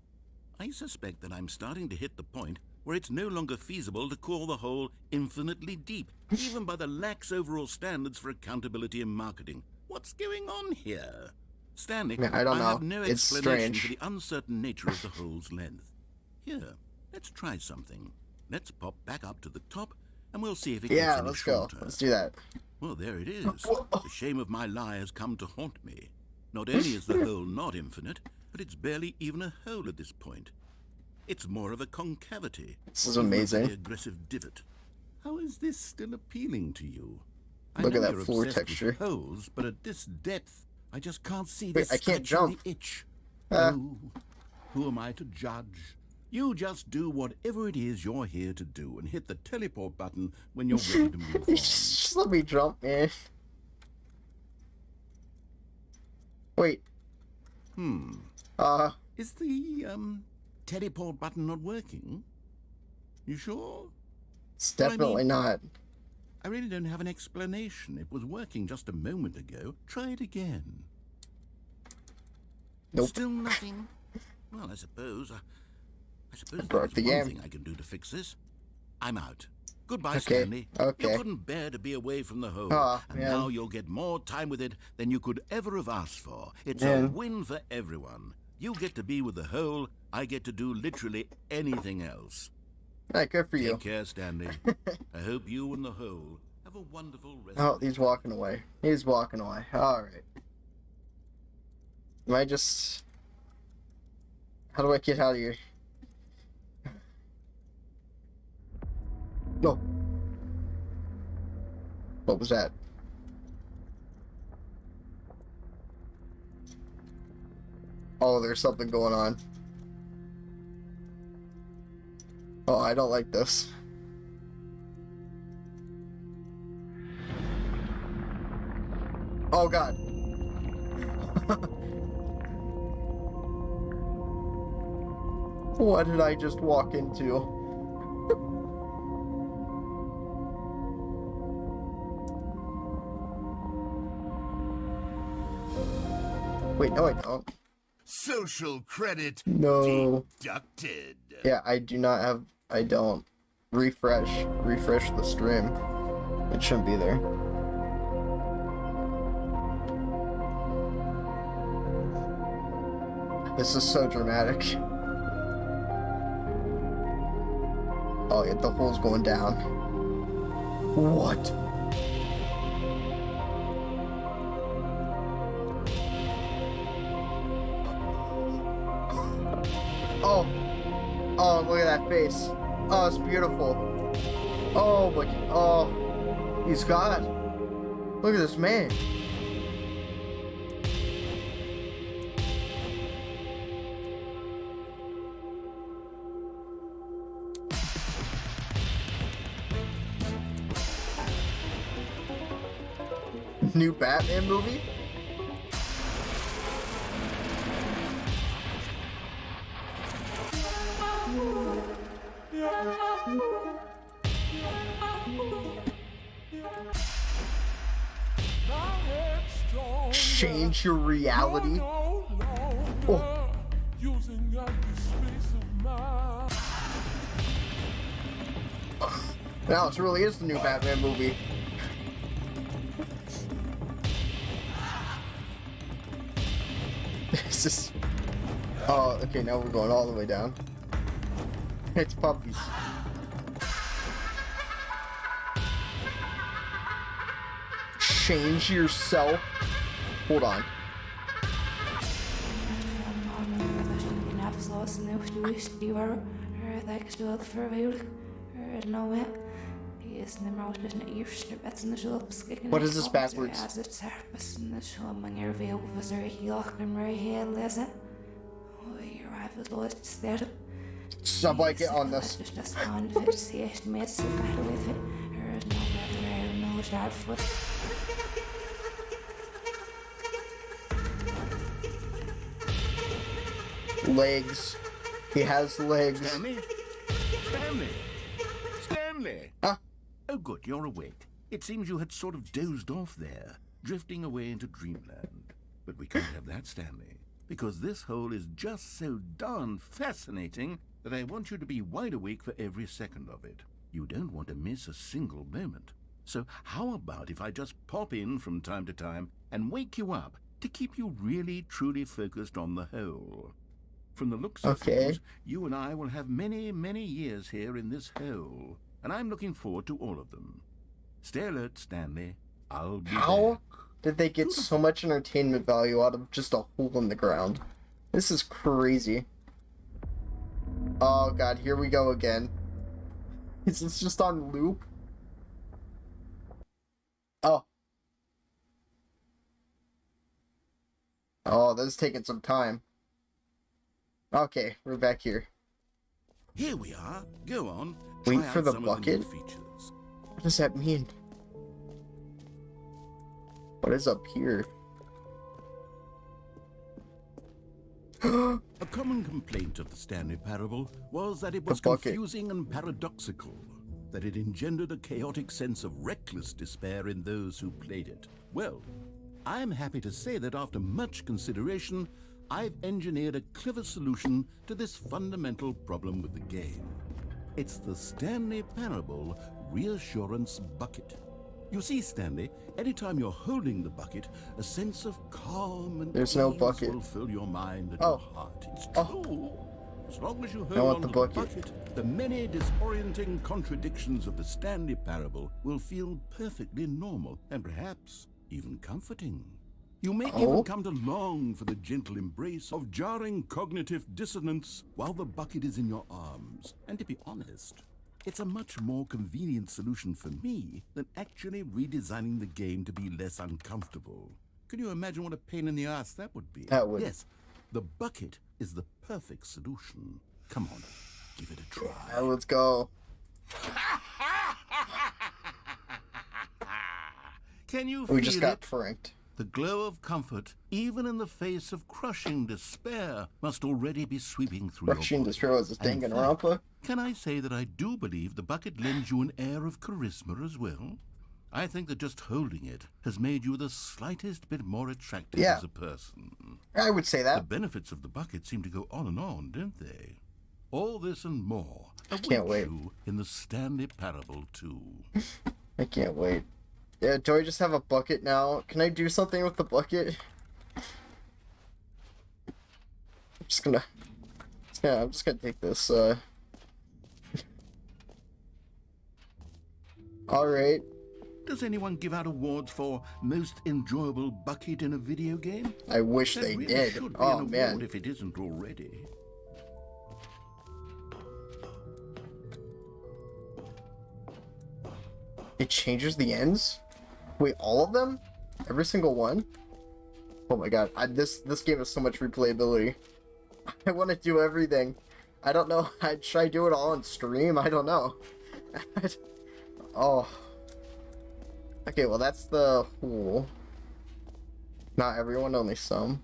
I suspect that I'm starting to hit the point where it's no longer feasible to call the hole infinitely deep, even by the lax overall standards for accountability and marketing. What's going on here? Stanley, Man, I don't know. have no It's explanation strange. for the uncertain nature of the hole's length. Here, let's try something. Let's pop back up to the top, and we'll see if it gets Yeah, any let's go. shorter. Let's do that. Well, there it is. The shame of my lie has come to haunt me. Not only is the hole not infinite, but it's barely even a hole at this point. It's more of a concavity. This is even a amazing. very aggressive divot. How is this still appealing to you? I Look know at that you're floor obsessed with texture. holes, but at this depth, I just can't see Wait, this I can't scratching jump. the itch. Ah. Oh, who am I to judge? You just do whatever it is you're here to do and hit the teleport button when you're ready to move on. Just let me jump, man. Wait. Is the, teleport button not working? You sure? It's Well, I definitely mean- not. I really don't have an explanation. It was working just a moment ago. Try it again. Nope. Still nothing? Well, I suppose broke there's the one game. thing I can do to fix this. I'm out. Goodbye, Okay, Stanley. okay. You couldn't bear to be away from the hole, Aw, and man. now you'll get more time with it than you could ever have asked for. It's a Man. win for everyone. You get to be with the hole. I get to do literally anything else. Alright, good for you. Take care, Stanley. I hope you and the hole have a wonderful rest. Oh, of the he's day. walking away. He's walking away. Alright. Am I just... How do I get out of here? No. What was that? Oh, there's something going on. Oh, I don't like this. Oh god. What did I just walk into? Wait, no I don't. Social credit No. deducted. Yeah, I do not have... I don't. Refresh. Refresh the stream. It shouldn't be there. This is so dramatic. Oh, yeah, the hole's going down. What? Oh. Oh, look at that face. Oh, it's beautiful. Oh, my... Oh. He's God. Look at this man. New Batman movie? Change your reality? Oh. Now this really is the new Batman movie. This is... Oh, okay, now we're going all the way down. It's puppies. Change yourself. Hold on. What is this backwards? Somebody get on this. Legs. He has legs. Stanley? Stanley? Stanley? Huh? Oh, good, you're awake. It seems you had sort of dozed off there, drifting away into dreamland. But we can't have that, Stanley, because this hole is just so darn fascinating that I want you to be wide awake for every second of it. You don't want to miss a single moment. So how about if I just pop in from time to time and wake you up to keep you really, truly focused on the hole? From the looks of things, you and I will have many, many years here in this hole, and I'm looking forward to all of them. Stay alert, Stanley. I'll be How back. did they get so much entertainment value out of just a hole in the ground? This is crazy. Oh god, here we go again. Is this just on loop? Oh. Oh, this is taking some time. Okay, we're back here. Here we are. Go on. Wait Try for out the some bucket? Of the new features. What does that mean? What is up here? A common complaint of the Stanley Parable was that it was confusing and paradoxical, that it engendered a chaotic sense of reckless despair in those who played it. Well, I'm happy to say that after much consideration, I've engineered a clever solution to this fundamental problem with the game. It's the Stanley Parable Reassurance Bucket. You see, Stanley, anytime you're holding the bucket, a sense of calm and There's no ease bucket. will fill your mind and your heart. It's true. As long as you hold want on the to bucket. the bucket, the many disorienting contradictions of the Stanley Parable will feel perfectly normal and perhaps even comforting. You may even come to long for the gentle embrace of jarring cognitive dissonance while the bucket is in your arms. And to be honest, it's a much more convenient solution for me than actually redesigning the game to be less uncomfortable. Can you imagine what a pain in the ass that would be? That would. Yes, the bucket is the perfect solution. Come on, give it a try. Let's go. Can you We feel just got it? pranked. The glow of comfort, even in the face of crushing despair, must already be sweeping through Crushing your body. despair was a And in Danganronpa. fact, can I say that I do believe the bucket lends you an air of charisma as well? I think that just holding it has made you the slightest bit more attractive as a person. I would say that. The benefits of the bucket seem to go on and on, don't they? All this and more can't await wait. you in the Stanley Parable 2. I can't wait. Yeah, do I just have a bucket now? Can I do something with the bucket? I'm just gonna take this, Alright. Does anyone give out awards for most enjoyable bucket in a video game? I wish There they really did. should be Oh, an man. award if it isn't already. It changes the ends? Wait, all of them? Every single one? Oh my god, this game has so much replayability. I want to do everything. I don't know. Should I do it all on stream? I don't know. Oh. Okay, well that's the hole. Not everyone, only some.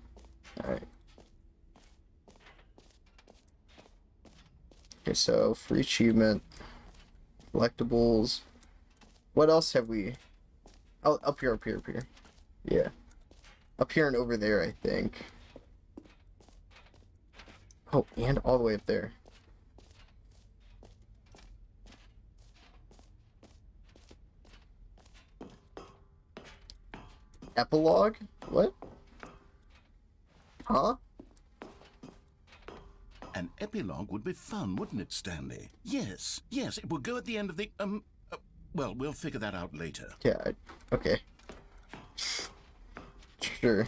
Alright. Okay, so free achievement, collectibles. What else have we? Oh, up here. Yeah. Up here and over there, I think. Oh, and all the way up there. Epilogue? What? Huh? An epilogue would be fun, wouldn't it, Stanley? Yes, it will go at the end of the, well, we'll figure that out later. Yeah, okay. Sure.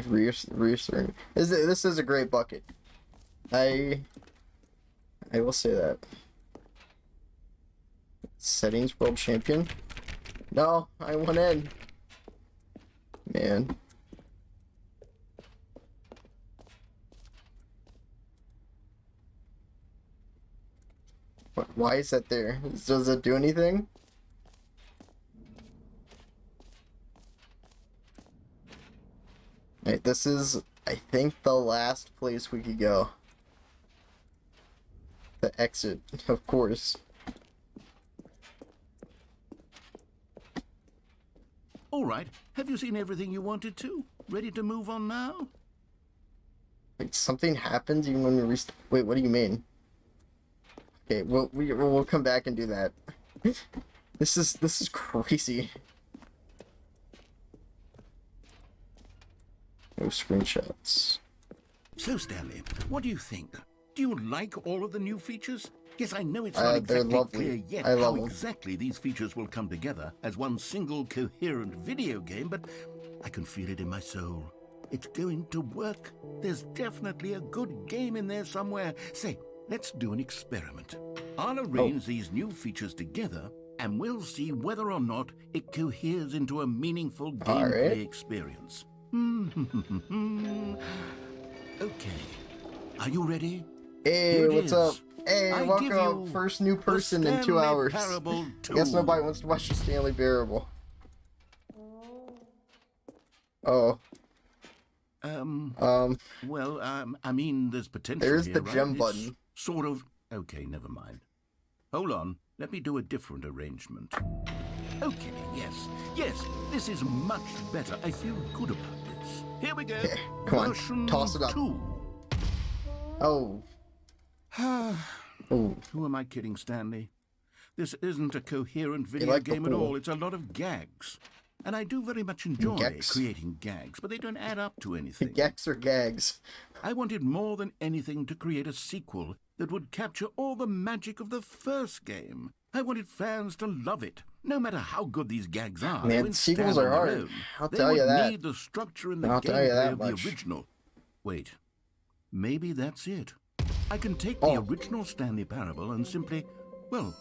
Reassuring. This is a great bucket. I will say that. Settings world champion. No, I went in. Man. Why is that there? Does it do anything? Right, this is, I think, the last place we could go. The exit, of course. All right, have you seen everything you wanted to? Ready to move on now? Wait, something happens even when we restart. Wait, what do you mean? Okay, we'll come back and do that. This is crazy. No screenshots. So, Stanley, what do you think? Do you like all of the new features? Yes, I know it's not They're exactly lovely. clear yet I love how them. exactly these features will come together as one single coherent video game, but I can feel it in my soul. It's going to work. There's definitely a good game in there somewhere. Say, let's do an experiment. I'll arrange these new features together, and we'll see whether or not it coheres into a meaningful gameplay experience. Okay. Are you ready? Hey, Here it what's is. up? Hey, I give welcome. you First new the person in 2 Stanley hours. Parable Guess 2. nobody wants to watch the Stanley Parable. Oh. Well, I mean, there's potential There's here, the right? gem It's button. Sort of. Okay, never mind. Hold on. Let me do a different arrangement. Okay, yes, this is much better. I feel good about this. Here we go. Okay, come on, Version toss it up. 2. Oh. Oh. Who am I kidding, Stanley? This isn't a coherent video like the game at pool. all. It's a lot of gags. And I do very much enjoy Gags? creating gags, but they don't add up to anything. Gags or gags? I wanted more than anything to create a sequel that would capture all the magic of the first game. I wanted fans to love it, no matter how good these gags are. Man, they wouldn't sequels stand are on their hard. own. I'll They tell would you that. need the structure and the I'll tell you gameplay that of much. the original. Wait, maybe that's it. I can take the original Stanley Parable and simply, well,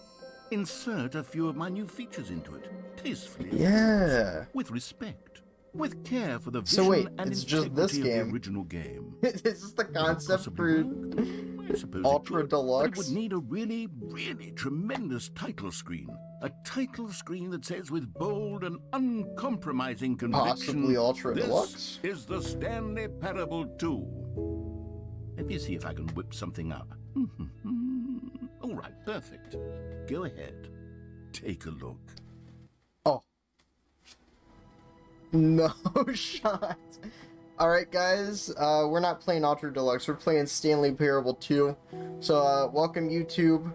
insert a few of my new features into it, tastefully, of Yeah. course, with respect, with care for the So vision wait, and it's just this integrity of game. the original game. Is this the concept for I suppose Ultra it could, Deluxe? But it would need a really, really tremendous title screen. A title screen that says with bold and uncompromising conviction, Possibly Ultra this Deluxe? is the Stanley Parable 2. Let me see if I can whip something up. All right, perfect. Go ahead. Take a look. Oh. No shot. Alright guys, we're not playing Ultra Deluxe, we're playing Stanley Parable 2. So welcome YouTube.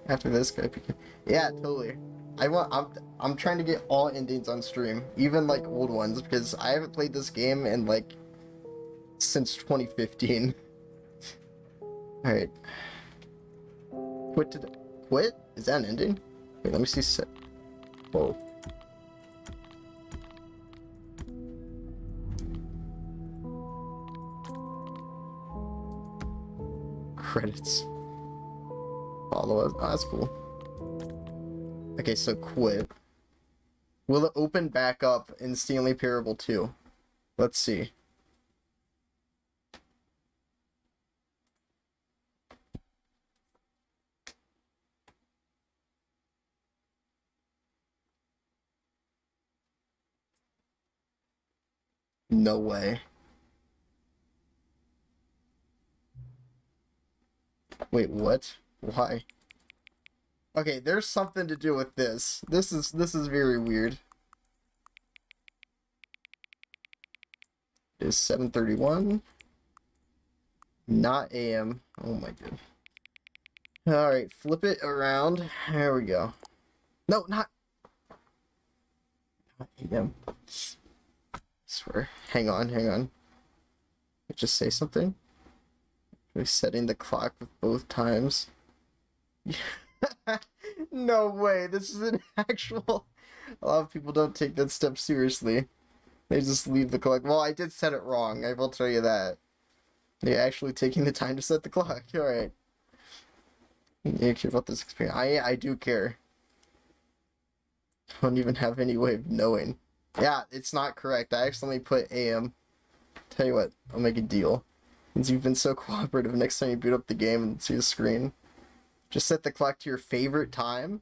After this guy, yeah, totally. I'm trying to get all endings on stream, even like old ones, because I haven't played this game in like since 2015. Alright. Quit? Is that an ending? Wait, let me see set. Whoa. Credits. Follow us. Oh, that's cool. Okay, so quit. Will it open back up in Stanley Parable 2? Let's see. No way. Wait, what? Why? Okay, there's something to do with this. This is very weird. It is 7:31. Not AM. Oh my god. Alright, flip it around. There we go. No, not AM. I swear. Hang on. Just say something. We're setting the clock with both times. No way, this is an actual... A lot of people don't take that step seriously. They just leave the clock. Well, I did set it wrong, I will tell you that. They're actually taking the time to set the clock. Alright. You care about this experience? I do care. I don't even have any way of knowing. Yeah, it's not correct. I accidentally put AM. Tell you what, I'll make a deal. Since you've been so cooperative, next time you boot up the game and see the screen, just set the clock to your favorite time.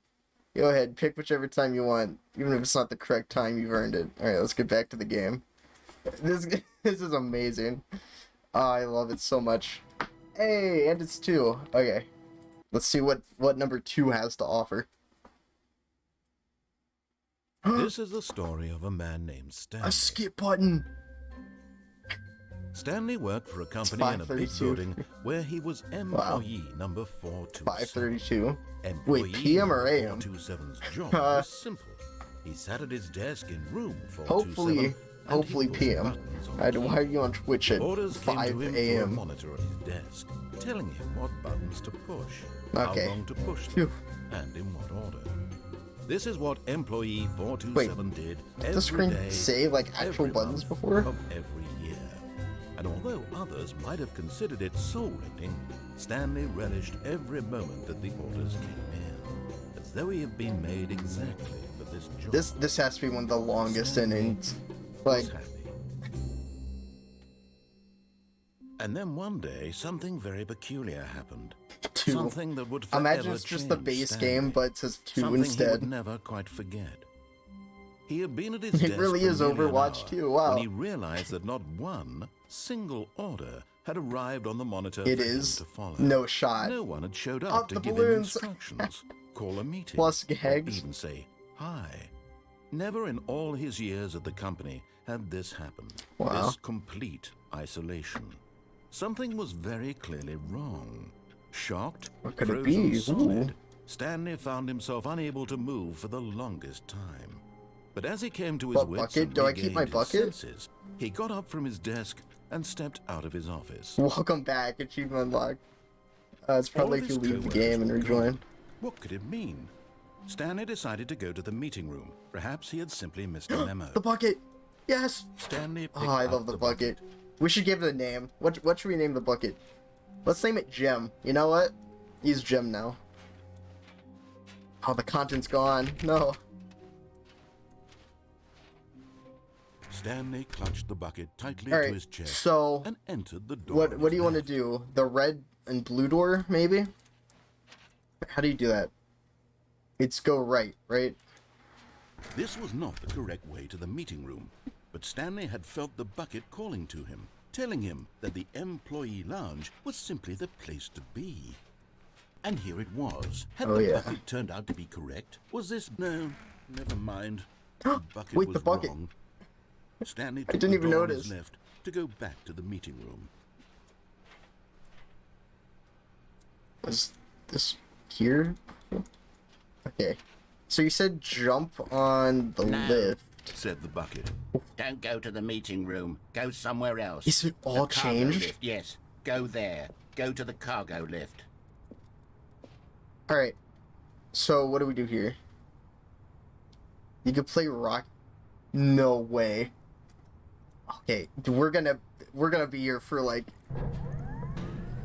Go ahead, pick whichever time you want. Even if it's not the correct time, you've earned it. Alright, let's get back to the game. This is amazing. Oh, I love it so much. Hey, and it's 2. Okay. Let's see what number 2 has to offer. This is the story of a man named Stanley. A skip button! Stanley worked for a company in a big building where he was employee number 427. 532. Employee Wait, PM or AM? 427's job was simple. He sat at his desk in room 427. Hopefully PM. Why are you on Twitch at Orders 5 a AM? monitor on his desk, telling him what buttons to push, Okay. how long to push them, and in what order. This is what employee 427 did every the screen day, say like actual every buttons month before? of every year. And although others might have considered it soul-rending, Stanley relished every moment that the orders came in, as though he had been made exactly for this job. This has to be one of the longest innings. Like, and then one day, something very peculiar happened. 2. Something that would forever Imagine it's just the change base Stanley. game, but it says 2 Something instead. he would never quite forget. He had been at his It desk really for is nearly an Overwatch hour 2, wow. when he realized that not one single order had arrived on the monitor It for him is to follow. no shot. No one had showed up Up to the give balloons. him instructions, call a meeting, Plus or gags. even say hi. Never in all his years at the company had this happened. Wow. This complete isolation. Something was very clearly wrong. Shocked, What could it frozen be? solid, Ooh. Stanley found himself unable to move for the longest time. But as he came to his What wits bucket? and Do I keep my regained his bucket? senses, he got up from his desk and stepped out of his office. Welcome back, achievement unlocked. It's probably All if of you his leave the coworkers game and were rejoin. gone. What could it mean? Stanley decided to go to the meeting room. Perhaps he had simply missed a memo. The bucket! Yes! Stanley picked Oh, I up love the bucket. We should give it a name. What should we name the bucket? Let's name it Jim. You know what? He's Jim now. Oh, the content's gone. No. Stanley clutched the bucket tightly Alright, to his chest so and entered the door. what do you want to do? The red and blue door, maybe? How do you do that? It's go right, right? This was not the correct way to the meeting room, but Stanley had felt the bucket calling to him, telling him that the employee lounge was simply the place to be. And here it was. Had Oh, the yeah. bucket turned out to be correct? Was this... No, never mind. The bucket Wait, was the bucket. wrong. Stanley I took didn't the even door on his notice. left to go back to the meeting room. Was this here? Okay. So you said jump on the lift. Said the bucket. Don't go to the meeting room. Go somewhere else. Is it all The cargo changed? lift, yes. Go there. Go to the cargo lift. Alright. So what do we do here? You could play rock. No way. Okay, we're gonna be here for like.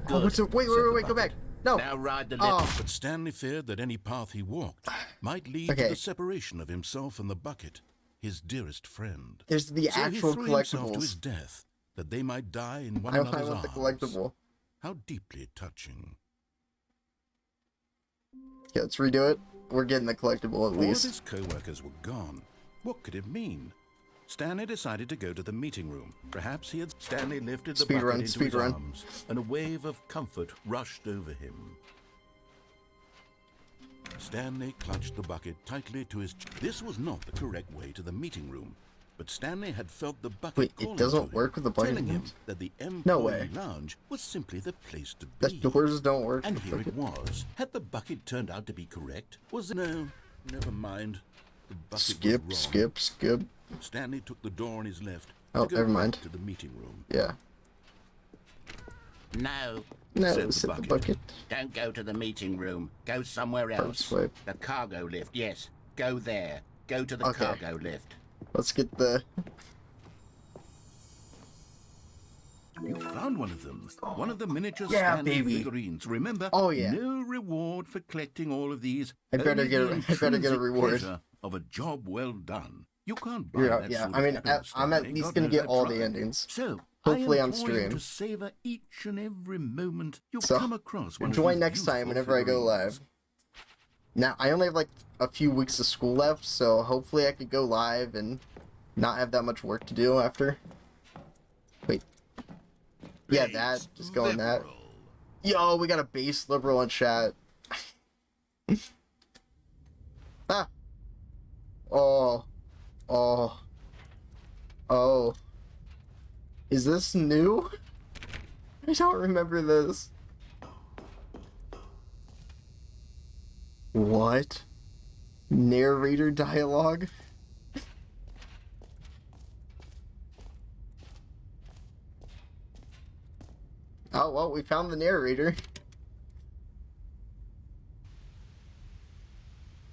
Oh, what's it? Wait, go back. No. Now ride the lift. Oh, But Stanley feared that any path he walked might lead Okay. to the separation of himself and the bucket, his dearest friend. there's the So actual he threw himself to his collectibles. death, that they might die in one I another's want the arms. collectible. How deeply touching. Yeah, let's redo it. We're getting the collectible at All of least. his co-workers were gone. What could it mean? Stanley decided to go to the meeting room. Perhaps he had... Stanley lifted the Speed bucket run, into speed his run. arms, and a wave of comfort rushed over him. Stanley clutched the bucket tightly to his... This was not the correct way to the meeting room, but Stanley had felt the bucket Wait, calling it doesn't to work with the bucket? telling him that the employee No way. lounge was simply the place to The be. doors don't work. And with the here it bucket. was. Had the bucket turned out to be correct? Was it... No, never mind. The bucket Skip, was wrong. skip, skip. Stanley took the door on his left. Oh, to go never back mind. to the meeting room. Yeah. No. No, Said the sit the bucket. bucket. Don't go to the meeting room. Go somewhere else. swipe. The cargo lift, yes. Go there. Go to the Okay. cargo lift. Let's get the... You found one of them. One of the miniature Yeah, Stanley baby. figurines. Remember? Oh, yeah. No reward for collecting all of these. I better Only get a- the I better get a intrinsic reward. pleasure of a job well done. You can't buy Yeah, that yeah. sort I of mean, happiness, I'm at Stanley. least God gonna knows get I all the tried. endings. So, Hopefully I on implore you stream. to savor each and every moment you So, come across one of join these next time beautiful whenever I go figurines. live. Now, I only have like a few weeks of school left, so hopefully I could go live and not have that much work to do after. Wait. Yeah, that. Just go on that. Yo, we got a base liberal in chat. Ah. Oh. Oh. Oh. Is this new? I don't remember this. What? Narrator dialogue? Oh, well, we found the narrator.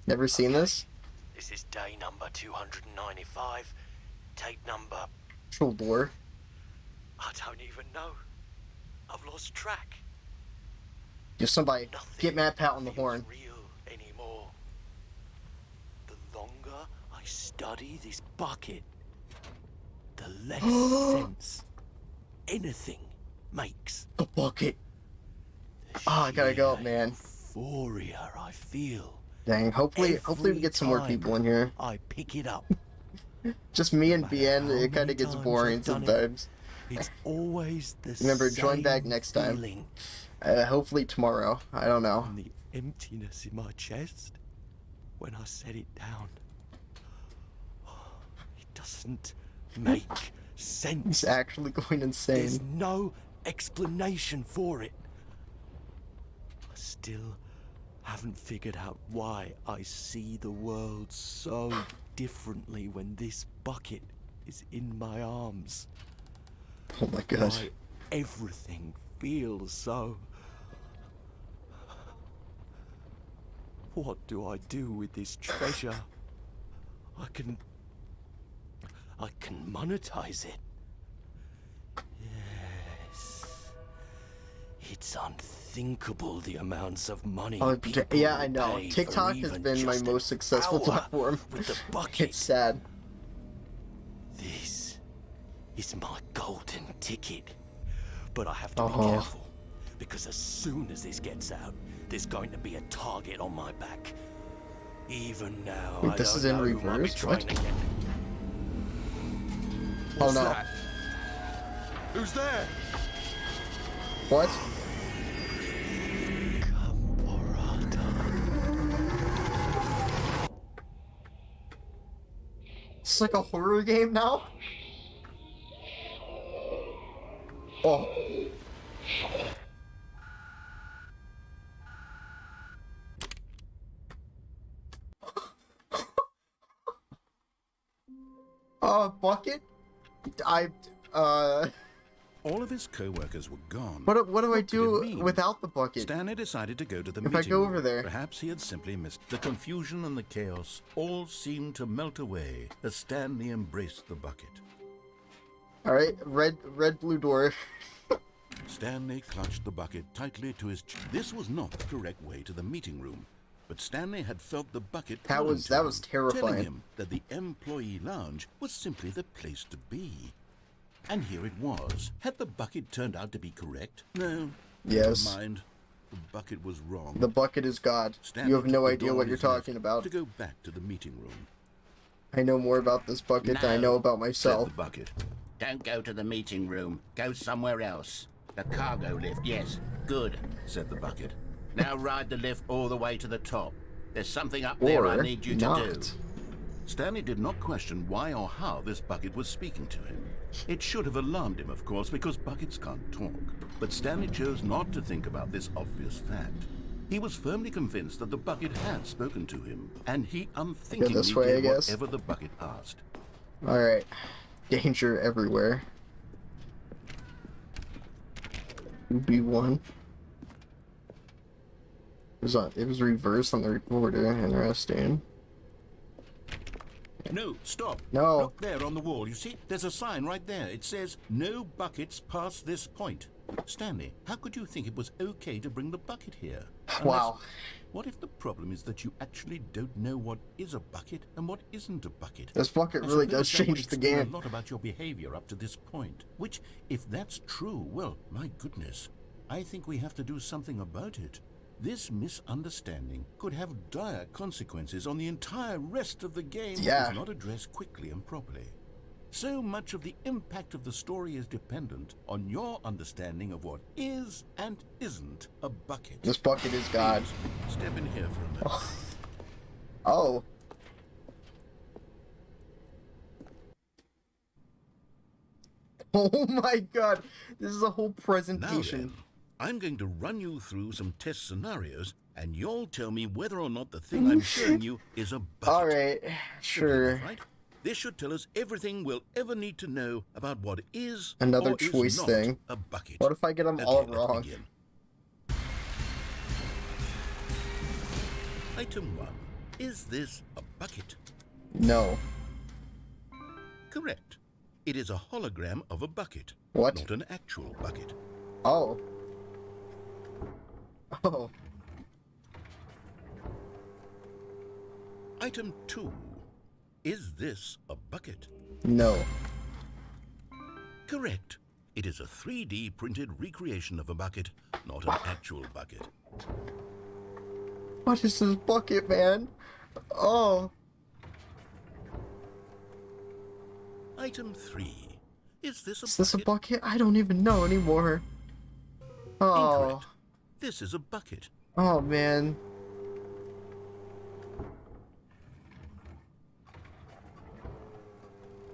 Never seen this? This is day number 295. Tape number... Control door. I don't even know. I've lost track. Just somebody get Matt Pat on the feels horn. real anymore. The longer I study this bucket, the less sense anything makes. The bucket. Oh, I gotta go up, man. Euphoria I feel. Dang, hopefully we get some more time people in here. I pick it up. Just me and BN, how it kinda many gets times boring I've done it, sometimes. It's always the Remember, join same back next time. feeling. Hopefully tomorrow. I don't know. And the emptiness in my chest when I set it down. It doesn't make sense. He's actually going There's insane. no explanation for it. I still haven't figured out why I see the world so differently when this bucket is in my arms. Oh my god. Why everything feels so... What do I do with this treasure? I can monetize it. Yes. It's unthinkable the amounts of money Oh, people yeah, I will know. pay for TikTok has even been my just most an successful hour platform. with the bucket. It's sad. This is my golden ticket. But I have to be Oh. careful, because as soon as this gets out, there's going to be a target on my back. Even now, Wait, I this don't is in know who might be reverse? trying What? to get... Oh What's no. that? Who's there? What? It's like a horror game now? Oh. Bucket? All of his co-workers were gone. What do I could it do mean? without the bucket? Stanley decided to go to the If I meeting go room. over there. Perhaps he had simply missed. The confusion and the chaos all seemed to melt away as Stanley embraced the bucket. Alright, red blue door. Stanley clutched the bucket tightly to his This was not the correct way to the meeting room, but Stanley had felt the bucket That calling was- to that him, was terrifying. telling him that the employee lounge was simply the place to be. And here it was. Had the bucket turned out to be correct? No. Yes. Never mind. The bucket was wrong. The bucket is God. Stanley You have no took the idea door what on you're his left talking about. To go back to the meeting room. I know more about this bucket than I know about myself. Said the bucket. Don't go to the meeting room. Go somewhere else. The cargo lift, yes. Good, said the bucket. Now ride the lift all the way to the top. There's something up there I need you to do. Stanley did not question why or how this bucket was speaking to him. It should have alarmed him, of course, because buckets can't talk. But Stanley chose not to think about this obvious fact. He was firmly convinced that the bucket had spoken to him, and he unthinkingly this way, I did guess. whatever the bucket asked. Alright. Danger everywhere. 2B1. It was reversed on the recorder. Interesting. No, stop. No. Look there on the wall. You see, there's a sign right there. It says, no buckets past this point. Stanley, how could you think it was okay to bring the bucket here? Wow. What if the problem is that you actually don't know what is a bucket and what isn't a bucket? This bucket really does change the game. A lot about your behavior up to this point. Which, if that's true, well, my goodness, I think we have to do something about it. This misunderstanding could have dire consequences on the entire rest of the game if not addressed quickly and properly. So much of the impact of the story is dependent on your understanding of what is and isn't a bucket. This bucket is God. Please, step in here for a minute. Oh. Oh my God. This is a whole presentation. Now then, I'm going to run you through some test scenarios, and you'll tell me whether or not the thing I'm showing you is a bucket. Alright, sure. Right? This should tell us everything we'll ever need to know about what is Another or choice is not thing. a bucket. What if I get them all wrong? Begin. Item 1. Is this a bucket? No. Correct. It is a hologram of a bucket. What? Not an actual bucket. Oh. Oh. Item 2. Is this a bucket? No. Correct. It is a 3D printed recreation of a bucket, not an actual bucket. What is this bucket, man? Oh. Item 3. Is this a bucket? Is this a bucket? I don't even know anymore. Oh. Incorrect. This is a bucket. Oh, man.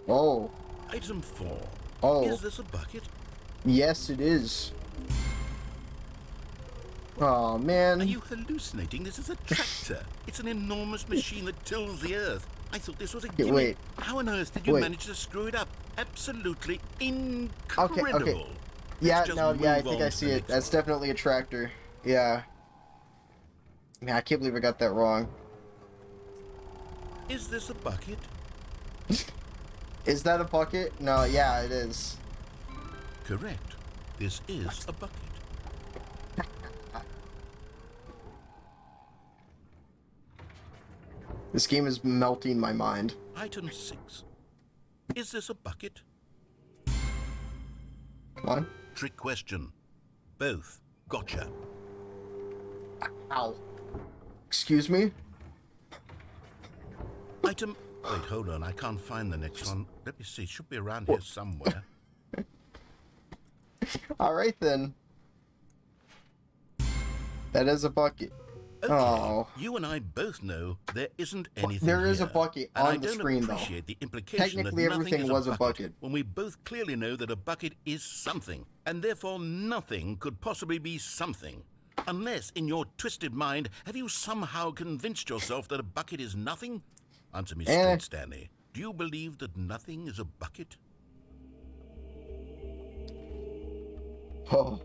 Oh. Item 4. Oh. Is this a bucket? Yes, it is. Oh, man. Are you hallucinating? This is a tractor. It's an enormous machine that tills the earth. I thought this was a gimmick. Wait. How on earth did you manage to screw it up? Absolutely incredible. Okay. Yeah, no, yeah, I think I see it. That's definitely a tractor. Yeah. Man, I can't believe I got that wrong. Is this a bucket? Is that a bucket? No, yeah, it is. Correct. This is a bucket. This game is melting my mind. Item 6. Is this a bucket? Come on. Trick question. Both. Gotcha. Ow. Excuse me? Item... Wait, hold on. I can't find the next one. Let me see. It should be around here somewhere. Alright then. That is a bucket. Okay, oh. You and I both know there isn't anything There is here, a bucket and on the screen, though. I don't appreciate the implication Technically, that nothing everything is was a a bucket. when we both clearly know that a bucket is something, and therefore nothing could possibly be something. Unless, in your twisted mind, have you somehow convinced yourself that a bucket is nothing? Answer me straight, Stanley. Do you believe that nothing is a bucket? Oh.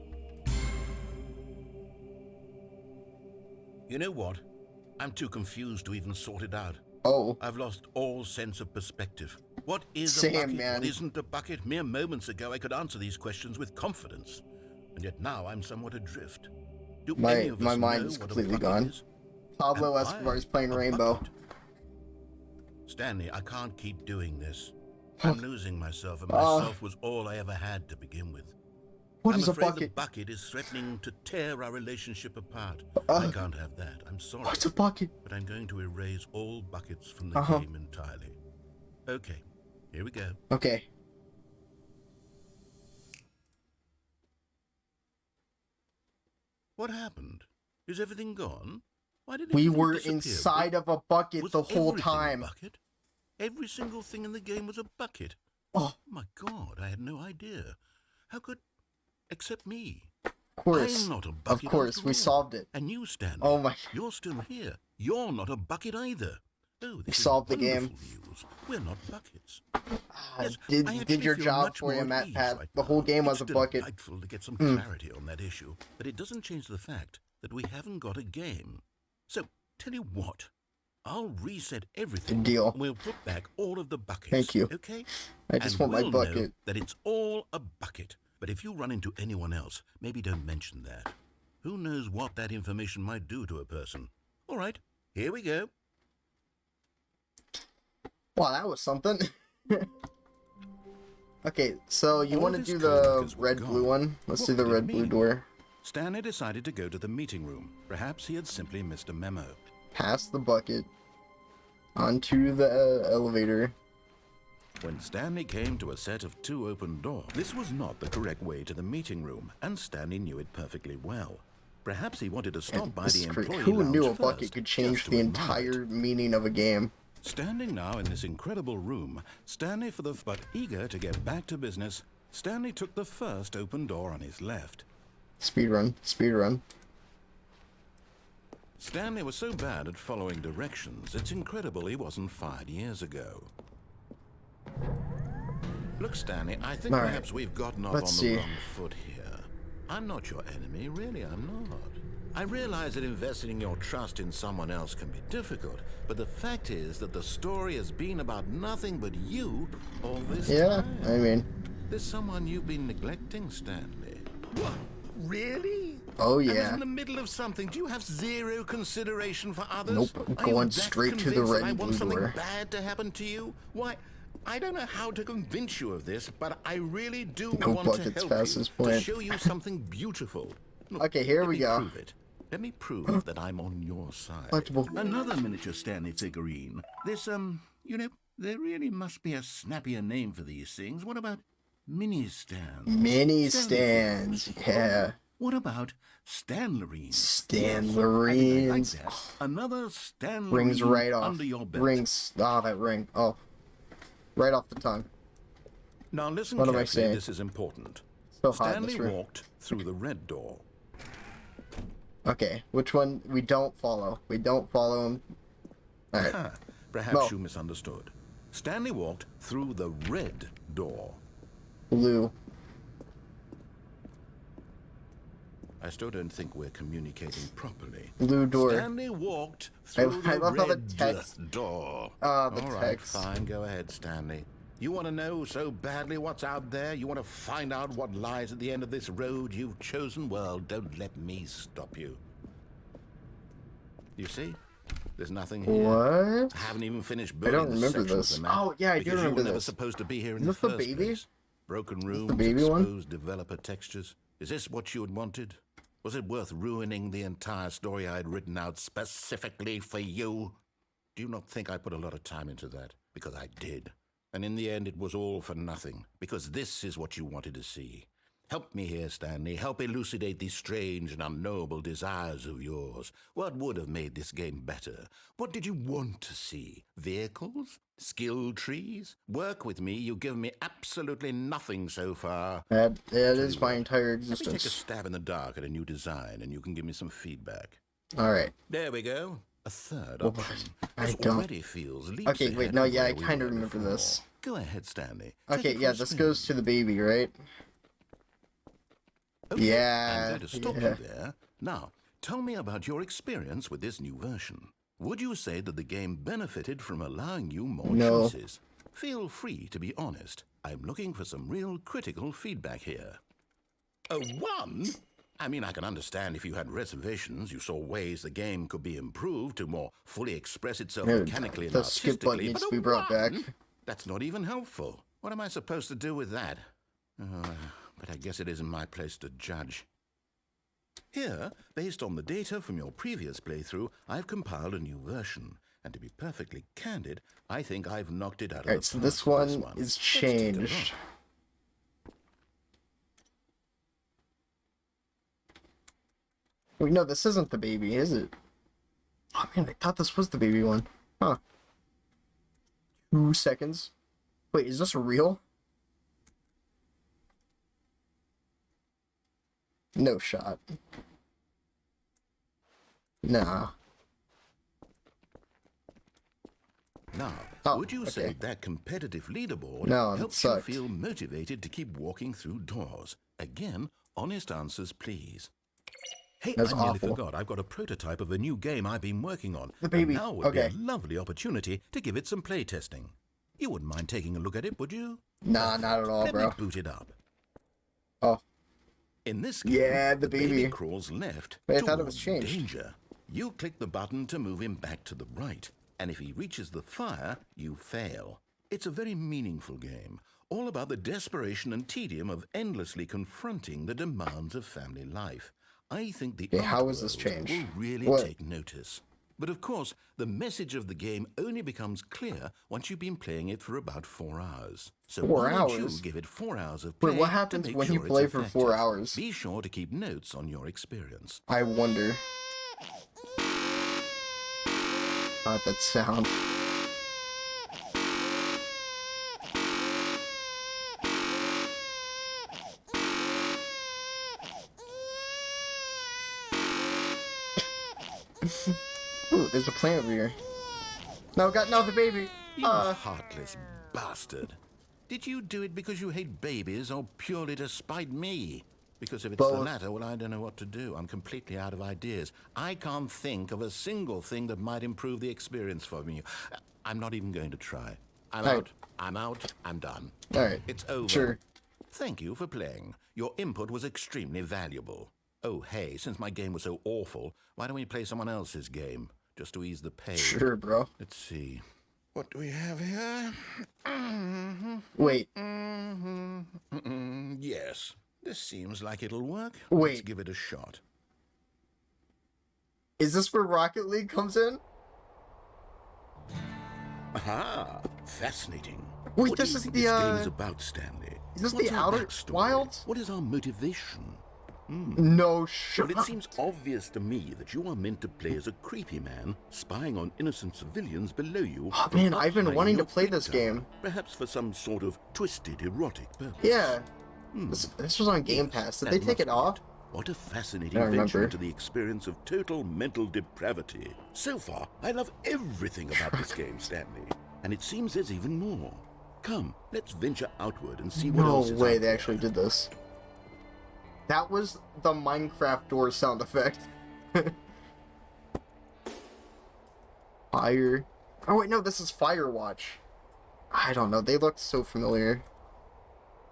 You know what? I'm too confused to even sort it out. Oh. I've lost all sense of perspective. What is Same, a bucket? man. What isn't a bucket? Mere moments ago, I could answer these questions with confidence. And yet now I'm somewhat adrift. Do any of us My mind know is what a completely bucket gone. is? Pablo Am Escobar I is playing a Rainbow. bucket? Stanley, I can't keep doing this. I'm losing myself, and myself was all I ever had to begin with. What I'm is a afraid bucket? the bucket is threatening to tear our relationship apart. I can't have that. I'm sorry. What's a bucket? But I'm going to erase all buckets from the game entirely. Okay, here we go. Okay. What happened? Is everything gone? Why did We everything were disappear? inside of a bucket Was the whole everything a time. bucket? Every single thing in the game was a bucket. Oh. My God, I had no idea. How could... Except me. Of course. I'm not a bucket Of course, after we all. solved it. And you, Stanley. Oh my. You're still here. You're not a bucket either. Oh, We this is solved the wonderful game. news. We're not buckets. I Yes, did I did actually your feel job much for more you, at Matt ease Pat. right The now. whole game was a It's bucket. delightful to get some Mm. clarity on that issue, but it doesn't change the fact that we haven't got a game. So, tell you what, I'll reset everything. Good deal. And we'll put back all of the buckets. Thank you. Okay? I just And want my we'll know bucket. that it's all a bucket. But if you run into anyone else, maybe don't mention that. Who knows what that information might do to a person? All right, here we go. Wow, that was something. Okay, so you All want to this do code the because we're red-blue gone. one? Let's What do the did it red-blue mean? door. Stanley decided to go to the meeting room. Perhaps he had simply missed a memo. Pass the bucket. Onto the elevator. When Stanley came to a set of 2 open doors, this was not the correct way to the meeting room, and Stanley knew it perfectly well. Perhaps he wanted to stop by This the is crazy. employee Who lounge knew a first, bucket could change just to the admire it. entire meaning of a game? Standing now in this incredible room, Stanley but eager to get back to business, Stanley took the first open door on his left. Speedrun. Speedrun. Stanley was so bad at following directions, it's incredible he wasn't fired years ago. Look, Stanley, I think All right. perhaps we've gotten off Let's on see. the wrong foot here. I'm not your enemy, really, I'm not. I realize that investing your trust in someone else can be difficult, but the fact is that the story has been about nothing but you all this Yeah, time. I mean. There's someone you've been neglecting, Stanley. What? Really? Oh, I was yeah. in the middle of something. Do you have zero consideration for others? Nope, I'm Are you going that straight to the convinced that red I and want blue something door. bad to happen to you? Why, I don't know how to convince you of this, but I really do No want to buckets help past you, this to point. show you something beautiful. Look, Okay, here let we me go. Prove it. Let me prove that I'm on your side. Collectible. Another miniature Stanley figurine. This, you know, there really must be a snappier name for these things. What about mini stands? Mini Stanley stands. figures. Yeah. What about Stanlerines? Stanlerines. I like that. Another Stanlerine Rings right off. under your belt. Rings. Oh, that ring. Oh. Right off the tongue. Now listen What am I carefully, saying? this is important. So hot in Stanley this room. walked through the red door. Okay, which one we don't follow? We don't follow him. Alright. Perhaps No. you misunderstood. Stanley walked through the red door. Blue. I still don't think we're communicating properly. Blue door. Stanley walked through I the love how the red text- door. Ah, the All right, text. fine. Go ahead, Stanley. You want to know so badly what's out there? You want to find out what lies at the end of this road you've chosen? Well, don't let me stop you. You see? There's nothing here. What? I haven't even finished I building don't this remember section of this. the map Oh, yeah, I do because remember you were never this. supposed to be here in Is the this the first baby? place. Broken rooms, the baby one? exposed developer textures. Is this what you had wanted? Was it worth ruining the entire story I had written out specifically for you? Do you not think I put a lot of time into that? Because I did. And in the end, it was all for nothing. Because this is what you wanted to see. Help me here, Stanley. Help elucidate these strange and unknowable desires of yours. What would have made this game better? What did you want to see? Vehicles? Skill trees? Work with me. You've given me absolutely nothing so far. That is my entire Let me take a existence. stab in the dark at a new design, and you can give me some feedback. Alright. There we go. A third Oh, option. I This don't- already feels leaps Okay, wait, ahead no, of yeah, where I we kind of were remember before. this. Go ahead, Stanley. Take Okay, it yeah, for a this spin. goes to the baby, right? Okay, Yeah, I'm going to stop yeah. you there. Now, tell me about your experience with this new version. Would you say that the game benefited from allowing you more No. choices? Feel free to be honest. I'm looking for some real critical feedback here. A 1? I mean, I can understand if you had reservations, you saw ways the game could be improved to more fully express itself Yeah, mechanically and the skip button artistically, needs but to a be brought back. 1? That's not even helpful. What am I supposed to do with that? But I guess it isn't my place to judge. Here, based on the data from your previous playthrough, I've compiled a new version. And to be perfectly candid, I think I've knocked it out of Alright, the so park this with one is changed. Wait, no, this isn't the baby, is it? Oh man, I thought this was the baby one. Huh. 2 seconds. Wait, is this real? No shot. Nah. Now, would you say that competitive leaderboard No, helps you feel motivated to keep walking through doors? Again, honest answers, please. Hey, That's I nearly awful. forgot. I've got a prototype of a new game I've been working on. The baby. And now would be a lovely opportunity to give it some play testing. You wouldn't mind taking a look at it, would you? Nah, not at all, Let bro. me boot it up. Oh. In this game, Yeah, the baby. crawls left Wait, I thought it toward was changed. danger. You click the button to move him back to the right, and if he reaches the fire, you fail. It's a very meaningful game, all about the desperation and tedium of endlessly confronting the demands of family life. I think the art how is this world changed? will really What? take notice. But of course, the message of the game only becomes clear once you've been playing it for about 4 hours. So 4 why don't hours? you give it 4 hours of play? Wait, what to happens make when sure you it's play for 4 effective? hours? Be sure to keep notes on your experience. I wonder. God, that sound. Ooh, there's a plant over here. No, the baby. You heartless bastard. Did you do it because you hate babies or purely to spite me? Because if it's the Both. latter, well, I don't know what to do. I'm completely out of ideas. I can't think of a single thing that might improve the experience for me. I'm not even going to try. I'm Alright. out. I'm out. I'm done. Alright. It's over. Sure. Thank you for playing. Your input was extremely valuable. Oh, hey, since my game was so awful, why don't we play someone else's game? Just to ease the pain. Sure, bro. Let's see. What do we have here? Wait. Yes. This seems like it'll work. Wait. Let's give it a shot. Is this where Rocket League comes in? Aha! Fascinating. Wait, What this do you is think the, this game is about, Stanley? Is this What's the our Outer backstory? Wilds? What is our motivation? No shot. Well, it seems obvious to me that you are meant to play as a creepy man, spying on innocent civilians below you. Oh, from man, up I've been high in wanting to your play this quick tower, game. Perhaps for some sort of twisted erotic purpose. Yeah. This was on Game Pass. Did that they take must it be off? What a fascinating I venture remember. into the experience of total mental depravity. So far, I love everything about this game, Stanley. And it seems there's even more. Come, let's venture outward and see what No else is way out they there. actually did this. That was the Minecraft door sound effect. Fire. Oh wait, no, this is Firewatch. I don't know, they looked so familiar.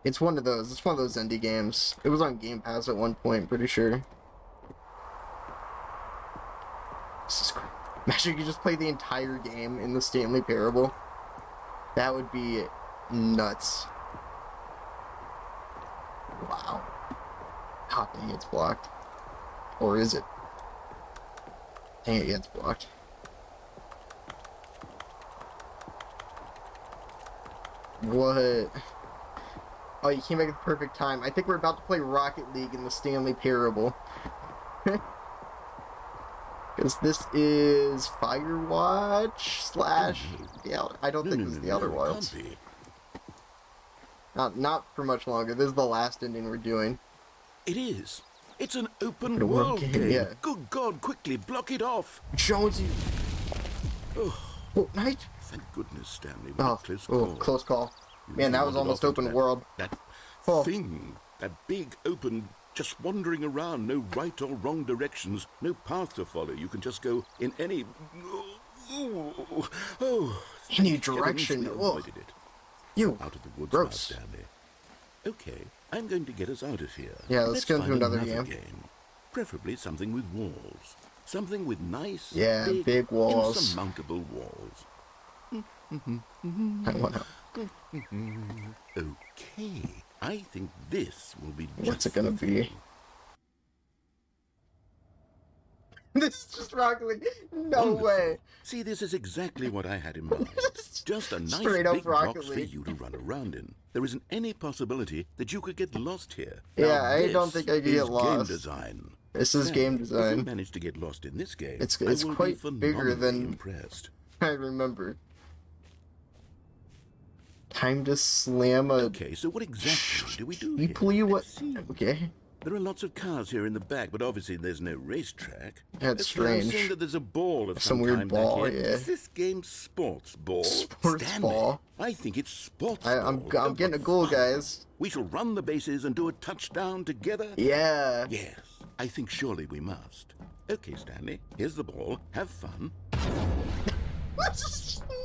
It's one of those. It's one of those indie games. It was on Game Pass at one point, pretty sure. This is great. Imagine you could just play the entire game in the Stanley Parable. That would be nuts. Wow. God dang, it's blocked. Or is it? Dang it, yeah, it's blocked. What? Oh, you came back at the perfect time. I think we're about to play Rocket League in the Stanley Parable. Because this is Firewatch slash... Yeah, I don't think this is the Outer Wilds. Not for much longer. This is the last ending we're doing. It is. It's an open The world world game, game. yeah. Good God, quickly block it off. Jonesy. Oh, Fortnite? thank goodness, Stanley. Oh, Close call. close call. You Man, that really was wandered almost off into open world. That Oh. thing, that big open, just wandering around, no right or wrong directions, no path to follow. You can just go in any. Oh, Any thank direction. heavens we Oh. avoided it. You. Out of the woods, Gross. now, Stanley. Okay, I'm going to get us out of here. Yeah, let's go find into another game. Preferably something with walls. Something with nice, Yeah, big walls. insurmountable walls. I want to. Okay, I think this will be just What's it gonna the be? thing. This is just Rocket League. No Wonderful. way. See, this is exactly what I had in mind. Just a nice Straight up big Rocket box for League. you to run around in. There isn't any possibility that you could get lost here. Yeah, Now, I don't this think I could is get lost. Game design. This is game If you design. manage to get lost in this game, It's I will quite be bigger phenomenally than impressed. I remember. Time to slam a Okay, so what exactly do we do here? cheaply what? Let's see. Okay. There are lots of cars here in the back, but obviously there's no racetrack. That's why I'm strange. saying that there's a ball of Some some weird kind ball, back here. yeah. Is this game sports ball? Sports Stanley, ball. I think it's sports I'm ball. I'm getting a goal, guys. We shall run the bases and do a touchdown together? Yeah. Yes, I think surely we must. Okay, Stanley, here's the ball. Have fun.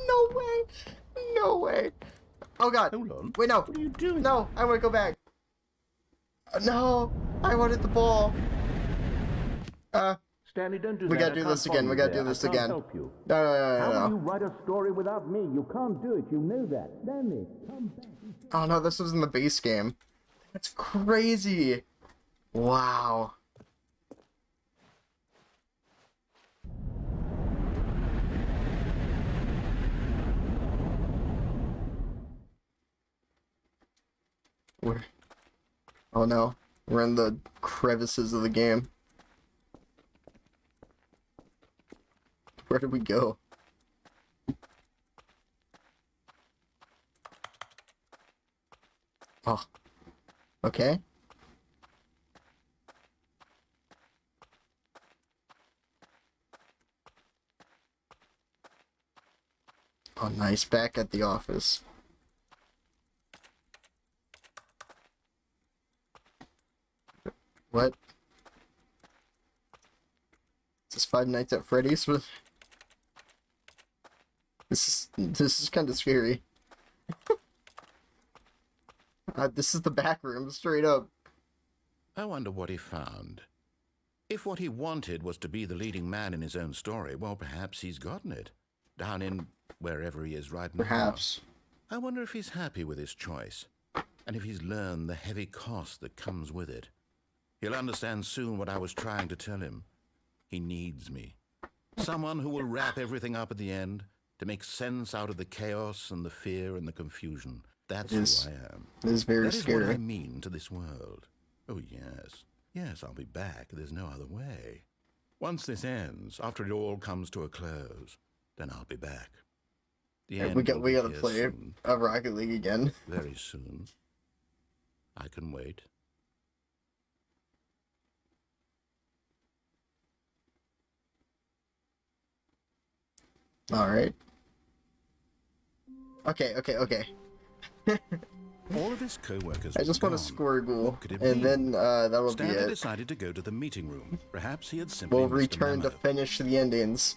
No way. No way. Oh god. Hold on. Wait, no. What are you doing? No, I want to go back. No, I wanted the ball. Stanley, don't do We that. gotta I do can't this again. follow We you gotta there. do this I can't again. help you. No, no, no, How no, will no. you write a story without me? You can't do it. You know that. Stanley, come back. Oh no, this was in the base game. That's crazy. Wow. We're... Oh no, we're in the crevices of the game. Where did we go? Oh. Okay. Oh, nice. Back at the office. What? Is this Five Nights at Freddy's? This is kind of scary. This is the back room, straight up. I wonder what he found. If what he wanted was to be the leading man in his own story, well, perhaps he's gotten it. Down in wherever he is right now. Perhaps. I wonder if he's happy with his choice, and if he's learned the heavy cost that comes with it. He'll understand soon what I was trying to tell him. He needs me. Someone who will wrap everything up at the end, to make sense out of the chaos and the fear and the confusion. That's who I am. It is very That is scary. what I mean to this world. Oh, yes. Yes, I'll be back. There's no other way. Once this ends, after it all comes to a close, then I'll be back. The end We will be gotta here play soon. a Rocket League again. Very soon. I can wait. Alright. Okay. All of his co-workers I just were want to gone. score a goal, What could it and mean? then that'll Stanley be it. decided to go to the meeting room. Perhaps he had simply We'll missed a return to memo. finish the endings.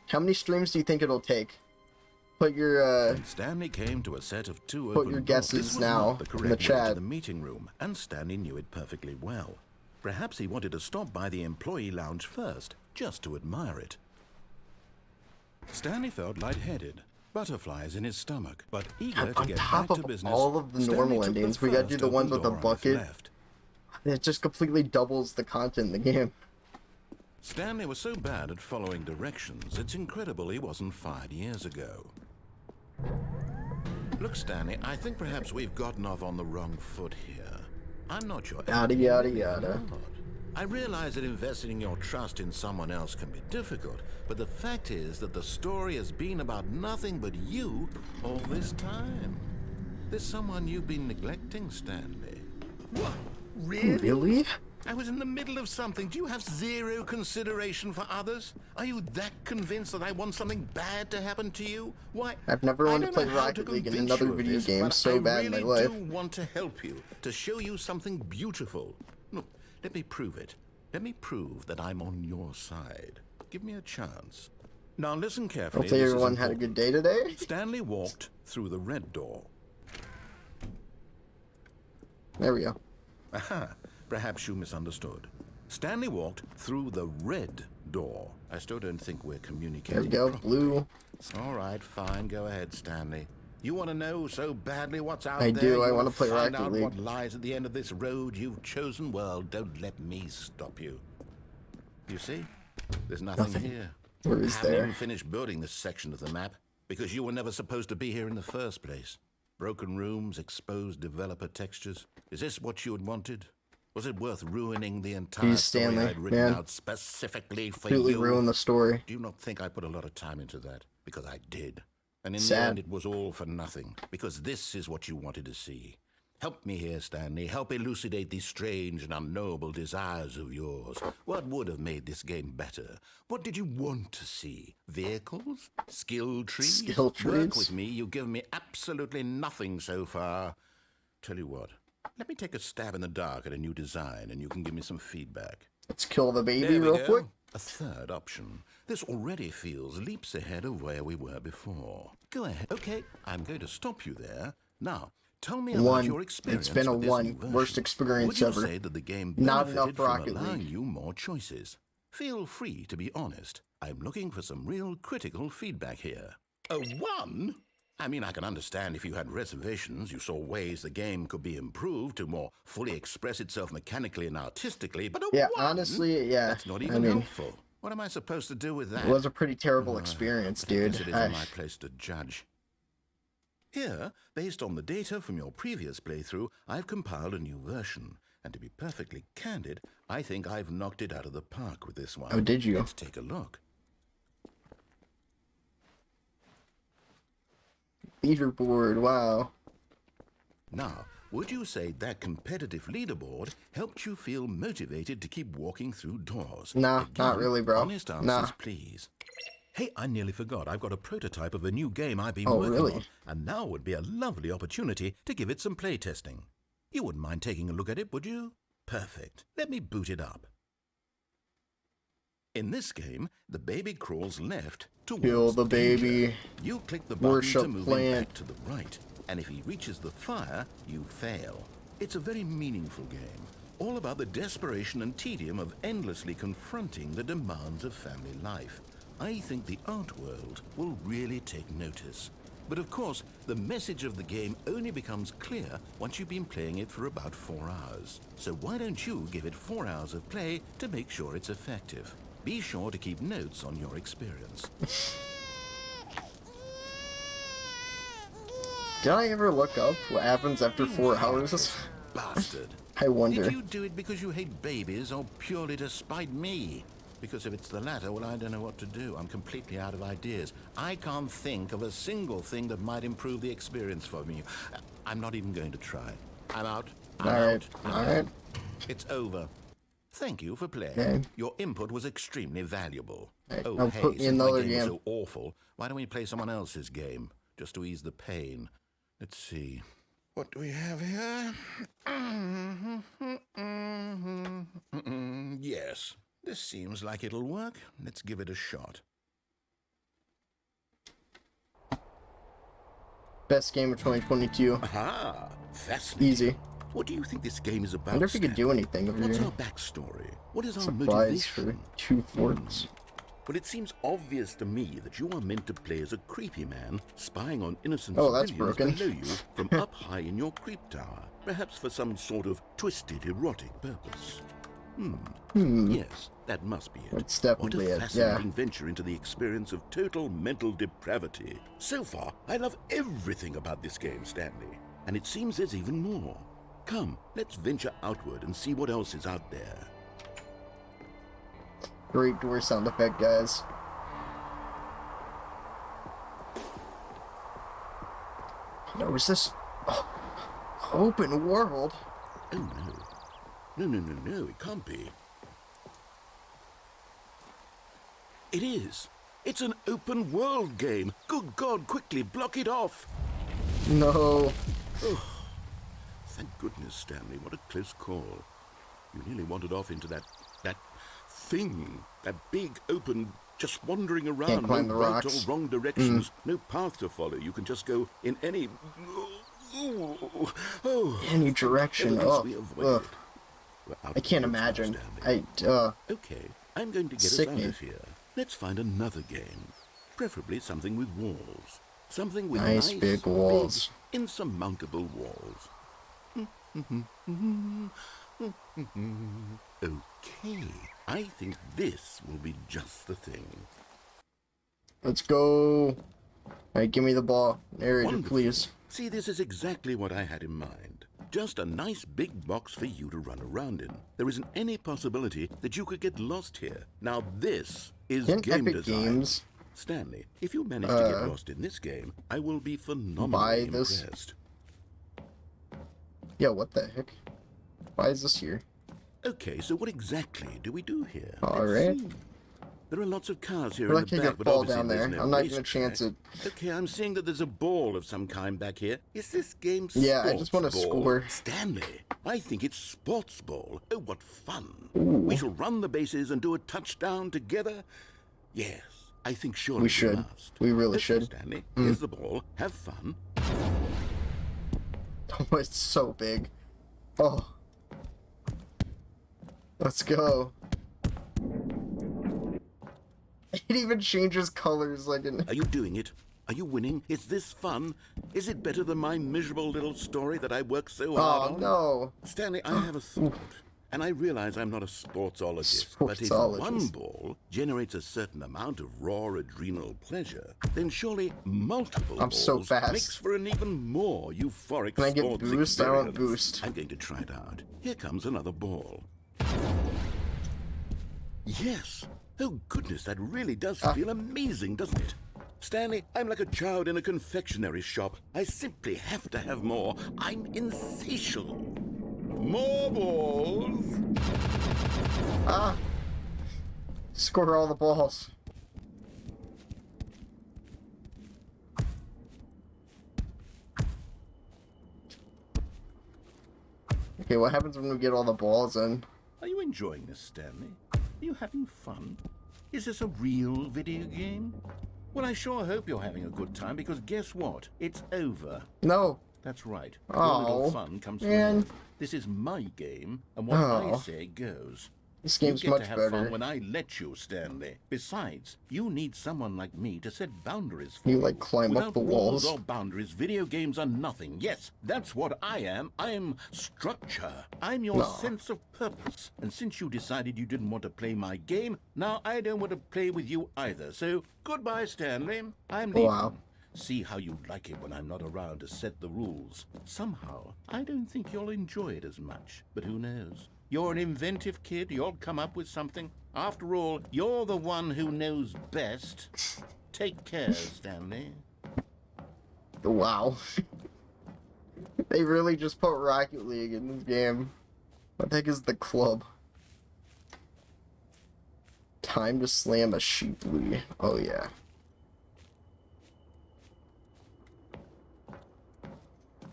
How many streams do you think it'll take? Put your When Stanley came to a set of two put open your doors. guesses This was now not the in correct the way to chat. the meeting room, and Stanley knew it perfectly well. Perhaps he wanted to stop by the employee lounge first, just to admire it. Stanley felt lightheaded, butterflies in his stomach, but eager to on get top back of to business. all of the Stanley normal took the endings. We gotta do first the ones open with the door on his bucket. left. It just completely doubles the content in the game. Stanley was so bad at following directions, it's incredible he wasn't fired years ago. Look, Stanley, I think perhaps we've gotten off on the wrong foot here. I'm not your Yada enemy. yada yada. I realize that investing your trust in someone else can be difficult, but the fact is that the story has been about nothing but you all this time. There's someone you've been neglecting, Stanley. What? Really? I was in the middle of something. Do you have zero consideration for others? Are you that convinced that I want something bad to happen to you? Why? I've never I wanted to don't play know how Rocket League in convince another you of video this, game but so I bad in my really life. do want to help you, to show you something beautiful. Look, let me prove it. Let me prove that I'm on your side. Give me a chance. Now listen carefully. Hopefully this is everyone had a good day today. Stanley walked through the red door. There we go. Aha, perhaps you misunderstood. Stanley walked through the red door. I still don't think we're communicating. There we go. properly. Blue. All right, fine. Go ahead, Stanley. You want to know so badly what's out I there? do. I You wanna wanna play find Rocket out League. what lies at the end of this road you've chosen? Well, don't let me stop you. You see? There's nothing, Nothing. here. Where is I haven't there? even finished building this section of the map because you were never supposed to be here in the first place. Broken rooms, exposed developer textures. Is this what you had wanted? Was it worth ruining the entire Geez, story Stanley, I'd written man. out specifically for Completely you? ruined the story. Do you not think I put a lot of time into that? Because I did. And in the Sad. end, it was all for nothing. Because this is what you wanted to see. Help me here, Stanley. Help elucidate these strange and unknowable desires of yours. What would have made this game better? What did you want to see? Vehicles? Skill trees? Skill trees? Work with me. You've given me absolutely nothing so far. Tell you what. Let me take a stab in the dark at a new design, and you can give me some feedback. Let's kill the baby There we real go. quick. A third option. This already feels leaps ahead of where we were before. Go ahead. Okay, I'm going to stop you there. Now, tell me about One. your experience. It's been a with this one. new version. Worst experience Would you ever. say that the game Not benefited enough from Rocket allowing League. you more choices? Feel free to be honest. I'm looking for some real critical feedback here. A one? I mean, I can understand if you had reservations, you saw ways the game could be improved to more fully express itself mechanically and artistically, but a Yeah, one? honestly, yeah. That's not I even mean, helpful. What am I supposed to do with that? it was a pretty terrible experience, But I guess dude. it isn't my place to judge. Here, based on the data from your previous playthrough, I've compiled a new version. And to be perfectly candid, I think I've knocked it out of the park with this one. Oh, did you? Let's take a look. Leaderboard, wow. Now, would you say that competitive leaderboard helped you feel motivated to keep walking through doors? Nah, not Again, really, bro. Honest answers, Nah. please. Hey, I nearly forgot. I've got a prototype of a new game I've been Oh, working really? on, and now would be a lovely opportunity to give it some playtesting. You wouldn't mind taking a look at it, would you? Perfect. Let me boot it up. In this game, the baby crawls left towards Kill the danger. baby. You click the button Worship to move him plant. back to the right, and if he reaches the fire, you fail. It's a very meaningful game, all about the desperation and tedium of endlessly confronting the demands of family life. I think the art world will really take notice. But of course, the message of the game only becomes clear once you've been playing it for about 4 hours. So why don't you give it 4 hours of play to make sure it's effective? Be sure to keep notes on your experience. Did I ever look up what happens after 4 hours? Bastard. I wonder. Did you do it because you hate babies or purely to spite me? Because if it's the latter, well, I don't know what to do. I'm completely out of ideas. I can't think of a single thing that might improve the experience for me. I'm not even going to try. I'm out. I'm Alright, out. alright. It's over. Thank you for playing. Okay. Your input was extremely valuable. Hey, Oh, now hey, put me since in my another game was game. so awful, why don't we play someone else's game? Just to ease the pain. Let's see. What do we have here? Yes, this seems like it'll work. Let's give it a shot. Best game of 2022. Aha! Fascinating. Easy. What do you think this game is I about? wonder if we could do Stanley? anything over What's here. our backstory? What is our Supplies motivation? for 2 forts. Well, it seems obvious to me that you are meant to play as a creepy man spying on innocent Oh, that's civilians broken. below you from up high in your creep tower, perhaps for some sort of twisted erotic purpose. Yes, that must be it. That's definitely what a it, fascinating yeah. venture into the experience of total mental depravity. So far, I love everything about this game, Stanley. And it seems there's even more. Come, let's venture outward and see what else is out there. Great door sound effect, guys. No, is this open world? Oh no. No, it can't be. It is. It's an open world game. Good God, quickly block it off. No. Oh, thank goodness, Stanley. What a close call. You nearly wandered off into that thing. That big, open, just wandering around. climb No the right rocks. or wrong directions. No path to follow. You can just go in any... Any direction. At least Oh, we avoided ugh. it. We're out I of can't the woods now, imagine. Stanley. Okay, I'm going to get us out Sickening. of here. Let's find another game. Preferably something with walls. Something with Nice big walls. big, insurmountable walls. Okay, I think this will be just the thing. Let's go. All right, give me the ball. Narrator, Wonderful. please. See, this is exactly what I had in mind. Just a nice big box for you to run around in. There isn't any possibility that you could get lost here. Now this is In game Epic design. Games, Stanley, if you manage to get lost in this game, I will be phenomenally buy this. impressed. Yeah, what the heck? Why is this here? Okay, so what exactly do we do here? All Let's right. see. There are lots of cars here Well, I in the can't back, get but fall obviously down there's there. no I'm not gonna racetrack. chance it. Okay, I'm seeing that there's a ball of some kind back here. Is this game Yeah, I just want to sports ball? score. Stanley, I think it's sports ball. Oh, what fun. Ooh. We shall run the bases and do a touchdown together. Yes, I think surely We should. must. We really Okay, should. Stanley, here's the ball. Have fun. Oh, it's so big. Oh. Let's go. It even changes colors like in... Are you doing it? Are you winning? Is this fun? Is it better than my miserable little story that I worked so hard on? Oh, no. Stanley, I have a thought. And I realize I'm not a sportsologist, but if one ball generates a certain amount of raw adrenal pleasure, then surely multiple I'm so balls fast. makes for an even more euphoric Can I get sports boost? I want experience. boost. I'm going to try it out. Here comes another ball. Yes. Oh, goodness, that really does feel amazing, doesn't it? Stanley, I'm like a child in a confectionery shop. I simply have to have more. I'm insatiable. More balls. Ah. Score all the balls. Okay, what happens when we get all the balls in? Are you enjoying this, Stanley? Are you having fun? Is this a real video game? Well, I sure hope you're having a good time, because guess what? It's over. No. That's right. Oh, Your little fun comes to an man. end. This is my game, and what I Oh. say goes. This game's you get much to have better. fun when I let you, Stanley. Besides, you need someone like me to set boundaries for You, like, climb up Without the rules walls. or boundaries, video games are nothing. Yes, that's what I am. I'm structure. I'm your No. sense of purpose. And since you decided you didn't want to play my game, now I don't want to play with you either. So, goodbye, Stanley. I'm leaving. Wow. See how you like it when I'm not around to set the rules. Somehow, I don't think you'll enjoy it as much. But who knows? You're an inventive kid. You'll come up with something. After all, you're the one who knows best. Take care, Stanley. Wow. They really just put Rocket League in this game. What the heck is the club? Time to slam a Sheepley. Oh, yeah.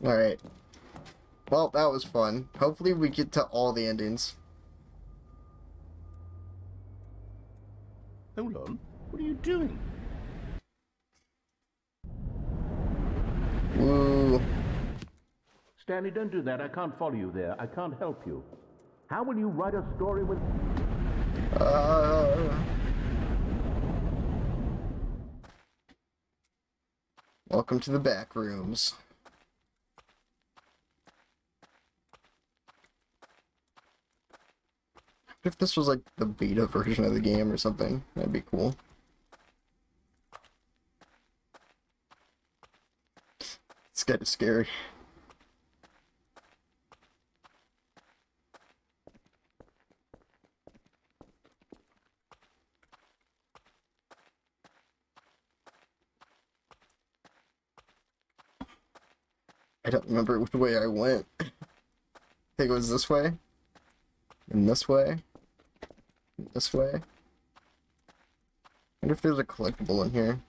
Alright. Well, that was fun. Hopefully we get to all the endings. Hold on. What are you doing? Ooh. Stanley, don't do that. I can't follow you there. I can't help you. How will you write a story with... Welcome to the back rooms. If this was like the beta version of the game or something, that'd be cool. It's kind of scary. I don't remember which way I went. I think it was this way. And this way. And this way. I wonder if there's a collectible in here.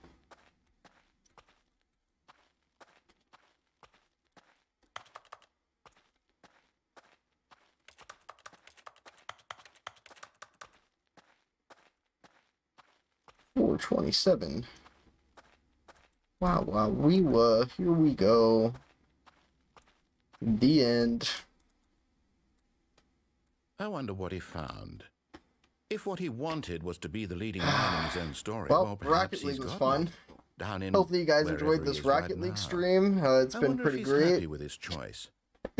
$4.27. Wow, wow, here we go. The end. I wonder what he found. If what he wanted was to be the leading man in his own story, Well, perhaps Rocket he's League was got fun. one down in Hopefully you guys wherever enjoyed he this is Rocket right League now. stream. It's I been wonder pretty if he's great. happy with his choice.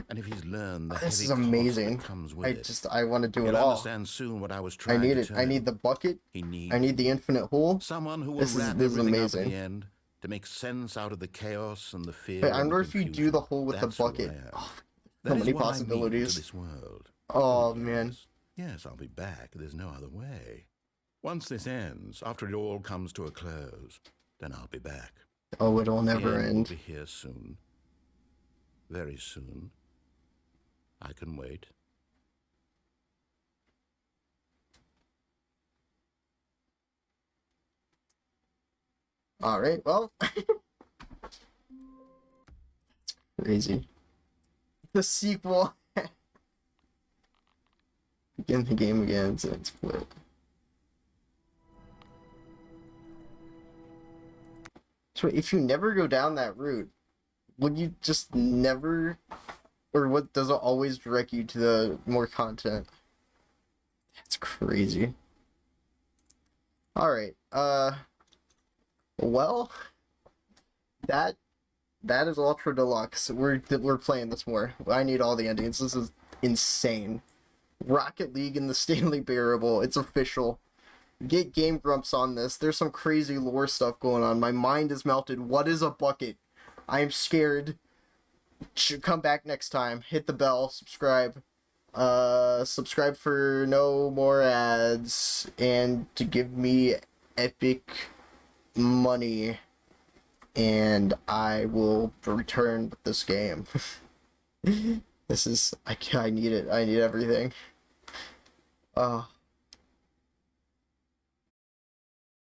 And if he's learned the This heavy is cost amazing. that comes with I want to do he'll it all. understand soon what I was I trying need to it. tell I need him. the bucket. He needs I need the infinite hole. someone who will This wrap is everything up at amazing. the end to make sense out of the chaos and the fear. But I and wonder the if you do confusion. the hole with That's the who I bucket. am. Oh, That so is many what I mean to possibilities. this world. Oh man. Yes, I'll be back. There's no other way. Once this ends, after it all comes to a close, then I'll be back. Oh, it'll never The end. will be here soon. Very soon. I can wait. All right. Well, crazy. The sequel. Begin the game again. So it's quit. So if you never go down that route, would you just never, or what, does it always direct you to the more content? That's crazy. All right. Well, that is Ultra Deluxe. We're playing this more. I need all the endings. This is insane. Rocket League and the Stanley Parable. It's official. Get Game Grumps on this. There's some crazy lore stuff going on. My mind is melted. What is a bucket? I am scared. Should come back next time. Hit the bell. Subscribe. Subscribe for no more ads. And to give me epic money. And I will return with this game. This is... I need it. I need everything.